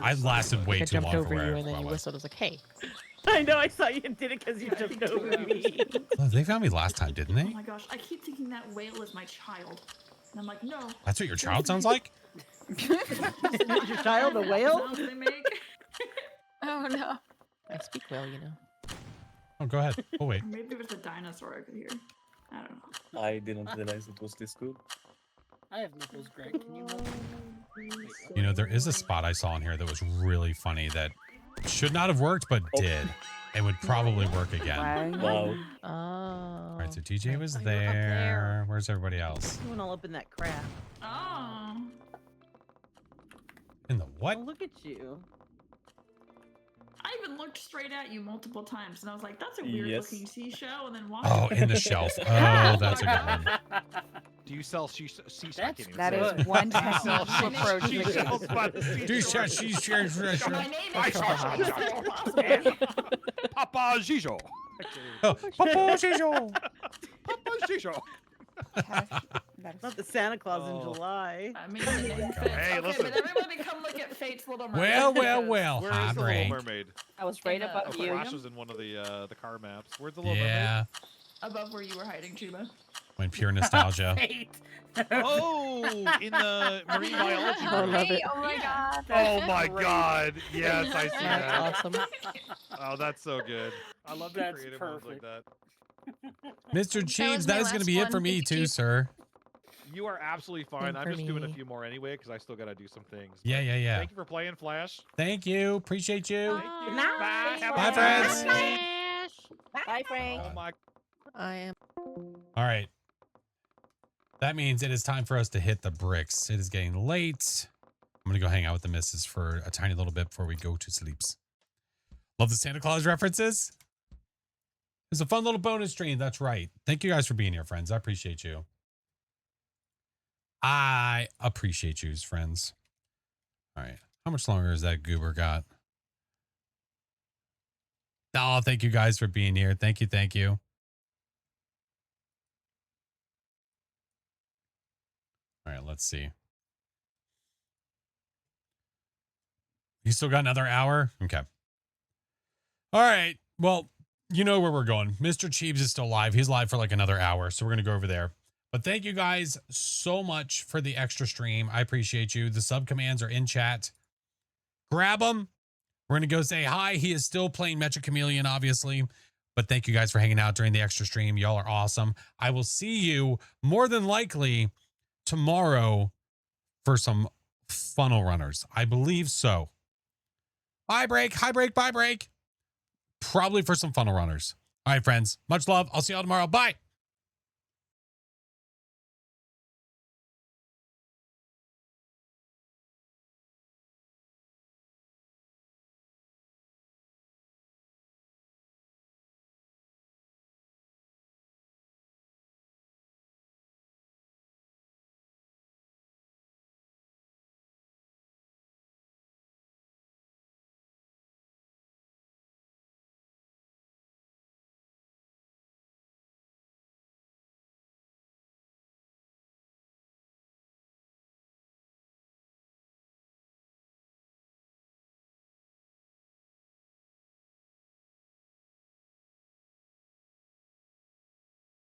I lasted way I too jumped long for over where you I and then you was. whistled. I was like, hey. I know, I saw you did it because you jumped over me. Oh, they found me last time, didn't Oh they? my gosh, I keep thinking that whale is my child. And I'm like, no. That's what your child sounds like? Is your child a whale? Sounds they make. Oh no. I speak well, you know. Oh, go ahead. Oh, wait. Maybe it was a dinosaur I could hear. I don't know. I didn't realize it was this good. I have nipples, Greg. Can you move? You know, there is a spot I saw in here that was really funny that should not have worked, but did. And would probably work again. Wow. Oh. All right, so TJ was Oh, you're up there. there. Where's everybody else? You went all up in that crap. Oh. In the what? Oh, look at you. I even looked straight at you multiple times, and I was like, "That's a weird Yes. looking seashell." And then walked. Oh, in the shelf. Oh, that's a good one. Do you sell sea? That's That is one sell technical approach. to the seashells game. by the seashore. My name is Papa Gijo. Oh, Papa Gijo. Papa Gijo. Not the Santa Claus Oh. in July. I mean, the name fits. Hey, Okay, listen. but everybody come look at Fate's Little Mermaid. Well, because Where is the Little Heartbreak. Mermaid? I was right In the above Oh, you. Flash was in one of the car maps. Where's the Little Yeah. Above where you were hiding, Chuba. When pure nostalgia. Fate. Mermaid? Oh, in the marine biology I room. love it. Oh my god. Oh my Great. God! Yes, I see that. That's awesome. Oh, that's so good. I love the That's creative ones like perfect. that. Mr. was Cheebs, my that is going to last be it one. for me Thank too, you. sir. You are absolutely fine. Same I'm for just doing a me. few more anyway because I still got to do some things. Yeah, But yeah, yeah. Thank you for playing, Flash. Thank you. Appreciate you. Thank you. Nice. Bye. Have a Bye, good friends. night. Bye, Frank. Oh my. I am. All right. That means it is time for us to hit the bricks. It is getting late. I'm going to go hang out with the missus for a tiny little bit before we go to sleeps. Love the Santa Claus references. It's a fun little bonus stream. That's right. Thank you guys for being here, friends. I appreciate you. I appreciate you, friends. All right. How much longer has that goober got? Oh, thank you guys for being here. Thank you. Thank you. All right, let's see. You still got another hour? Okay. All right. Well, you know where we're going. Mr. Cheebs is still live. He's live for like another hour. So we're going to go over there. But thank you guys so much for the extra stream. I appreciate you. The sub commands are in chat. Grab them. We're going to go say hi. He is still playing MECCHA CHAMELEON, obviously. But thank you guys for hanging out during the extra stream. Y'all are awesome. I will see you more than likely tomorrow for some funnel runners. I believe so. Bye break. Hi break. Bye break. Probably for some funnel runners. All right, friends. Much love. I'll see y'all tomorrow. Bye.